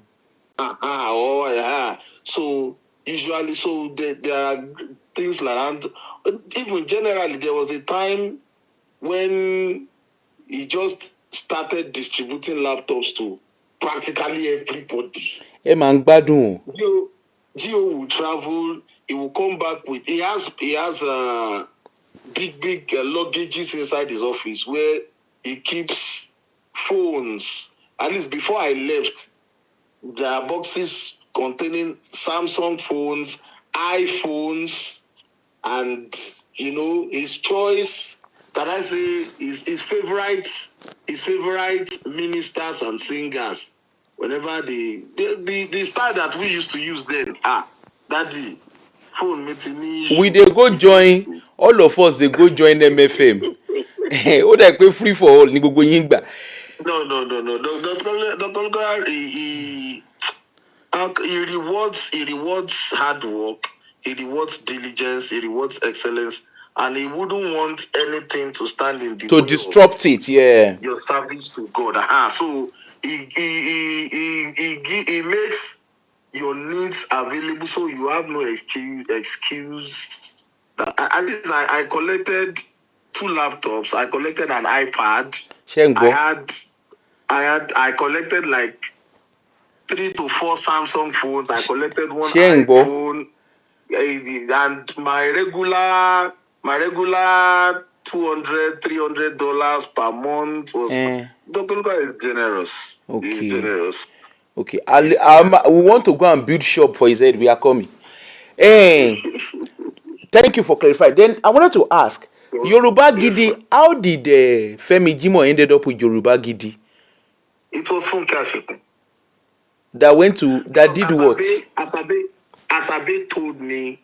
So usually, there are things like that. Even generally, there was a time when he just started distributing laptops to practically everybody. Ẹ máa ń gbádùn o. Gio will travel. He will come back with. He has big luggages inside his office where he keeps phones. At least before I left, there are boxes containing Samsung phones, iPhones, and his choice. Can I say his favorite ministers and singers? Whenever the style that we used to use then, daddy, phone meeting. We dey go join, all of us dey go join MFM. Ó dà pé free for all ni gbogbo yín gbà. No. Dr. Luka, he rewards hard work, he rewards diligence, he rewards excellence, and he wouldn't want anything to stand in the To way disrupt it, yeah. your service to God. So he makes your needs available, so you have no excuse. At least I collected 2 laptops. I collected an iPad. I collected like 3 to 4 Samsung phones. I collected one iPhone, and my regular $200-$300 per month was. Dr. Luka is generous. Okay. He's generous. Okay. We want to go and build shop for his head. We are coming. Thank you for clarifying. Then I wanted to ask, Yoruba Gidi, how did Femi Jimoh ended up with Yoruba Gidi? It was Funke Ashekun. That did what? Asabe told me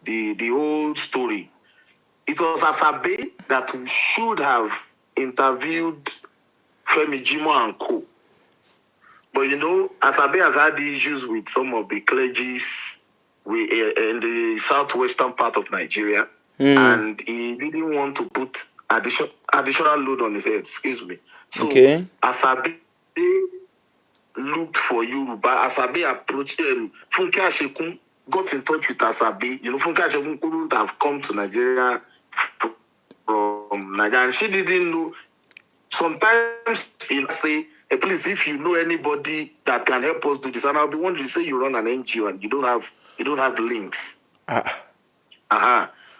the whole story. It was Asabe that should have interviewed Femi Jimoh and co. But Asabe has had issues with some of the clergies in the southwestern part of Nigeria, and he didn't want to put additional load on his head. Excuse me. So Asabe looked for Yoruba. Asabe approached Funke Ashekun, got in touch with Asabe. Funke Ashekun couldn't have come to Nigeria from Nigeria, and she didn't know. Sometimes he'll say, please, if you know anybody that can help us do this, and I'll be wondering, say you run an NGO and you don't have links.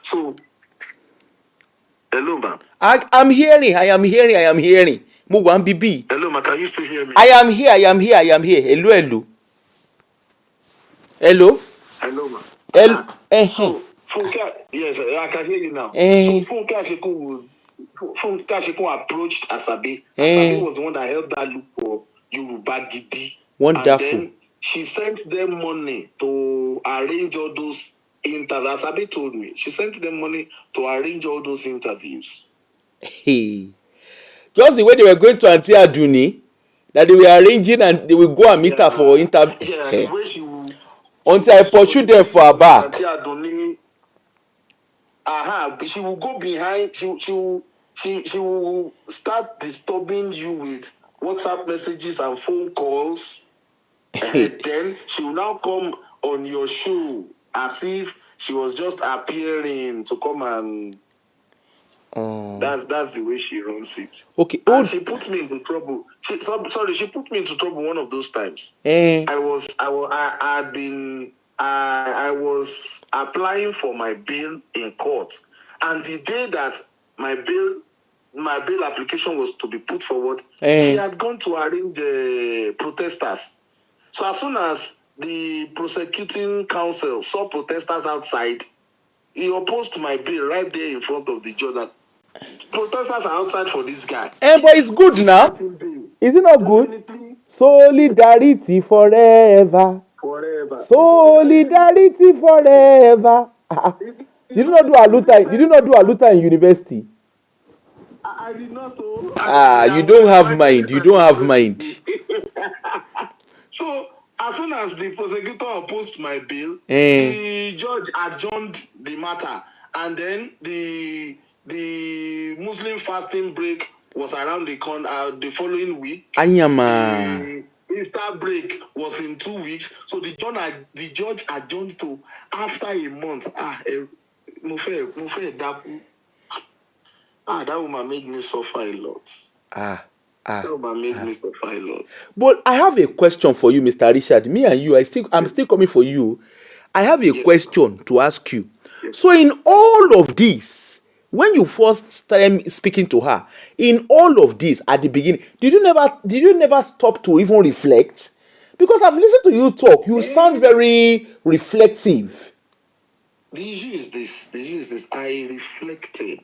So, hello, ma'am. I am hearing. Mo wà níbí. Hello, ma'am. Can you still hear me? I am here. Hello. Hello, ma'am. So, Funke, yes, I can hear you now. So, Funke Ashekun approached Asabe. Asabe was the one that helped that look for Yoruba Gidi. Wonderful. And then she sent them money to arrange all those interviews. Asabe told me she sent them money to arrange all those interviews. Hey, just the way they were going to Auntie Aduni, that they were arranging and they will go and meet her for interview. Yeah, the way she will. Until I pursue them for her back. Auntie Aduni, she will go behind. She will start disturbing you with WhatsApp messages and phone calls. And then she will now come on your show as if she was just appearing to come and. That's the way she runs it. Okay. And she put me into trouble. She put me into trouble one of those times. I was applying for my bail in court, and the day that my bail application was to be put forward, she had gone to arrange the protesters. So as soon as the prosecuting counsel saw protesters outside, he opposed my bail right there in front of the judge. That protesters are outside for this guy. But it's good now. Is it not good? Solidarity forever. Solidarity forever. Did you not do Aluta in university? I did not know. You don't have mind. You don't have mind. So as soon as the prosecutor opposed my bail, Eh. the judge adjourned the matter, and then the Muslim fasting break was around the following week. Anyama. The Easter break was in 2 weeks, so the judge adjourned to after a month. That woman made me suffer a lot. That woman made me suffer a lot. But I have a question for you, Mr. Richard. Me and you, I'm still coming for you. I have a question to ask you. So in all of this, when you first started speaking to her, in all of this at the beginning, did you never stop to even reflect? Because I've listened to you talk. You sound very reflective. The issue is this. I reflected.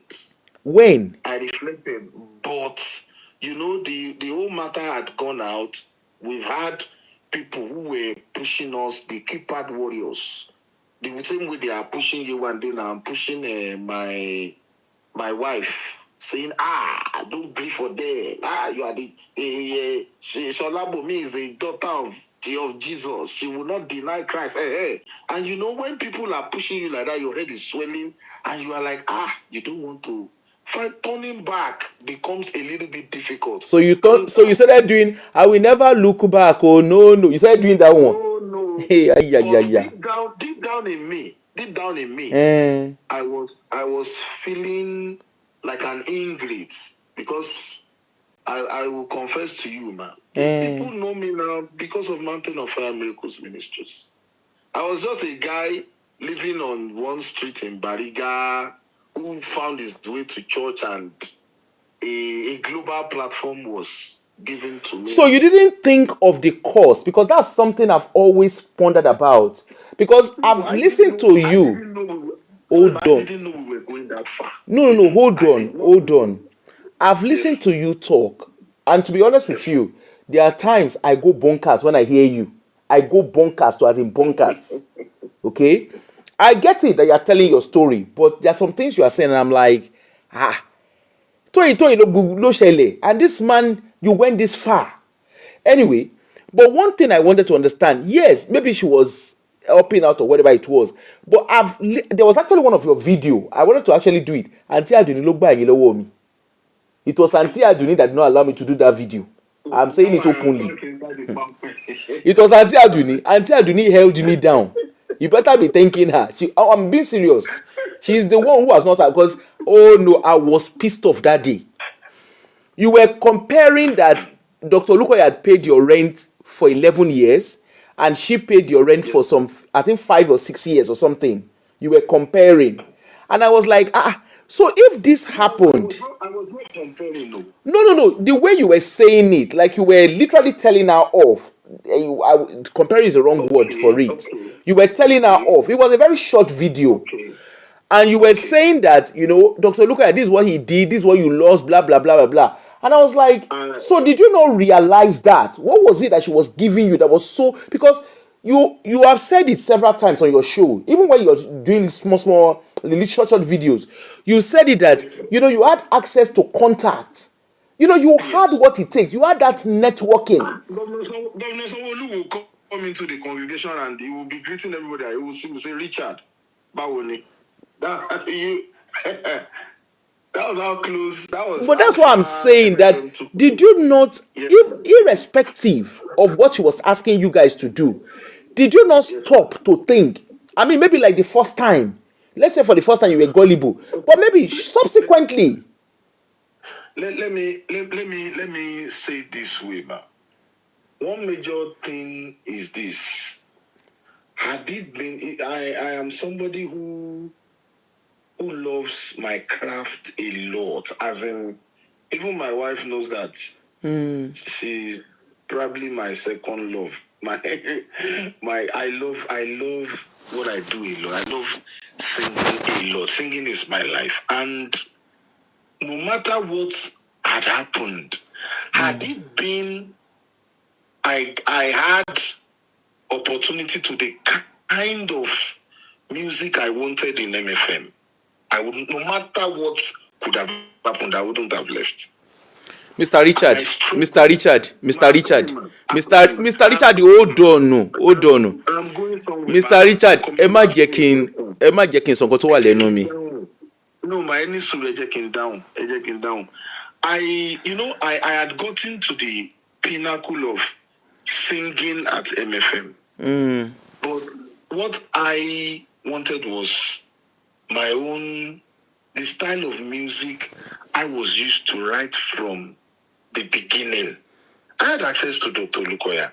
When? I reflected, but the whole matter had gone out. We've had people who were pushing us, the keypad warriors. The same way they are pushing you one day now, I'm pushing my wife, saying, don't grieve for them. You are Sholabomi is the daughter of Jesus. She will not deny Christ. And when people are pushing you like that, your head is swelling, and you are like, you don't want to. Turning back becomes a little bit difficult. So you started doing, I will never look back. Oh no. You started doing that one. Oh no. Hey, Deep down in me, I was feeling like an ingrate, because I will confess to you, man. People know me now because of Mountain of Fire Miracles Ministries. I was just a guy living on one street in Bariga who found his way to church, and a global platform was given to me. So you didn't think of the cost, because that's something I've always pondered about. Because I've listened to you. Hold on. I didn't know we were going that far. No, hold on. I've listened to you talk, and to be honest with you, there are times I go bonkers when I hear you. I go bonkers to as in bonkers. Okay? I get it that you are telling your story, but there are some things you are saying, and I'm like, and this man, you went this far. Anyway, but one thing I wanted to understand, yes, maybe she was helping out or whatever it was, but there was actually one of your video. I wanted to actually do it. Auntie Aduni look back, me. It was Auntie Aduni that did not allow me to do that video. I'm saying it openly. It was Auntie Aduni. Auntie Aduni held me down. You better be thanking her. I'm being serious. She's the one who has not, because I was pissed off that day. You were comparing that Dr. Olukoya had paid your rent for 11 years and she paid your rent for some, I think 5 or 6 years or something. You were comparing. And I was like, so if this happened. I was not comparing, no. No. The way you were saying it, like you were literally telling her off. Comparing is the wrong word for it. Okay. You were telling her off. It was a very short video. Okay. And you were saying that, Dr. Olukoya, this is what he did, this is what you lost, blah, blah, blah, blah, blah. And I was like, so did you not realize that? What was it that she was giving you that was so... Because you have said it several times on your show, even when you're doing small, short videos, you said it that, you had access to contact. You had what it takes. You had that networking. Governor Sanwo-Olu will come into the congregation and he will be greeting everybody. He will say, Richard, Bawoni. That was how close. But that's what I'm saying. That did you not, irrespective of what she was asking you guys to do, did you not stop to think? I mean, maybe like the first time. Let's say for the first time you were gullible, but maybe subsequently. Let me say it this way, man. One major thing is this. I am somebody who loves my craft a lot. As in, even my wife knows that. She's probably my second love. I love what I do a lot. I love singing a lot. Singing is my life. And no matter what had happened, had it been I had opportunity to the kind of music I wanted in MFM, I would, no matter what could have happened, I wouldn't have left. Mr. Richard, I struggled. Mr. Richard, Mr. I'm Richard, coming, man. Mr. Richard, hold on, no, hold on, no. I'm going somewhere, Mr. Richard, ẹ má jẹ́ kí n sọ nǹkan tó wà lẹ́nu mi. No, my any sùúrù ẹ jẹ́ kí n down. I had gotten to the pinnacle of singing at MFM. But what I wanted was my own, the style of music I was used to right from the beginning. I had access to Dr. Lukoya.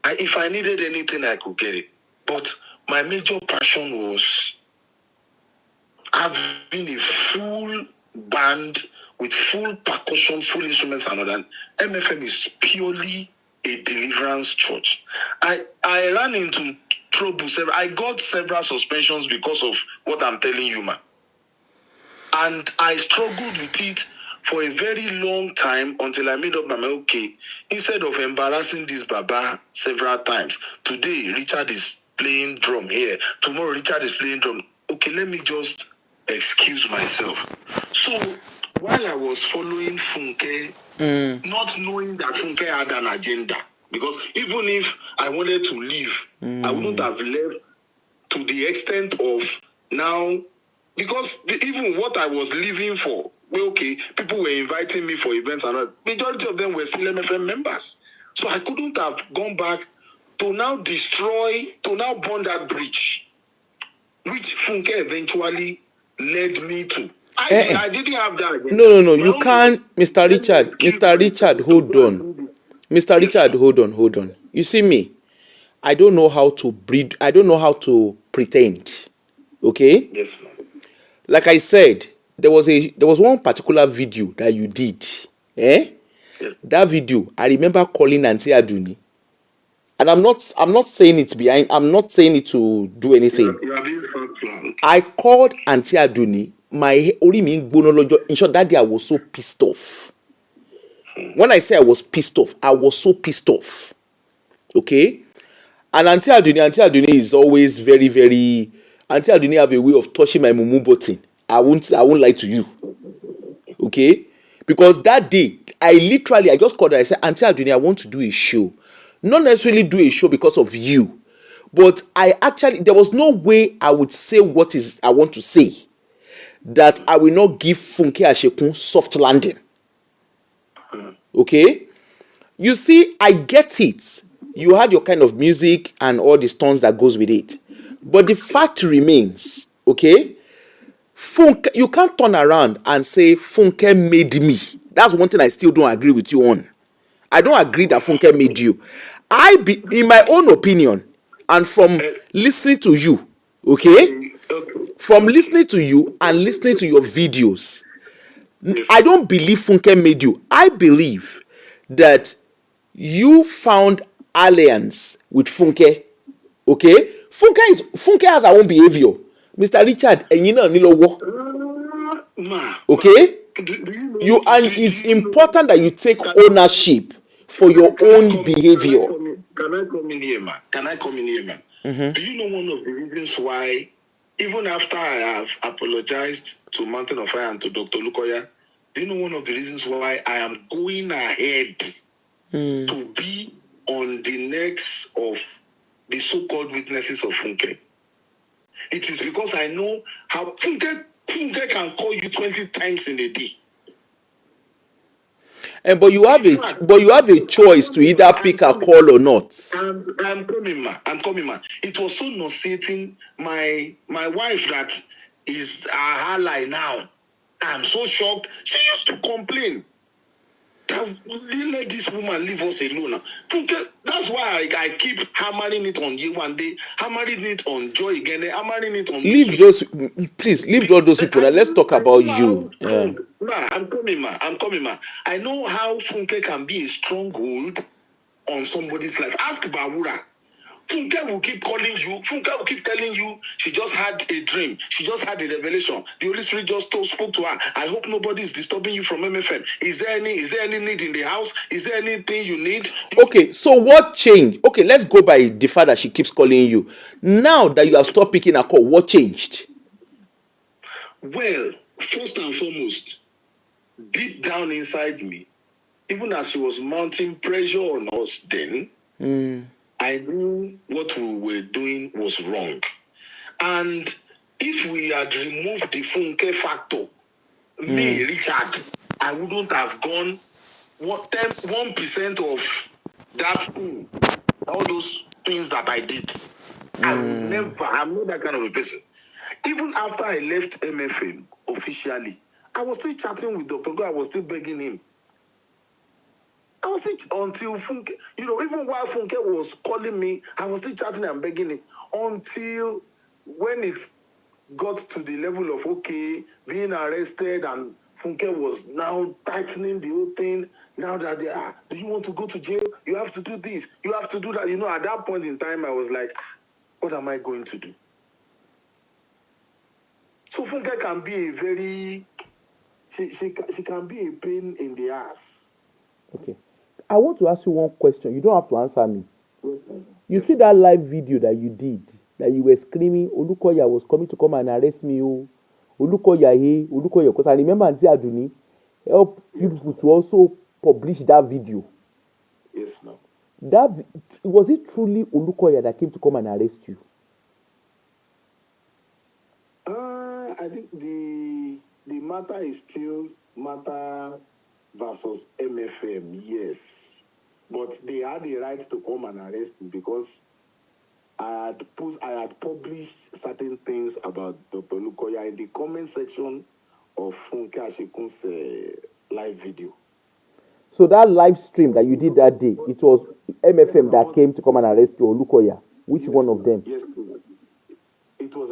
If I needed anything, I could get it. But my major passion was having a full band with full percussion, full instruments and all that. MFM is purely a deliverance church. I ran into trouble. I got several suspensions because of what I'm telling you, man. And I struggled with it for a very long time until I made up my mind, okay, instead of embarrassing this Baba several times, today Richard is playing drum here, tomorrow Richard is playing drum. Okay, let me just excuse myself. So while I was following Funke, not knowing that Funke had an agenda, because even if I wanted to leave, I wouldn't have left to the extent of now, because even what I was living for, well, okay, people were inviting me for events and all. Majority of them were still MFM members. So I couldn't have gone back to now burn that bridge, which Funke eventually led me to. I didn't have that agenda. No, you can't, Mr. Richard, hold on. Mr. Richard, hold on. You see me, I don't know how to breed, I don't know how to pretend. Okay? Yes, ma'am. Like I said, there was one particular video that you did. Yeah. That video, I remember calling Auntie Aduni. And I'm not saying it behind, I'm not saying it to do anything. I called Auntie Aduni. My ori mi gbóná lọ́jọ́. In short, that day I was so pissed off. When I say I was pissed off, I was so pissed off. Okay? And Auntie Aduni is always very, very. Auntie Aduni have a way of touching my mumu button. I won't lie to you. Okay? Because that day, I just called her. I said, Auntie Aduni, I want to do a show. Not necessarily do a show because of you. But there was no way I would say what is I want to say, that I will not give Funke Ashekun soft landing. Okay? You see, I get it. You had your kind of music and all the stunts that goes with it. But the fact remains, okay? Funke, you can't turn around and say Funke made me. That's one thing I still don't agree with you on. I don't agree that Funke made you. In my own opinion, and from listening to you, okay? From listening to you and listening to your videos, I don't believe Funke made you. I believe that you found alliance with Funke. Okay? Funke has her own behavior. Mr. Richard, ẹ̀yin náà ní lọ́wọ́. Okay? And it's important that you take ownership for your own behavior. Can I come in here, man? Mm-hmm. Do you know one of the reasons why, even after I have apologized to Mountain of Fire and to Dr. Lukoya, do you know one of the reasons why I am going ahead to be on the necks of the so-called witnesses of Funke? It is because I know how Funke can call you 20 times in a day. But you have a choice to either pick a call or not. I'm coming, man. It was so nauseating. My wife that is our ally now. I'm so shocked. She used to complain. Let this woman leave us alone. That's why I keep hammering it on you one day, hammering it on Joy again, hammering it on. Please leave all those people. Let's talk about you. Yeah. I'm coming, man. I know how Funke can be a stronghold on somebody's life. Ask Bawura. Funke will keep calling you. Funke will keep telling you she just had a dream. She just had a revelation. The Holy Spirit just spoke to her. I hope nobody is disturbing you from MFM. Is there any need in the house? Is there anything you need? Okay, so what changed? Okay, let's go by the fact that she keeps calling you. Now that you have stopped picking her call, what changed? Well, first and foremost, deep down inside me, even as she was mounting pressure on us then, I knew what we were doing was wrong. And if we had removed the Funke factor, me, Richard, I wouldn't have gone 1% of that thing, all those things that I did. I'm not that kind of a person. Even after I left MFM officially, I was still chatting with Dr. Go. I was still begging him. I was still until Funke, even while Funke was calling me, I was still chatting and begging him until when it got to the level of being arrested, and Funke was now tightening the whole thing. Now that they are, do you want to go to jail? You have to do this. You have to do that. At that point in time, I was like, what am I going to do? So Funke can be a very, she can be a pain in the ass. Okay. I want to ask you one question. You don't have to answer me. You see that live video that you did, that you were screaming, Olukoya was coming to come and arrest me, oh, Olukoya, hey, Olukoya, because I remember Auntie Aduni help people to also publish that video. Yes, ma'am. Was it truly Olukoya that came to come and arrest you? I think the matter is still matter versus MFM, yes. But they had the right to come and arrest me because I had published certain things about Dr. Olukoya in the comment section of Funke Ashekun's live video. So that live stream that you did that day, it was MFM that came to come and arrest you, Olukoya. Which one of them? Yes, it was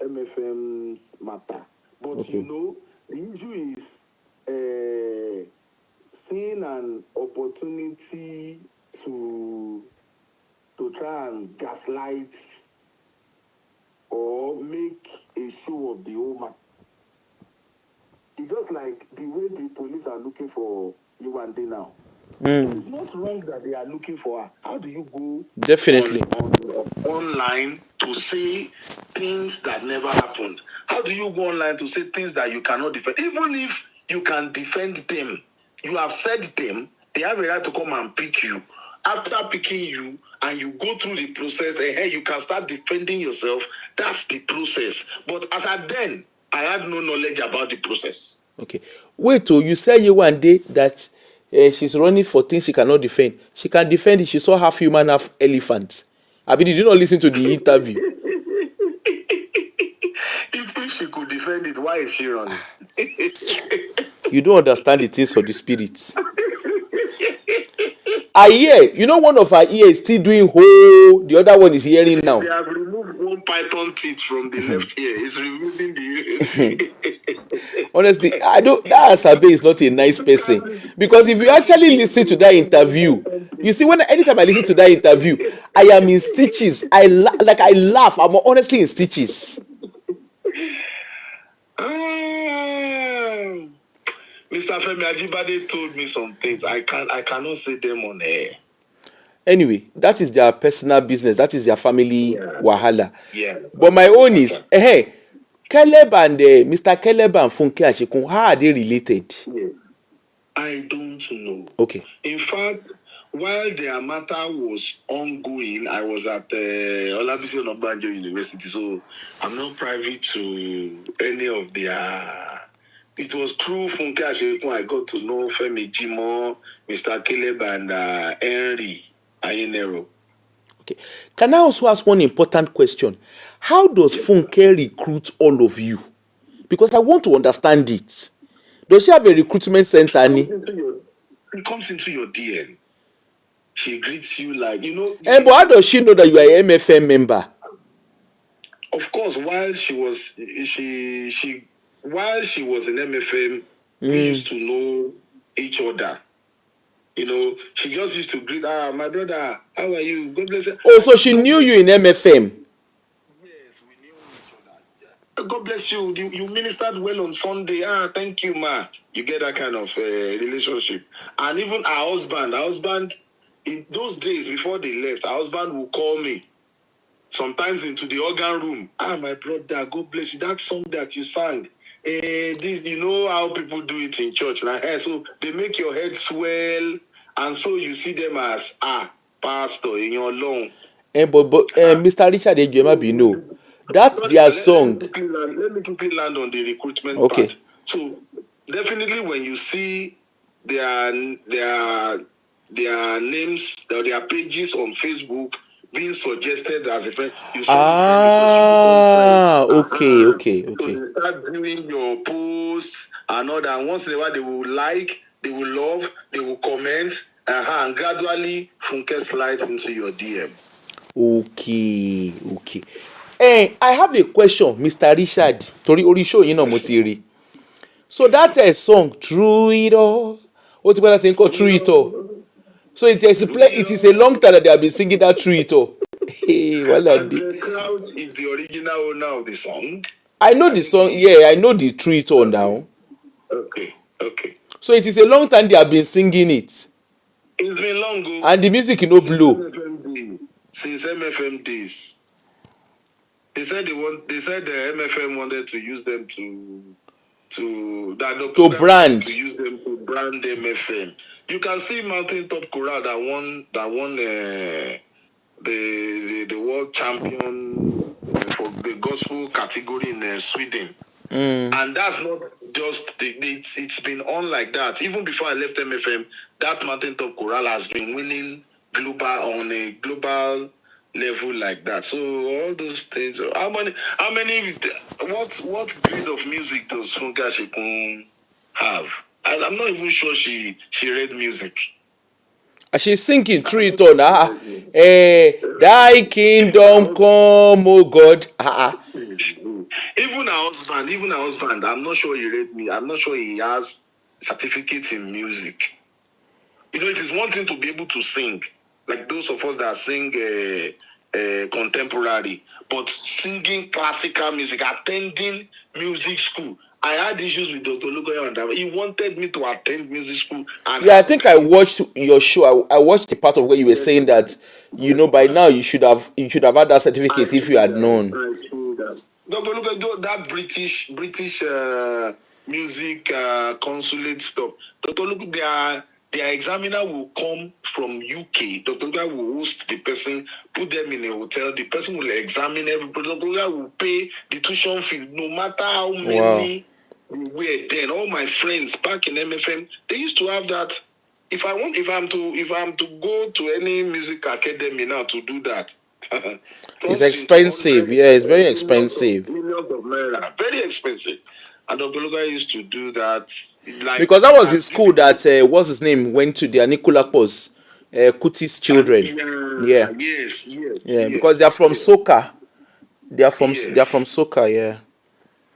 MFM's matter. But okay. The issue is seeing an opportunity to try and gaslight or make a show of the whole matter. It's just like the way the police are looking for you and they now. It's not wrong that they are looking for her. How do you go definitely online to say things that never happened? How do you go online to say things that you cannot defend? Even if you can defend them, you have said them, they have a right to come and pick you. After picking you and you go through the process, you can start defending yourself. That's the process. But as at then, I had no knowledge about the process. Okay. Wait, you said you one day that she's running for things she cannot defend. She can defend it. She saw half human, half elephant. I mean, did you not listen to the interview? If she could defend it, why is she running? You don't understand the things of the spirits. I hear, one of her ear is still doing whole, the other one is hearing now. They have removed one python teeth from the left ear. It's removing the Honestly, that Asabe is not a nice person. Because if you actually listen to that interview, you see, anytime I listen to that interview, I am in stitches. I laugh. I'm honestly in stitches. Mr. Femi Ajibade told me some things. I cannot say them on air. Anyway, that is their personal business. That is their family wahala. Yeah. But my own is, Caleb and Mr. Caleb and Funke Ashikun, how are they related? Yeah. I don't know. Okay. In fact, while their matter was ongoing, I was at Olabisi Onabanjo University, so I'm not privy to any of their. It was through Funke Ashikun I got to know Femi Jimo, Mr. Caleb, and Henry Ayenero. Okay. Can I also ask one important question? How does Funke recruit all of you? Because I want to understand it. Does she have a recruitment center? It comes into your DM. She greets you like, but how does she know that you are an MFM member? Of course, while she was in MFM, we used to know each other. She just used to greet, my brother, how are you? God bless you. Oh, so she knew you in MFM? Yes, we knew each other. God bless you. You ministered well on Sunday. Thank you, ma. You get that kind of relationship. And even her husband, in those days before they left, her husband would call me. Sometimes into the organ room. My brother, God bless you. That song that you sang, This, you know how people do it in church, like, so they make your head swell, and so you see them as pastor in your long. But Mr. Richard Ejema Bino, that their song. Let me quickly land on the recruitment Okay. part. So definitely when you see their names, their pages on Facebook being suggested as a friend, you saw the friend request. Okay. So they start doing your posts and all that. Once in a while, they will like, they will love, they will comment, and gradually Funke slides into your DM. Okay. I have a question, Mr. Richard. Torí orí show yín náà mo ti rí. So that song Through It All, ó ti pẹ́ láti ń kọ́ Through It All. So it is a long time that they have been singing that Through It All. And the crowd is the original owner of the song. I know the song, yeah, I know the Through It All now. Okay. So it is a long time they have been singing it. It's been long ago. And the music no blow. Since MFM days. They said the MFM wanted to use them to brand. To use them to brand MFM. You can see Mountaintop Chorale that won the world champion for the gospel category in Sweden. And that's not just it's been on like that. Even before I left MFM, that Mountaintop Chorale has been winning on a global level like that. So all those things. How many? What grade of music does Funke Ashekun have? I'm not even sure she read music. She's singing Through It All. Thy kingdom come, oh God. Even her husband, I'm not sure he read me. I'm not sure he has certificates in music. You know, it is one thing to be able to sing, like those of us that sing contemporary, but singing classical music, attending music school. I had issues with Dr. Lugoya on that. He wanted me to attend music school. And I think I watched your show. I watched the part of where you were saying that, by now you should have had that certificate if you had known. Dr. Lugoya, that British music consulate stuff. Dr. Lugoya, their examiner will come from UK. Dr. Lugoya will host the person, put them in a hotel. The person will examine everybody. Dr. Lugoya will pay the tuition fee, no matter how many we were then. All my friends back in MFM, they used to have that. If I'm to go to any music academy now to do that, it's expensive. Yeah, it's very expensive. Millions of naira, very expensive. And Dr. Lugoya used to do that. Because that was his school that what's his name went to, their Nicolapos, Kuti's children. Yeah. Yes. Because they are from Soka. They are from Soka. Yeah.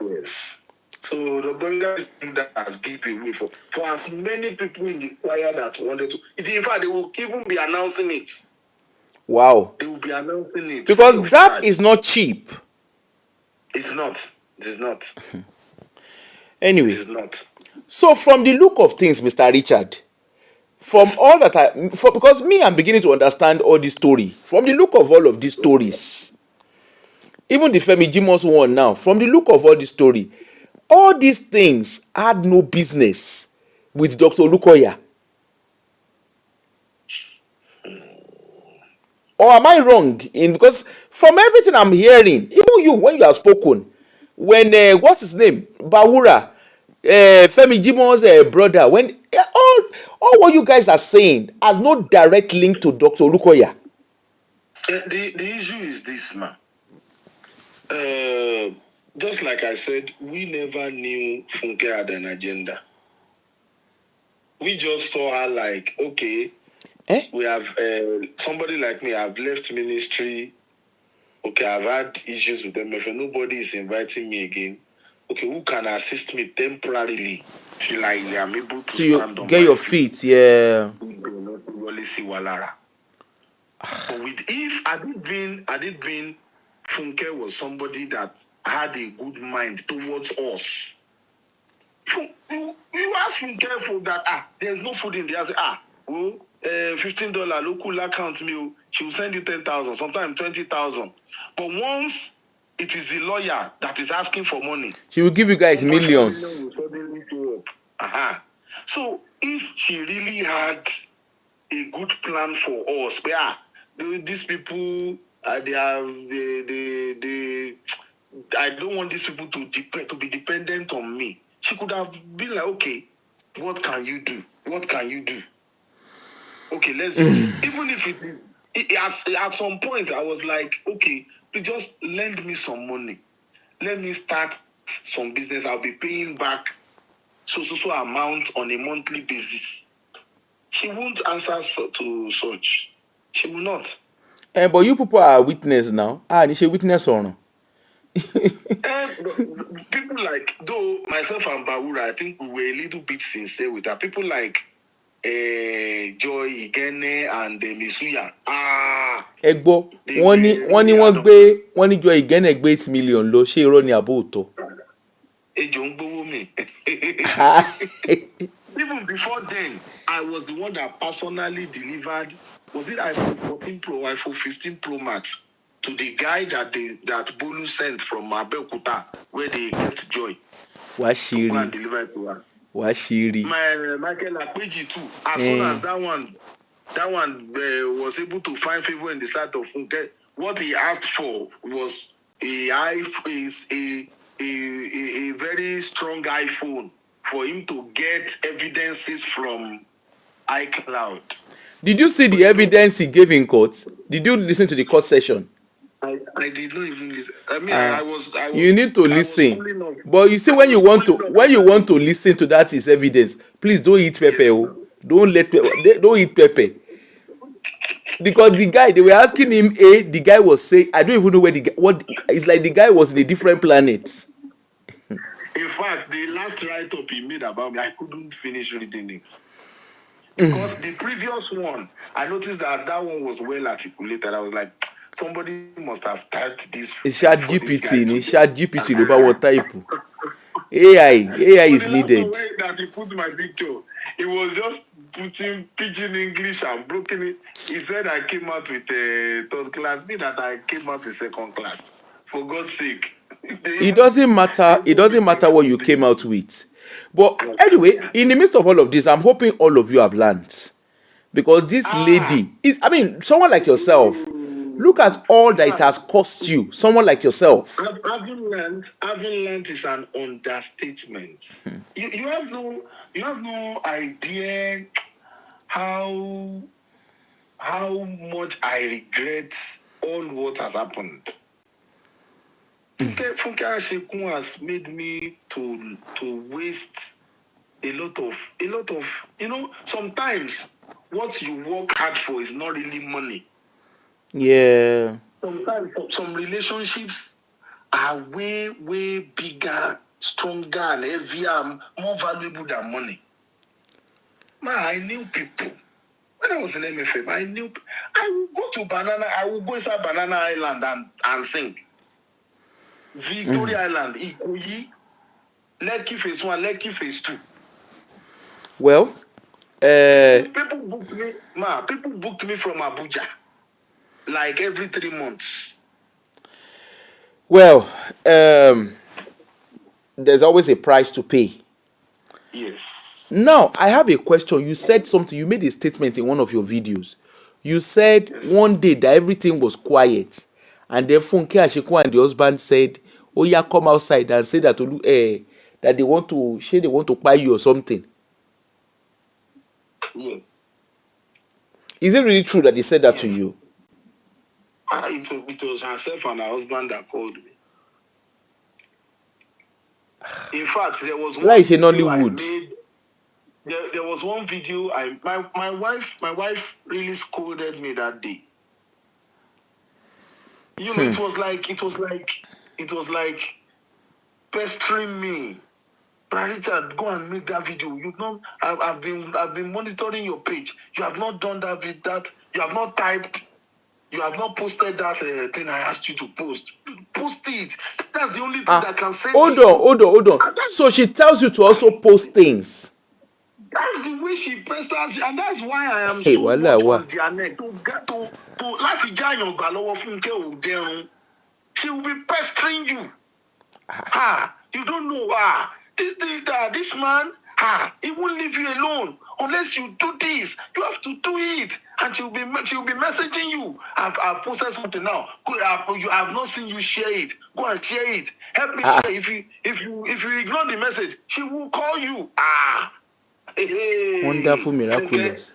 Yes. So the Bengali that has given away for as many people in the choir that wanted to. In fact, they will even be announcing it. Wow. They will be announcing it. Because that is not cheap. It's not. It is not. Anyway. It is not. So from the look of things, Mr. Richard, from all that because me, I'm beginning to understand all this story. From the look of all of these stories, even the Femi Jimo's one now, from the look of all this story, all these things had no business with Dr. Lukoya. Or am I wrong? Because from everything I'm hearing, even you, when you have spoken, when what's his name, Bawura, Femi Jimo's brother, when all what you guys are saying has no direct link to Dr. Lukoya. The issue is this, man. Just like I said, we never knew Funke had an agenda. We just saw her like, okay, we have somebody like me. I've left ministry. Okay, I've had issues with them. If nobody is inviting me again, okay, who can assist me temporarily till I am able to stand on get your feet? Yeah. But if I did been Funke was somebody that had a good mind towards us. You ask Funke for that. There's no food in there. $15 local account me. She will send you 10,000, sometimes 20,000. But once it is the lawyer that is asking for money. She will give you guys millions. Will suddenly show up. So if she really had a good plan for us, these people, they I don't want these people to be dependent on me. She could have been like, okay, what can you do? What can you do? Okay, let's do it. Even if at some point I was like, okay, please just lend me some money. Let me start some business. I'll be paying back so amount on a monthly basis. She won't answer to such. She will not. But you people are witness now. Ni she witness or no? People like, though myself and Bawura, I think we were a little bit sincere with her. People like Joy Igene and Misuya. Egbo, wọ́n ní Joy Igene gbé 8 million lọ, ṣé irọ́ ni àbó òótọ́? Ejo ń gbówó mi. Even before then, I was the one that personally delivered. Was it iPhone 14 Pro, iPhone 15 Pro Max to the guy that Bolu sent from Abeokuta, where they get Joy. Wàá ṣe rí. To go and deliver it to her. Wàá ṣe rí. My Michael Akpeji too. As soon as that one was able to find favor in the sight of Funke, what he asked for was a very strong iPhone for him to get evidences from iCloud. Did you see the evidence he gave in court? Did you listen to the court session? I did not even listen. I mean, I was. You need to listen. But you see, when you want to listen to that is evidence. Please don't eat pepper. Yes. Don't eat pepper. Because the guy, they were asking him the guy was saying, I don't even know what it's like. The guy was in a different planet. In fact, the last write-up he made about me, I couldn't finish reading it. Because the previous one, I noticed that one was well articulated. I was like, somebody must have typed this. ChatGPT ló bá wọ type. AI is needed. That he put my picture, it was just putting pidgin English and broken it. He said I came out with a third class, me that I came out with second class. For God's sake. It doesn't matter. It doesn't matter what you came out with. But anyway, in the midst of all of this, I'm hoping all of you have learned. Because this lady someone like yourself, look at all that it has cost you. Someone like yourself. Having learned is an understatement. You have no idea how much I regret all what has happened. Funke Ashekun has made me to waste a lot of sometimes what you work hard for is not really money. Yeah. Sometimes some relationships are way bigger, stronger, and heavier, more valuable than money. I knew people. When I was in MFM, I would go to I would go inside Banana Island and sing. Victoria Island, Ikoyi, Lekki phase 1, Lekki phase 2. Well, people booked me from Abuja, like every 3 months. Well, there's always a price to pay. Yes. Now, I have a question. You said something. You made a statement in one of your videos. You said one day that everything was quiet. And then Funke Ashekun and the husband said, "Oh yeah, come outside and say that that they want to buy you or something." Yes. Is it really true that they said that to you? It was herself and her husband that called me. In fact, there was one video I made. There was one video my wife really scolded me that day. It was like pestering me. Brother Richard, go and make that video. I've been monitoring your page. You have not done that. You have not typed. You have not posted that thing I asked you to post. Post it. That's the only thing that can save Hold on. So she tells you to also post things. That's the way she pesters you, and that's why I am so much on their neck. To láti já èèyàn gbà lọ́wọ́ Fúnkẹ́ ò dẹrùn. She will be pestering you. You don't know. This man, he won't leave you alone unless you do this. You have to do it, and she'll be messaging you. I've posted something now. I've not seen you share it. Go and share it. Help me share. If you ignore the message, she will call you. Wonderful, miraculous.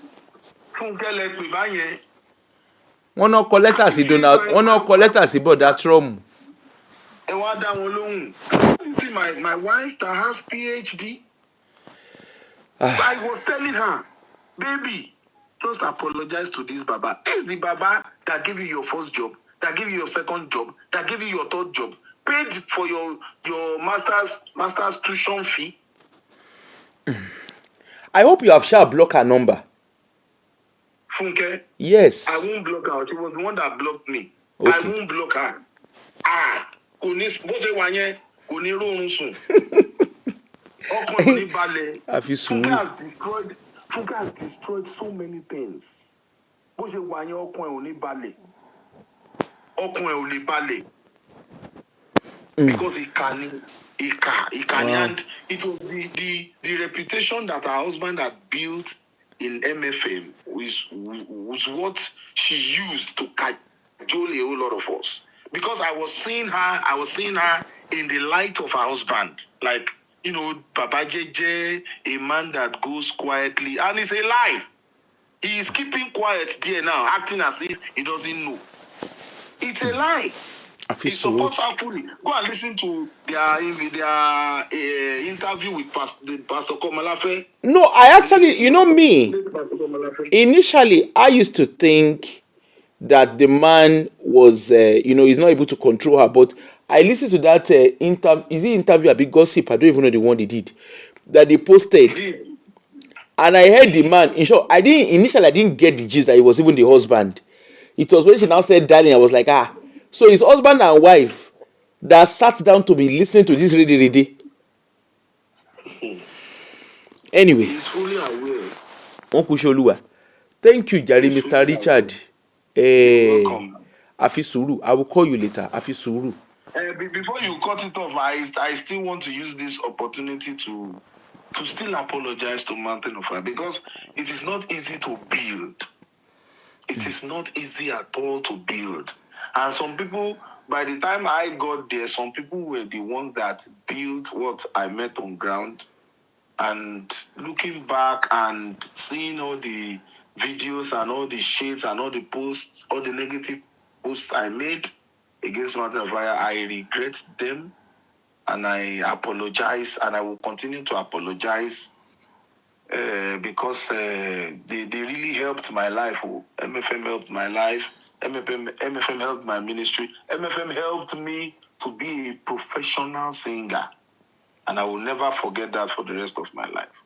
Funke lẹ pè báyẹn. Wọ́n náà kọ lẹ́tà sí Donald, wọ́n náà kọ lẹ́tà sí bọ̀dá Trump. ẹ wá dá wọn lóhùn. See my wife that has PhD. I was telling her, baby, just apologize to this Baba. It's the Baba that gave you your first job, that gave you your second job, that gave you your third job, paid for your master's tuition fee. I hope you have shall block her number. Funke? Yes. I won't block her. She was the one that blocked me. Okay. I won't block her. Kò ní bó ṣe wà yẹn kò ní rórun sùn. Ọkàn ò ní balẹ̀. Àfi sùúrù. Funke has destroyed so many things. Bó ṣe wà yẹn ọkàn ò ní balẹ̀. Ọkàn ò lè balẹ̀. Because ìkà ni, and it was the reputation that her husband had built in MFM was what she used to cajole a whole lot of us. Because I was seeing her in the light of her husband. Like, Papa JJ, a man that goes quietly. And it's a lie. He is keeping quiet there now, acting as if he doesn't know. It's a lie. He supports her fully. Go and listen to their interview with Pastor Komalafe. No, I actually, me. Initially, I used to think that the man was, he's not able to control her. But I listened to that interview, a big gossip, I don't even know the one they did, that they posted. And I heard the man, in short, I didn't get the gist that he was even the husband. It was when she now said darling, I was like, so his husband and wife that sat down to be listening to this ready. Anyway. He's fully aware. Uncle Sholuwa. Thank you, Jerry, Mr. Richard. Welcome. Afisuru. I will call you later. Afisuru. Before you cut it off, I still want to use this opportunity to still apologize to Mountain of Fire, because it is not easy to build. It is not easy at all to build. And some people, by the time I got there, some people were the ones that built what I met on ground. And looking back and seeing all the videos and all the shades and all the posts, all the negative posts I made against Mountain of Fire, I regret them. And I apologize, and I will continue to apologize because they really helped my life. MFM helped my life. MFM helped my ministry. MFM helped me to be a professional singer. And I will never forget that for the rest of my life.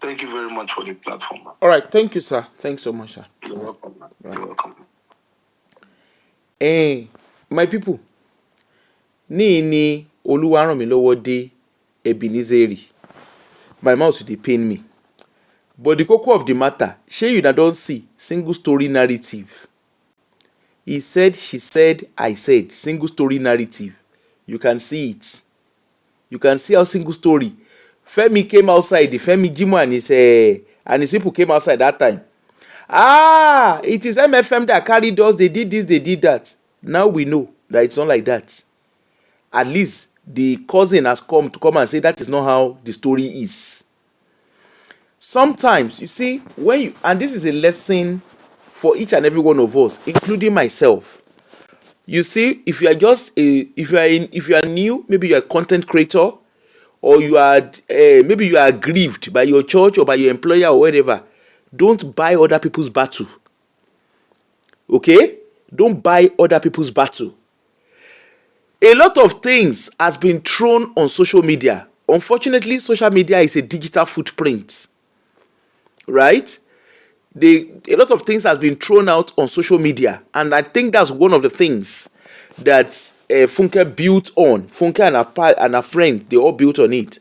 Thank you very much for the platform. All right. Thank you, sir. Thanks so much, sir. You're welcome. You're welcome. My people. Ni Oluwaranmilowo de Ebenezeri. My mouth dey pain me. But the koko of the matter, shey you don't see single story narrative. He said, she said, I said, single story narrative. You can see it. You can see how single story. Femi came outside, the Femi Jimo and his people came outside that time. It is MFM that carried us, they did this, they did that. Now we know that it's not like that. At least the cousin has come and say that is not how the story is. Sometimes, you see, and this is a lesson for each and every one of us, including myself. You see, if you are new, maybe you are a content creator, or maybe you are aggrieved by your church or by your employer or whatever, don't buy other people's battle. Okay? Don't buy other people's battle. A lot of things has been thrown on social media. Unfortunately, social media is a digital footprint. Right? A lot of things has been thrown out on social media, and I think that's one of the things that Funke built on. Funke and her friend, they all built on it.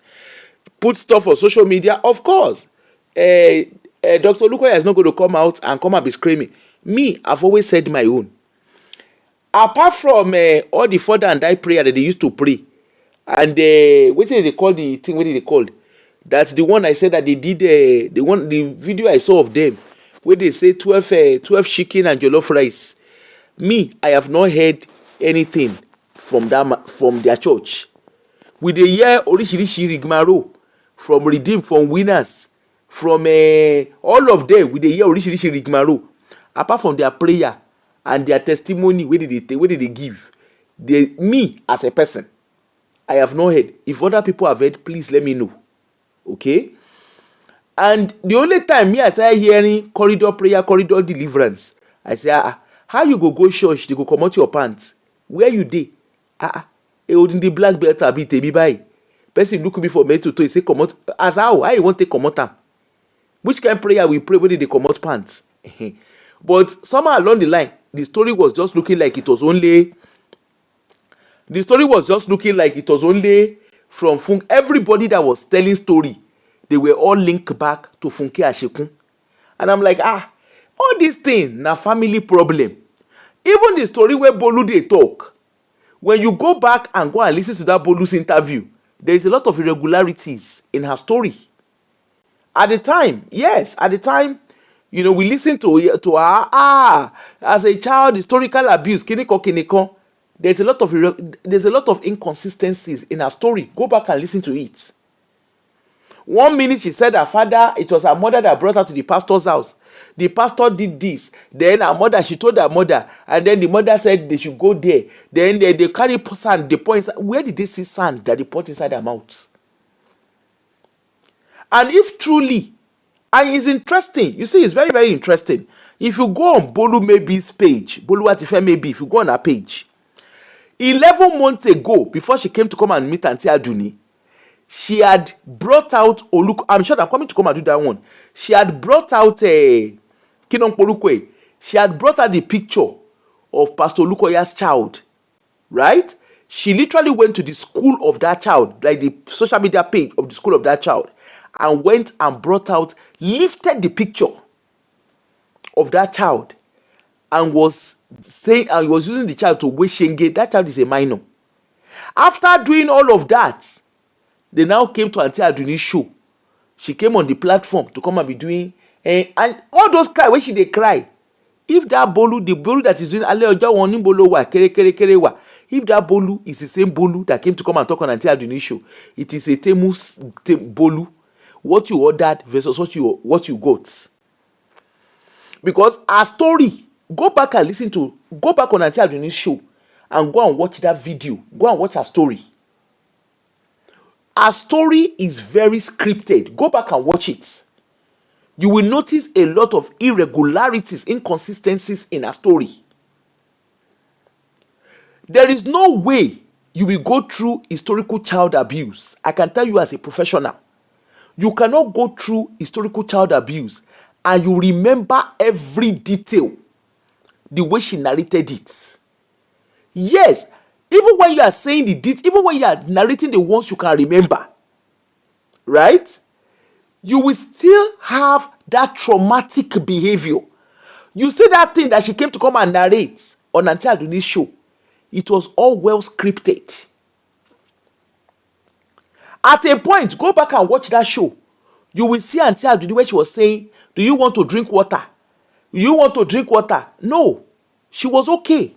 Put stuff on social media, of course. Dr. Olukoya is not going to come out and be screaming. Me, I've always said my own. apart from all the father and die prayer that they used to pray, and wetin dey call the thing, wetin dey call that, the one I said that they did, the video I saw of them wey dey say 12 chicken and jollof rice. Me, I have not heard anything from from their church. We dey hear oríṣiríṣi rigmarole from redeem, from winners, from all of them. We dey hear oríṣiríṣi rigmarole apart from their prayer and their testimony wey dey dey give. Me as a person, I have not heard. If other people have heard, please let me know. Okay? And the only time me I started hearing corridor prayer, corridor deliverance, I say, how you go church, they go comot your pants? Where you dey? Holding the black belt abi tèmi báyìí. Person look me from head to toe, he say comot. As how you wan take comot am? Which kind prayer we pray wey dey comot pants? But somehow along the line, the story was just looking like it was only from everybody that was telling story. They were all linked back to Funke Ashekun. And I'm like, all these things na family problem. Even the story where Bolu dey talk, when you go back and go and listen to that Bolu's interview, there is a lot of irregularities in her story. At the time, we listen to her, as a child, historical abuse, kiniko. There's a lot of inconsistencies in her story. Go back and listen to it. One minute she said it was her mother that brought her to the pastor's house. The pastor did this. Then she told her mother, and then the mother said they should go there. Then they carry sand, they pour inside. Where did they see sand that they put inside their mouths? And if truly, and it's interesting, you see, it's very, very interesting. If you go on Bolu Maybe's page, Bolu Atife Maybe, if you go on her page, 11 months ago, before she came to come and meet Auntie Aduni, she had brought out I'm sure I'm coming to come and do that one. She had brought out Kinon Porukwe. She had brought out the picture of Pastor Olukoya's child, right? She literally went to the school of that child, like the social media page of the school of that child, and went and lifted the picture of that child, and was using the child to wish Shenge. That child is a minor. After doing all of that, they now came to Auntie Aduni's show. She came on the platform to come and be doing, and all those cry, when she dey cry, if that Bolu, the Bolu that is doing Ale Ojo Won ni Bolu wa kere wa, if that Bolu is the same Bolu that came to come and talk on Auntie Aduni's show, it is a Temus Bolu. What you ordered versus what you got. Because our story, go back on Auntie Aduni's show and go and watch that video. Go and watch her story. Our story is very scripted. Go back and watch it. You will notice a lot of irregularities, inconsistencies in our story. There is no way you will go through historical child abuse. I can tell you as a professional, you cannot go through historical child abuse and you remember every detail the way she narrated it. Yes, even when you are saying the details, even when you are narrating the ones you can remember, right? You will still have that traumatic behavior. You see that thing that she came to come and narrate on Auntie Aduni's show. It was all well scripted. At a point, go back and watch that show. You will see Auntie Aduni where she was saying, do you want to drink water? Do you want to drink water? No. She was okay.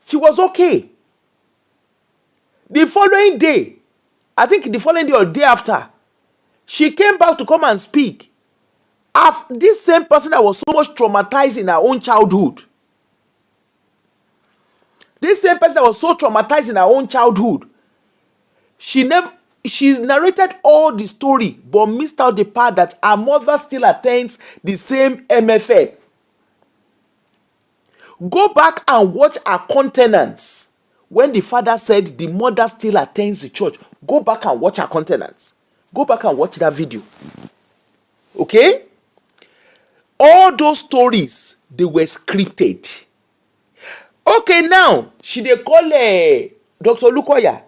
She was okay. The following day, I think the following day or day after, she came back to come and speak. This same person that was so much traumatized in her own childhood. This same person that was so traumatized in her own childhood. She narrated all the story, but missed out the part that her mother still attends the same MFM. Go back and watch her countenance when the father said the mother still attends the church. Go back and watch her countenance. Go back and watch that video. Okay? All those stories, they were scripted. Okay, now, she dey call Dr. Olukoya.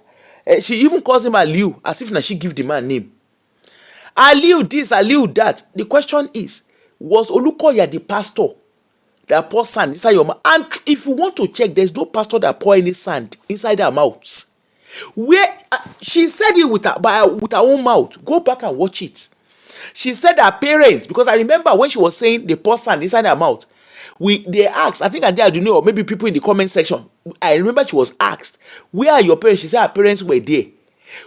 She even calls him Aliu, as if na she give the man name. Aliu this, Aliu that. The question is, was Olukoya the pastor that pour sand inside your mouth? And if you want to check, there's no pastor that pour any sand inside their mouths. Where she said it with her own mouth. Go back and watch it. She said her parents, because I remember when she was saying they pour sand inside her mouth, they asked, I think I don't know, or maybe people in the comment section, I remember she was asked, where are your parents? She said her parents were there.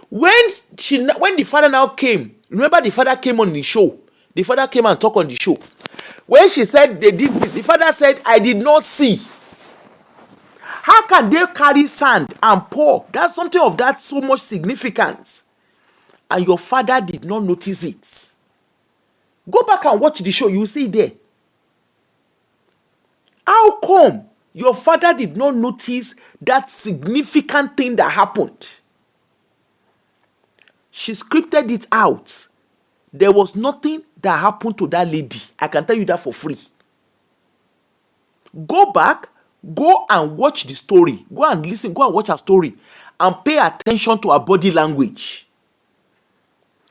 When the father now came, remember the father came on the show. The father came and talked on the show. When she said they did this, the father said, I did not see. How can they carry sand and pour? That's something of that so much significance. And your father did not notice it. Go back and watch the show. You will see it there. How come your father did not notice that significant thing that happened? She scripted it out. There was nothing that happened to that lady. I can tell you that for free. Go back, go and watch the story. Go and listen, go and watch her story. And pay attention to her body language.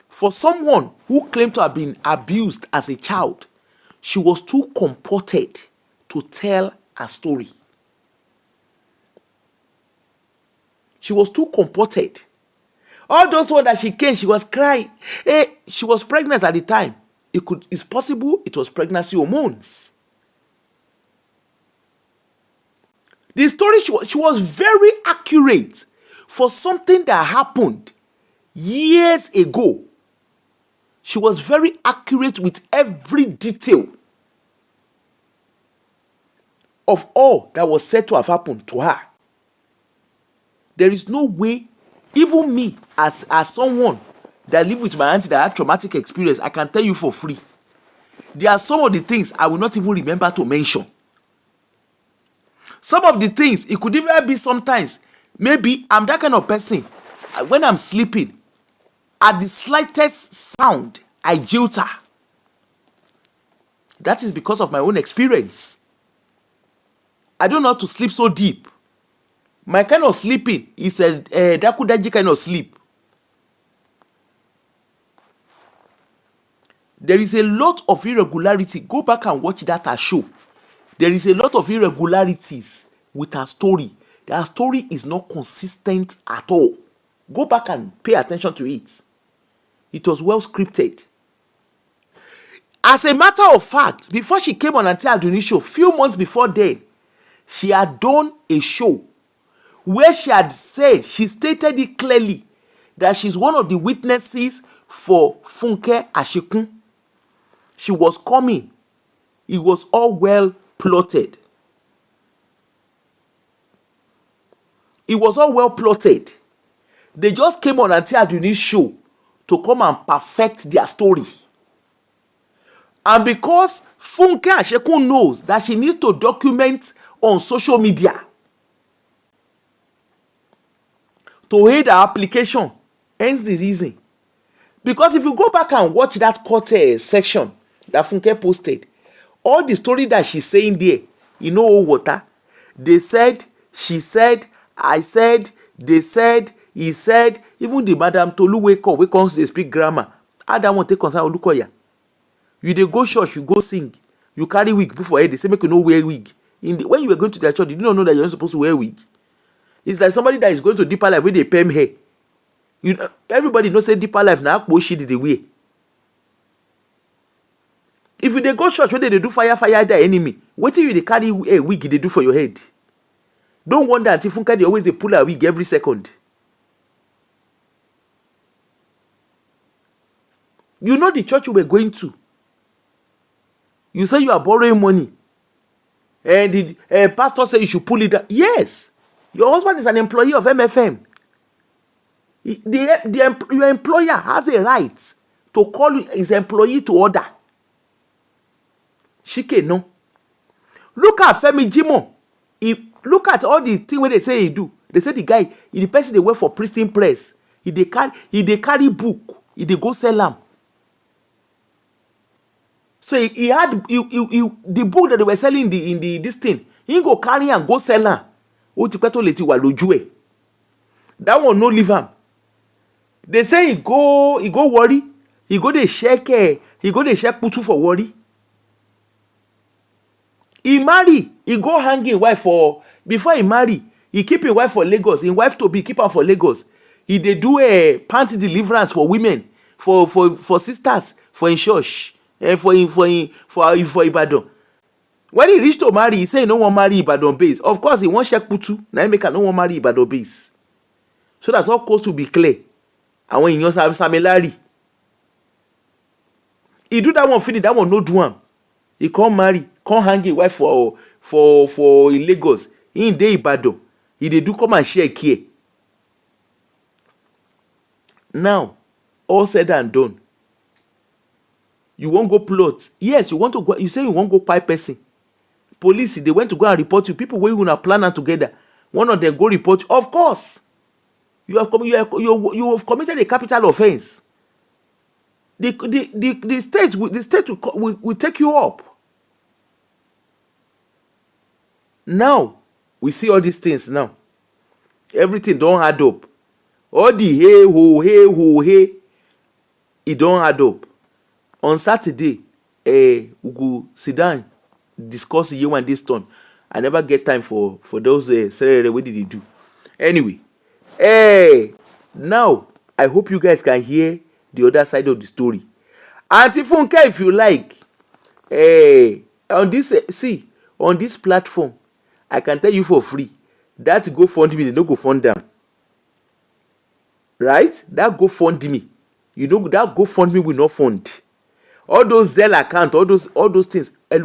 For someone who claimed to have been abused as a child, she was too comported to tell her story. She was too comported. All those ones that she came, she was crying. Hey, she was pregnant at the time. It's possible it was pregnancy hormones. The story, she was very accurate for something that happened years ago. She was very accurate with every detail of all that was said to have happened to her. There is no way, even me as someone that lived with my auntie that had traumatic experience, I can tell you for free. There are some of the things I will not even remember to mention. Some of the things, it could even be sometimes, maybe I'm that kind of person. When I'm sleeping, at the slightest sound, I jilt her. That is because of my own experience. I don't know how to sleep so deep. My kind of sleeping is a dakudaji kind of sleep. There is a lot of irregularity. Go back and watch that show. There is a lot of irregularities with her story. Her story is not consistent at all. Go back and pay attention to it. It was well scripted. As a matter of fact, before she came on Auntie Aduni's show, few months before then, she had done a show where she had said, she stated it clearly, that she's one of the witnesses for Funke Ashikun. She was coming. It was all well plotted. It was all well plotted. They just came on Auntie Aduni's show to come and perfect their story. And because Funke Ashikun knows that she needs to document on social media to aid her application, hence the reason. Because if you go back and watch that court section that Funke posted, all the story that she's saying there, you know water. They said, she said, I said, they said, he said, even the Madam Tolu wake up, they speak grammar. I don't want to take concern Olukoya. You dey go church, you go sing, you carry wig put for head, they say make you no wear wig. When you were going to their church, you did not know that you're not supposed to wear wig. It's like somebody that is going to Deeper Life where they perm hair. Everybody knows say Deeper Life now bullshit the way. If you dey go church where they do fire the enemy, what if you dey carry a wig they do for your head? Don't wonder until Funke they always they pull a wig every second. You know the church you were going to. You say you are borrowing money. And the pastor said you should pull it down. Yes. Your husband is an employee of MFM. Your employer has a right to call his employee to order. Shike no. Look at Femi Jimo. Look at all the things where they say he do. They say the guy, the person they work for Pristine Press. He dey carry book. He dey go sell am. So he had the book that they were selling in the this thing. He go carry and go sell am. O ti pẹ́ tó lè ti wà lójú ẹ̀. That one no leave am. They say he go worry. He go dey check putu for worry. He marry, he go hang him wife for, before he marry, he keep him wife for Lagos, him wife to be keep am for Lagos. He dey do a panty deliverance for women, for sisters for him church, for Ibadan. When he reach to marry, he say he no wan marry Ibadan base. Of course he wan check putu, na him make am no wan marry Ibadan base, so that all coast to be clear. And when èèyàn Samilari, he do that one finish, that one no do am. He come marry, come hang him wife for Lagos. He dey Ibadan, he dey do come and share care. Now all said and done, you wan go plot, yes, you want to go, you say you wan go kpai person. Police, they went to go and report you. People wey una plan am together, one of them go report you. Of course you have committed a capital offence. The state will take you up. Now we see all these things now, everything don add up. All the hey, e don add up. On Saturday, we go sit down discuss Yewande stone. I never get time for those ceremony wey they do. Anyway, now I hope you guys can hear the other side of the story. Auntie Funke, if you like, on this platform, I can tell you for free that GoFundMe, they no go fund them. Right? That GoFundMe, you know, that GoFundMe will not fund all those Zelle account, all those things. And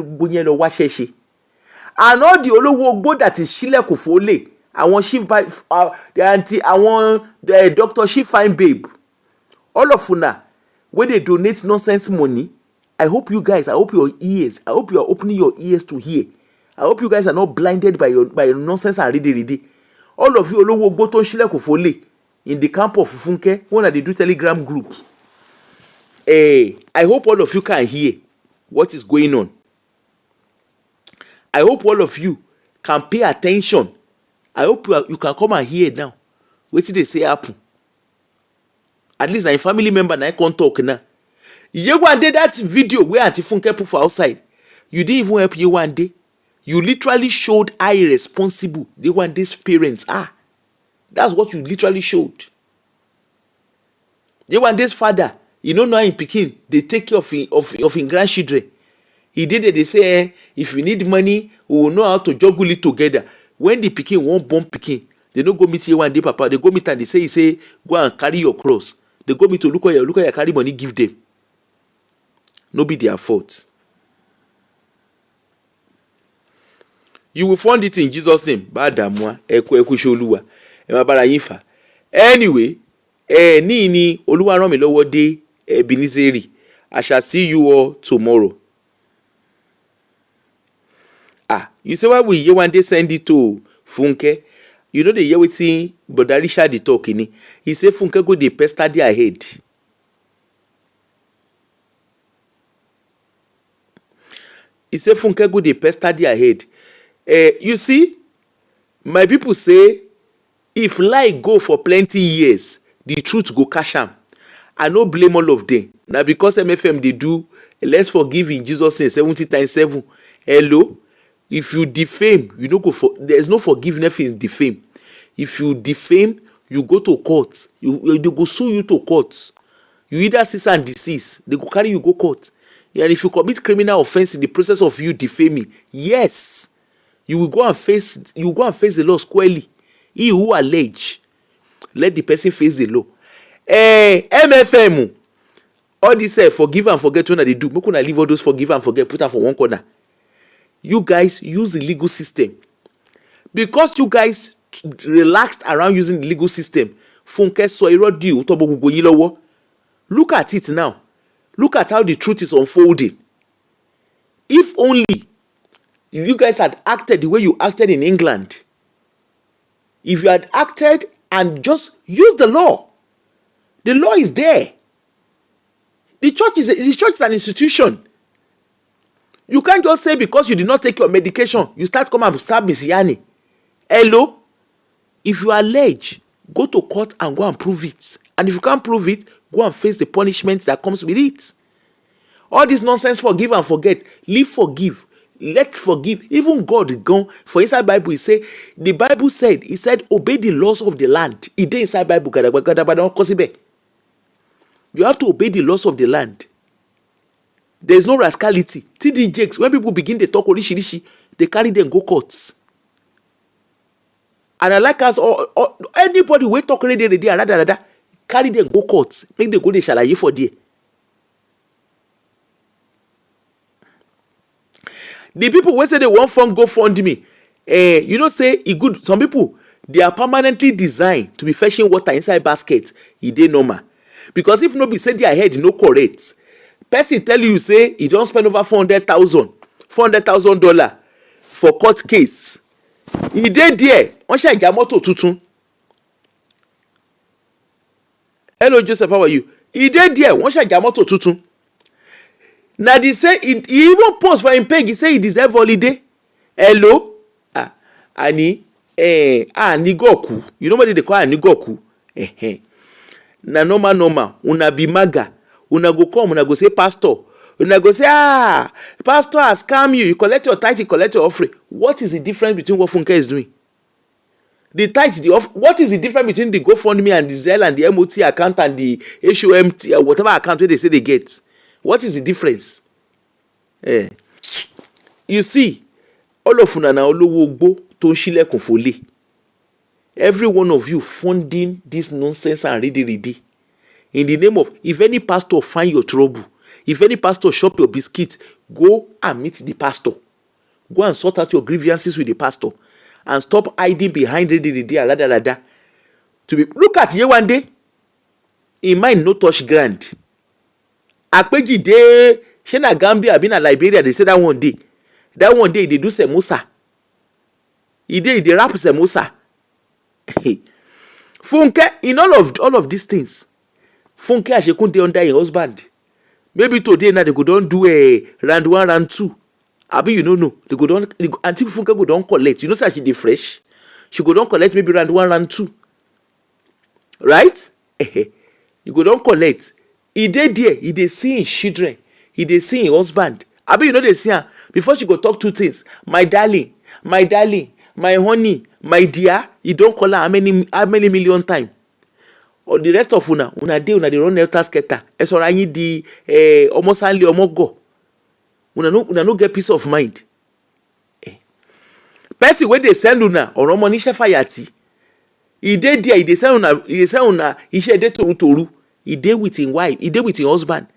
all the olowo ogbo that is ṣílẹ̀kùn fólè, àwọn chief by the auntie, àwọn the doctor she fine babe, all of una wey dey donate nonsense money. I hope you guys, I hope you are opening your ears to hear. I hope you guys are not blinded by your nonsense and ready. All of you olowo ogbo tó ṣílẹ̀kùn fólè in the camp of Funke, when they do Telegram group. I hope all of you can hear what is going on. I hope all of you can pay attention. I hope you can come and hear now wetin dey say happen. At least na your family member na come talk now. Yewande, that video wey Aunty Funke put for outside, you didn't even help Yewande. You literally showed how irresponsible Yewande's parents are. That's what you literally showed. Yewande's father, you know him pikin dey take care of him grandchildren. He did it, they say, if you need money, we will know how to juggle it together. When the pikin won't born pikin, they don't go meet Yewande papa, they go meet and they say, go and carry your cross. They go meet to look at your carry money, give them. No be their fault. You will fund it in Jesus' name. Badamwa, eku sholuwa. Emabara yinfa. Anyway, ni Oluwa ran mi lọ́wọ́ dé Ebenezeri. I shall see you all tomorrow. You say why we Yewande send it to Funke? You know the hear wetin Brother Richard dey talk ni. He say Funke go dey pester their head. He say Funke go dey pester their head. You see, my people say if lie go for plenty years, the truth go catch am. I no blame all of them. Na because MFM dey do let's forgive in Jesus name 70 times 7. Hello? If you defame, you no go for, there's no forgiveness in defame. If you defame, you go to court. They go sue you to court. You either cease and desist. They go carry you go court. And if you commit criminal offense in the process of you defaming, yes, you will go and face the law squarely. He who allege, let the person face the law. MFM, all this forgive and forget when they do. Make una leave all those forgive and forget, put them for one corner. You guys use the legal system. Because you guys relaxed around using the legal system, Funke sọ irọ́ di òótọ́ bọ́ gbogbo yín lọ́wọ́. Look at it now. Look at how the truth is unfolding. If only you guys had acted the way you acted in England, if you had acted and just used the law is there. The church is an institution. You can't just say because you did not take your medication, you start come and start misyanni. Hello? If you allege, go to court and go and prove it. And if you can't prove it, go and face the punishment that comes with it. All this nonsense, forgive and forget. Leave forgive. Let's forgive. Even God gone for inside Bible. The Bible said, he said, obey the laws of the land. It dey inside Bible. You have to obey the laws of the land. There is no rascality. TD Jakes, when people begin to talk orishi, they carry them go courts. And I like us or anybody we talk already rather carry them go courts. Make them go dey shalaye for there. The people wey say they wan go fund me, you know say e good. Some people they are permanently designed to be fetching water inside basket. E dey normal, because if no be say their head no correct, person tell you say he don spend over $400,000 for court case. E dey there, wọ́n ṣe ìjà mọ́tò tuntun. Hello Joseph, how are you? E dey there, wọ́n ṣe ìjà mọ́tò tuntun. Na the say he even post for him page, he say he deserve holiday. Hello, ani anigoku, you know what they call anigoku? Na normal una be maga, una go come, una go say pastor, una go say pastor has scam you collect your tithe, you collect your offering. What is the difference between what Funke is doing? The tithe, what is the difference between the GoFundMe and the Zelle and the MOT account and the HOMT or whatever account where they say they get? What is the difference? You see, all of una na olowo ogbo to nṣilekun fole. Every one of you funding this nonsense and ready in the name of, if any pastor find your trouble, if any pastor shop your biscuit, go and meet the pastor. Go and sort out your grievances with the pastor and stop hiding behind ready rada. Look at Yewande. In mind no touch ground. Akpeji dey shey na Gambia abi na Liberia, they say that one day they do semosa. E dey rap semosa. Funke, in all of these things, Funke Ashekun dey under her husband. Maybe today now they go don do a round 1, round 2. Abi you no know. They go don until Funke go don collect. You know say she dey fresh. She go don collect maybe round 1, round 2. Right? You go don collect. E dey there, e dey see him children, e dey see him husband. Abi you know dey see am before she go talk 2 things. My darling, my honey, my dear. E don call her how many million time? Or the rest of una dey run helter skelter. E sọra yin di ọmọ sanle ọmọ go. Una no get peace of mind. Person wey dey send una ọ̀rọ̀ ọmọ níṣẹ́ fàyàtì. E dey there, e dey send una iṣẹ́ dey toru. He dey with him wife, he dey with him husband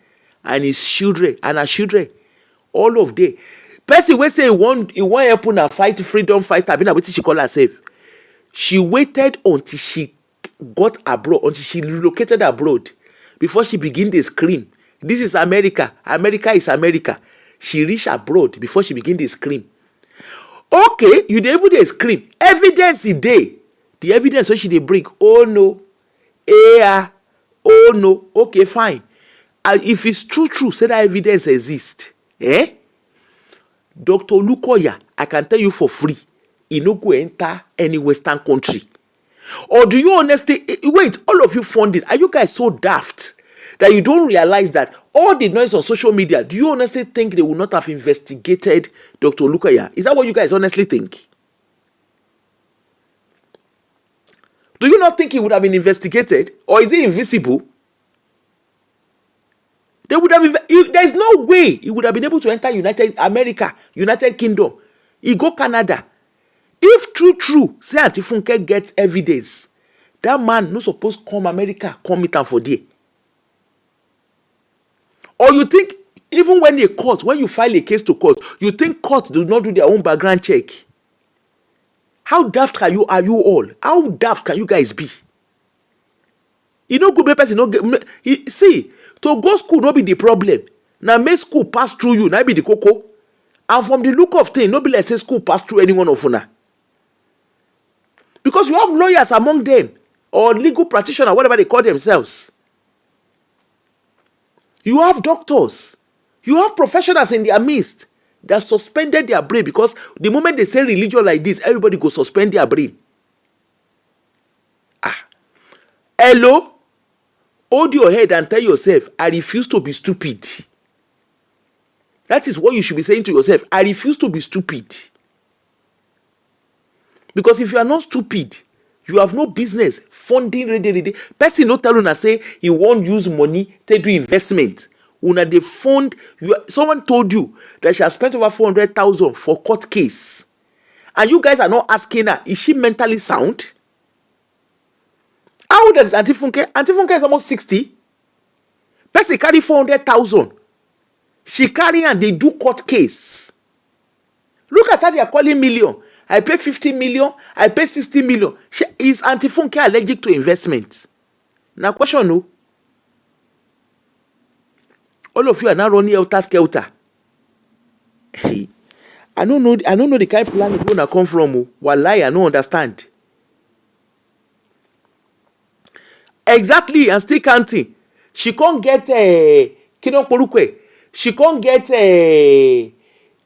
and his children and her children. All of them. Person wey say he wan help una fight freedom fighter, abi na wetin she call herself. She waited until she got abroad, until she relocated abroad before she begin dey scream. This is America. America is America. She reach abroad before she begin dey scream. Okay, you dey even dey scream. Evidence e dey. The evidence wey she dey bring. Oh no. Oh no. Okay, fine. If it's true, say that evidence exists. Dr. Olukoya, I can tell you for free, he no go enter any Western country. Or do you honestly, wait, all of you funded, are you guys so daft that you don't realize that all the noise on social media, do you honestly think they would not have investigated Dr. Olukoya? Is that what you guys honestly think? Do you not think he would have been investigated? Or is he invisible? They would have there's no way he would have been able to enter United Kingdom. He go Canada. If true, say Auntie Funke get evidence, that man no suppose come America, come meet am for there. Or you think even when you file a case to court, you think court do not do their own background check? How daft are you all? How daft can you guys be? You know, good person no get. See, to go school no be the problem. Now make school pass through you, now be the cocoa. And from the look of things, no be like say school pass through any one of una. Because you have lawyers among them, or legal practitioners, whatever they call themselves. You have doctors. You have professionals in their midst that suspended their brain, because the moment they say religion like this, everybody go suspend their brain. Hello? Hold your head and tell yourself, I refuse to be stupid. That is what you should be saying to yourself. I refuse to be stupid. Because if you are not stupid, you have no business funding ready. Person no tell una say he won't use money to do investment. Una dey fund. Someone told you that she has spent over 400,000 for court case, and you guys are not asking her, is she mentally sound? How old is Auntie Funke? Auntie Funke is almost 60. Person carry 400,000. She carry and they do court case. Look at how they are calling million. I pay 50 million. I pay 60 million. Is Auntie Funke allergic to investment? Now question no. All of you are now running helter skelter. I don't know the kind of plan you come from. Wallahi, I don't understand. Exactly, and still counting. She can't get Kidon Porukwe. She can't get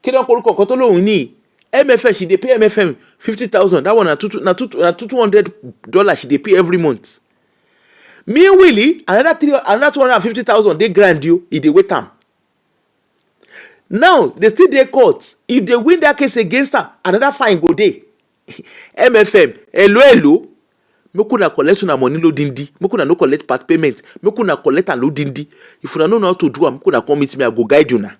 Kidon Poruko Kotolo Uni. MFM, she dey pay MFM 50,000. That one na $200 she dey pay every month. Meanwhile, another 250,000 they grant you, if they wait time. Now they still dey court. If they win that case against her, another fine go dey. MFM, hello. Make una collect una money loadindi. Make una no collect part payment. Make una collect and loadindi. If una no know how to do am, make una come meet me, I go guide you na.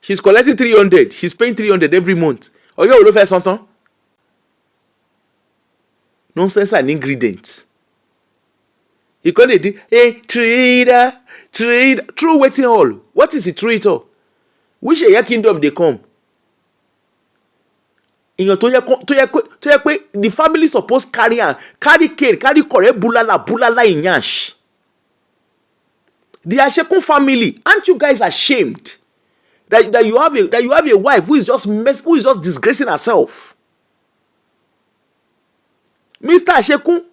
She's collecting 300. She's paying 300 every month. Oyo wo lo fẹ́ san tán? Nonsense and ingredients. You call it trader. True waiting all. What is it true it all? Which Eya kingdom they come? In your to the family supposed carry cane, carry correct bulala in yash. The Ashekun family, aren't you guys ashamed that you have a wife who is just disgracing herself? Mr. Ashekun,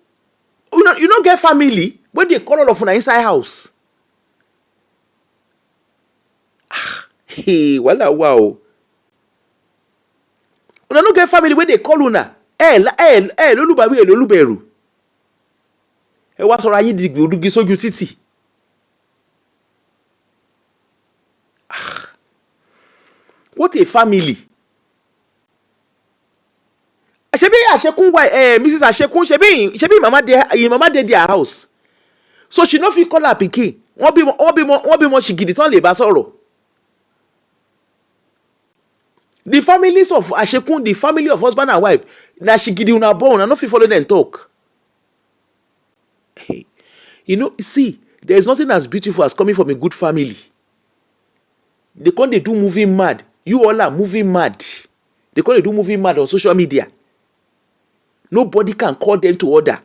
you don't get family when they call all of una inside house. Hey, wow. Una no get family when they call una. Loluberu. Wá sọ̀rọ̀ ayé di gbòdúgbì sójú títì. What a family. Shebi Ashekun Mrs. Ashekun shebi mama dey their house. So she no fit call her pikin. Wọ́n bí mo ṣìgìdì tán lè bá sọ̀rọ̀. The families of Ashekun, the family of husband and wife, na shigidi una born, and no fit follow them talk. Hey, see, there is nothing as beautiful as coming from a good family. They do moving mad. You all are moving mad. They do moving mad on social media. Nobody can call them to order.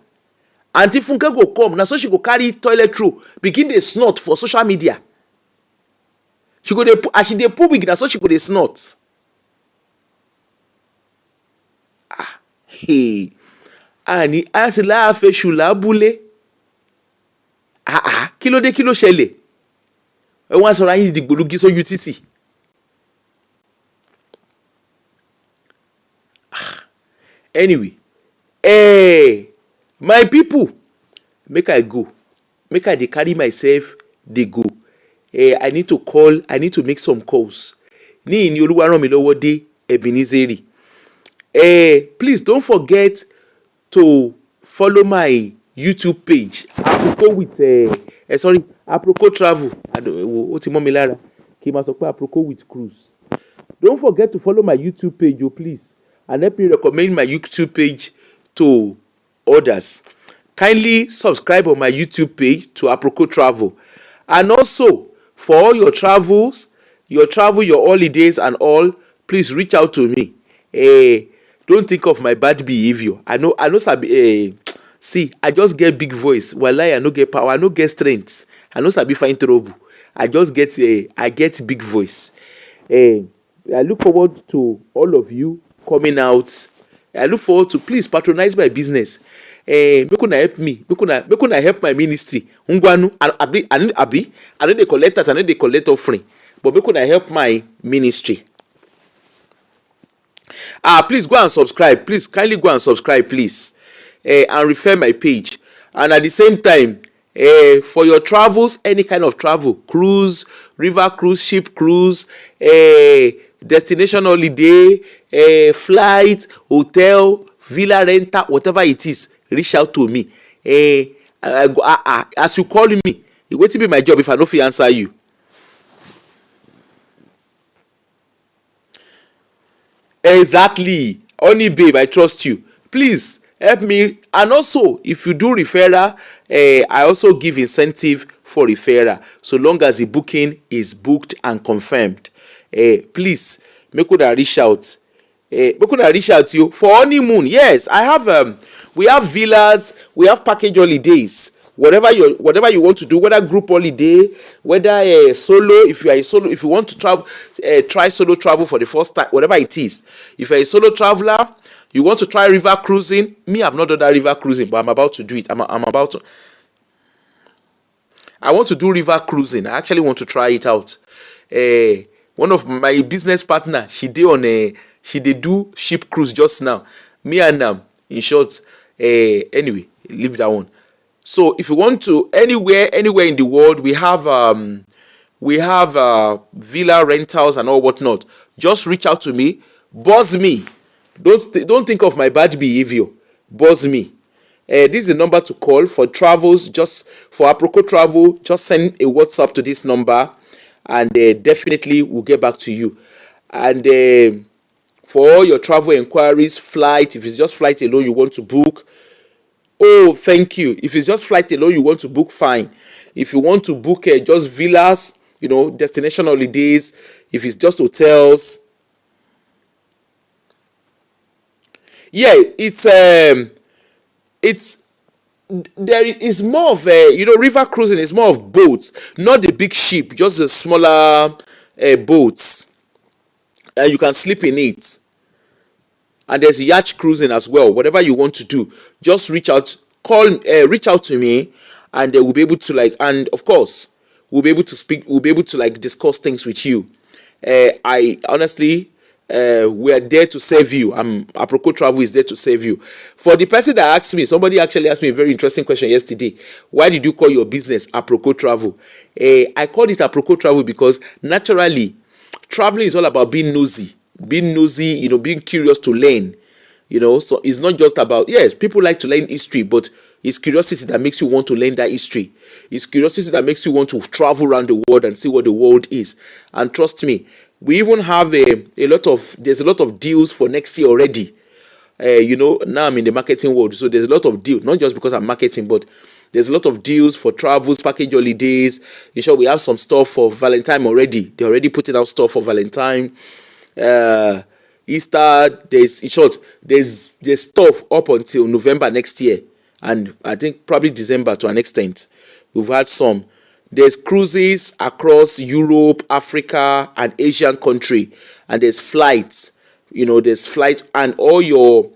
Auntie Funke go come, na so she go carry toilet roll, begin dey snort for social media. She go as she dey pull wig, na so she go dey snort. Hey, ani asila afesu labule. Kí ló dé, kí ló ṣẹlẹ̀? Ẹ wá sọ̀rọ̀ ayé di gbòlúgi sójú títì. Anyway, my people, make I go. Make I dey carry myself dey go. I need to make some calls. Ní ìní Olúwa ràn mí lọ́wọ́ dé Ebenezeri. Please don't forget to follow my YouTube page. Aproko with Aproko Travel. Ó ti mọ́ mi lára kí n máa sọ pé Aproko with Cruise. Don't forget to follow my YouTube page, please, and help me recommend my YouTube page to others. Kindly subscribe on my YouTube page to Aproko Travel, and also for all your travels, your holidays and all, please reach out to me. Don't think of my bad behavior. I know sabi. See, I just get big voice. Wallahi, I no get power. I no get strength. I no sabi find trouble. I just get I get big voice. I look forward to all of you coming out. I look forward to, please patronize my business. Make una help me. Make una help my ministry. Ngwanu abi. I know they collect that. I know they collect offering. But make una help my ministry. Please go and subscribe. Please kindly go and subscribe, please, and refer my page. And at the same time, For your travels, any kind of travel, cruise, river cruise, ship cruise, destination holiday, flight, hotel, villa rental, whatever it is, reach out to me. As you call me, wetin be my job if I no fit answer you? Exactly. Honey babe, I trust you. Please help me. And also, if you do referral, I also give incentive for referral so long as the booking is booked and confirmed. Please make una reach out. Make una reach out to you for honeymoon. Yes, I have we have villas, we have package holidays. Whatever you want to do, whether group holiday, whether solo, if you are a solo, if you want to travel, try solo travel for the first time, whatever it is. If you are a solo traveler, you want to try river cruising. Me, I've not done that river cruising, but I'm about to do it. I'm about to. I want to do river cruising. I actually want to try it out. One of my business partner, she did do ship cruise just now. Me and in short, anyway, leave that one. So if you want to anywhere in the world, we have villa rentals and all whatnot. Just reach out to me, buzz me. Don't think of my bad behavior. Buzz me. This is the number to call for travels. Just for Aproko travel, just send a WhatsApp to this number, and definitely we'll get back to you. And for all your travel inquiries, flight, if it's just flight alone you want to book, oh, thank you. If it's just flight alone you want to book, fine. If you want to book just villas, destination holidays, if it's just hotels, yeah, it's there is more of river cruising is more of boats, not the big ship, just the smaller boats, and you can sleep in it. And there's yacht cruising as well. Whatever you want to do, just reach out to me, and we'll be able to and of course we'll be able to discuss things with you. I honestly, we are there to serve you. Aproko Travel is there to serve you. For the person that asked me, somebody actually asked me a very interesting question yesterday. Why did you call your business Aproko Travel? I called it Aproko Travel because naturally, traveling is all about being nosy, being curious to learn. So it's not just about, yes, people like to learn history, but it's curiosity that makes you want to learn that history. It's curiosity that makes you want to travel around the world and see what the world is. And trust me, we even have there's a lot of deals for next year already. Now I'm in the marketing world, so there's a lot of deals, not just because I'm marketing, but there's a lot of deals for travels, package holidays. In short, we have some stuff for Valentine already. They're already putting out stuff for Valentine. Easter, there's stuff up until November next year, and I think probably December to an extent. We've had some. There's cruises across Europe, Africa, and Asian country, and there's flights. There's flights, and all your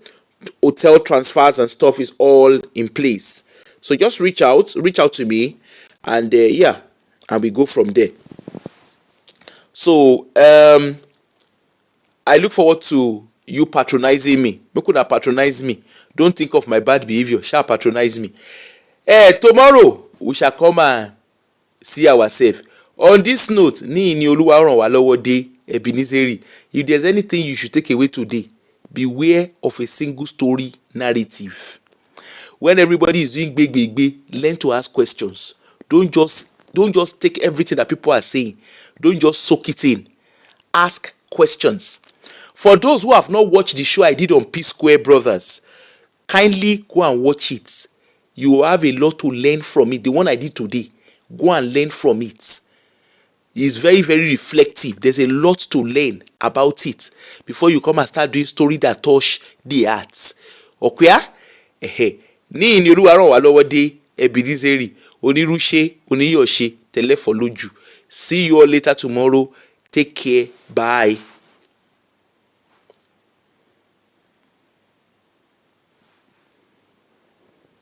hotel transfers and stuff is all in place. So just reach out to me, and and we go from there. So I look forward to you patronizing me. Make una patronize me. Don't think of my bad behavior. Shall patronize me. Tomorrow we shall come and see ourselves. On this note, ní Olúwa ràn wá lọ́wọ́ dé Ebenezeri. If there's anything you should take away today, beware of a single story narrative. When everybody is doing big, learn to ask questions. Don't just take everything that people are saying. Don't just soak it in. Ask questions. For those who have not watched the show I did on P Square Brothers, kindly go and watch it. You will have a lot to learn from it. The one I did today, go and learn from it. It's very, very reflective. There's a lot to learn about it before you come and start doing story that touch the heart. Okay? Ní Olúwa ràn wá lọ́wọ́ dé Ebenezeri, onírúṣe, oníyọ̀ṣe, tẹ̀lé fọ́ lójú. See you all later tomorrow. Take care. Bye.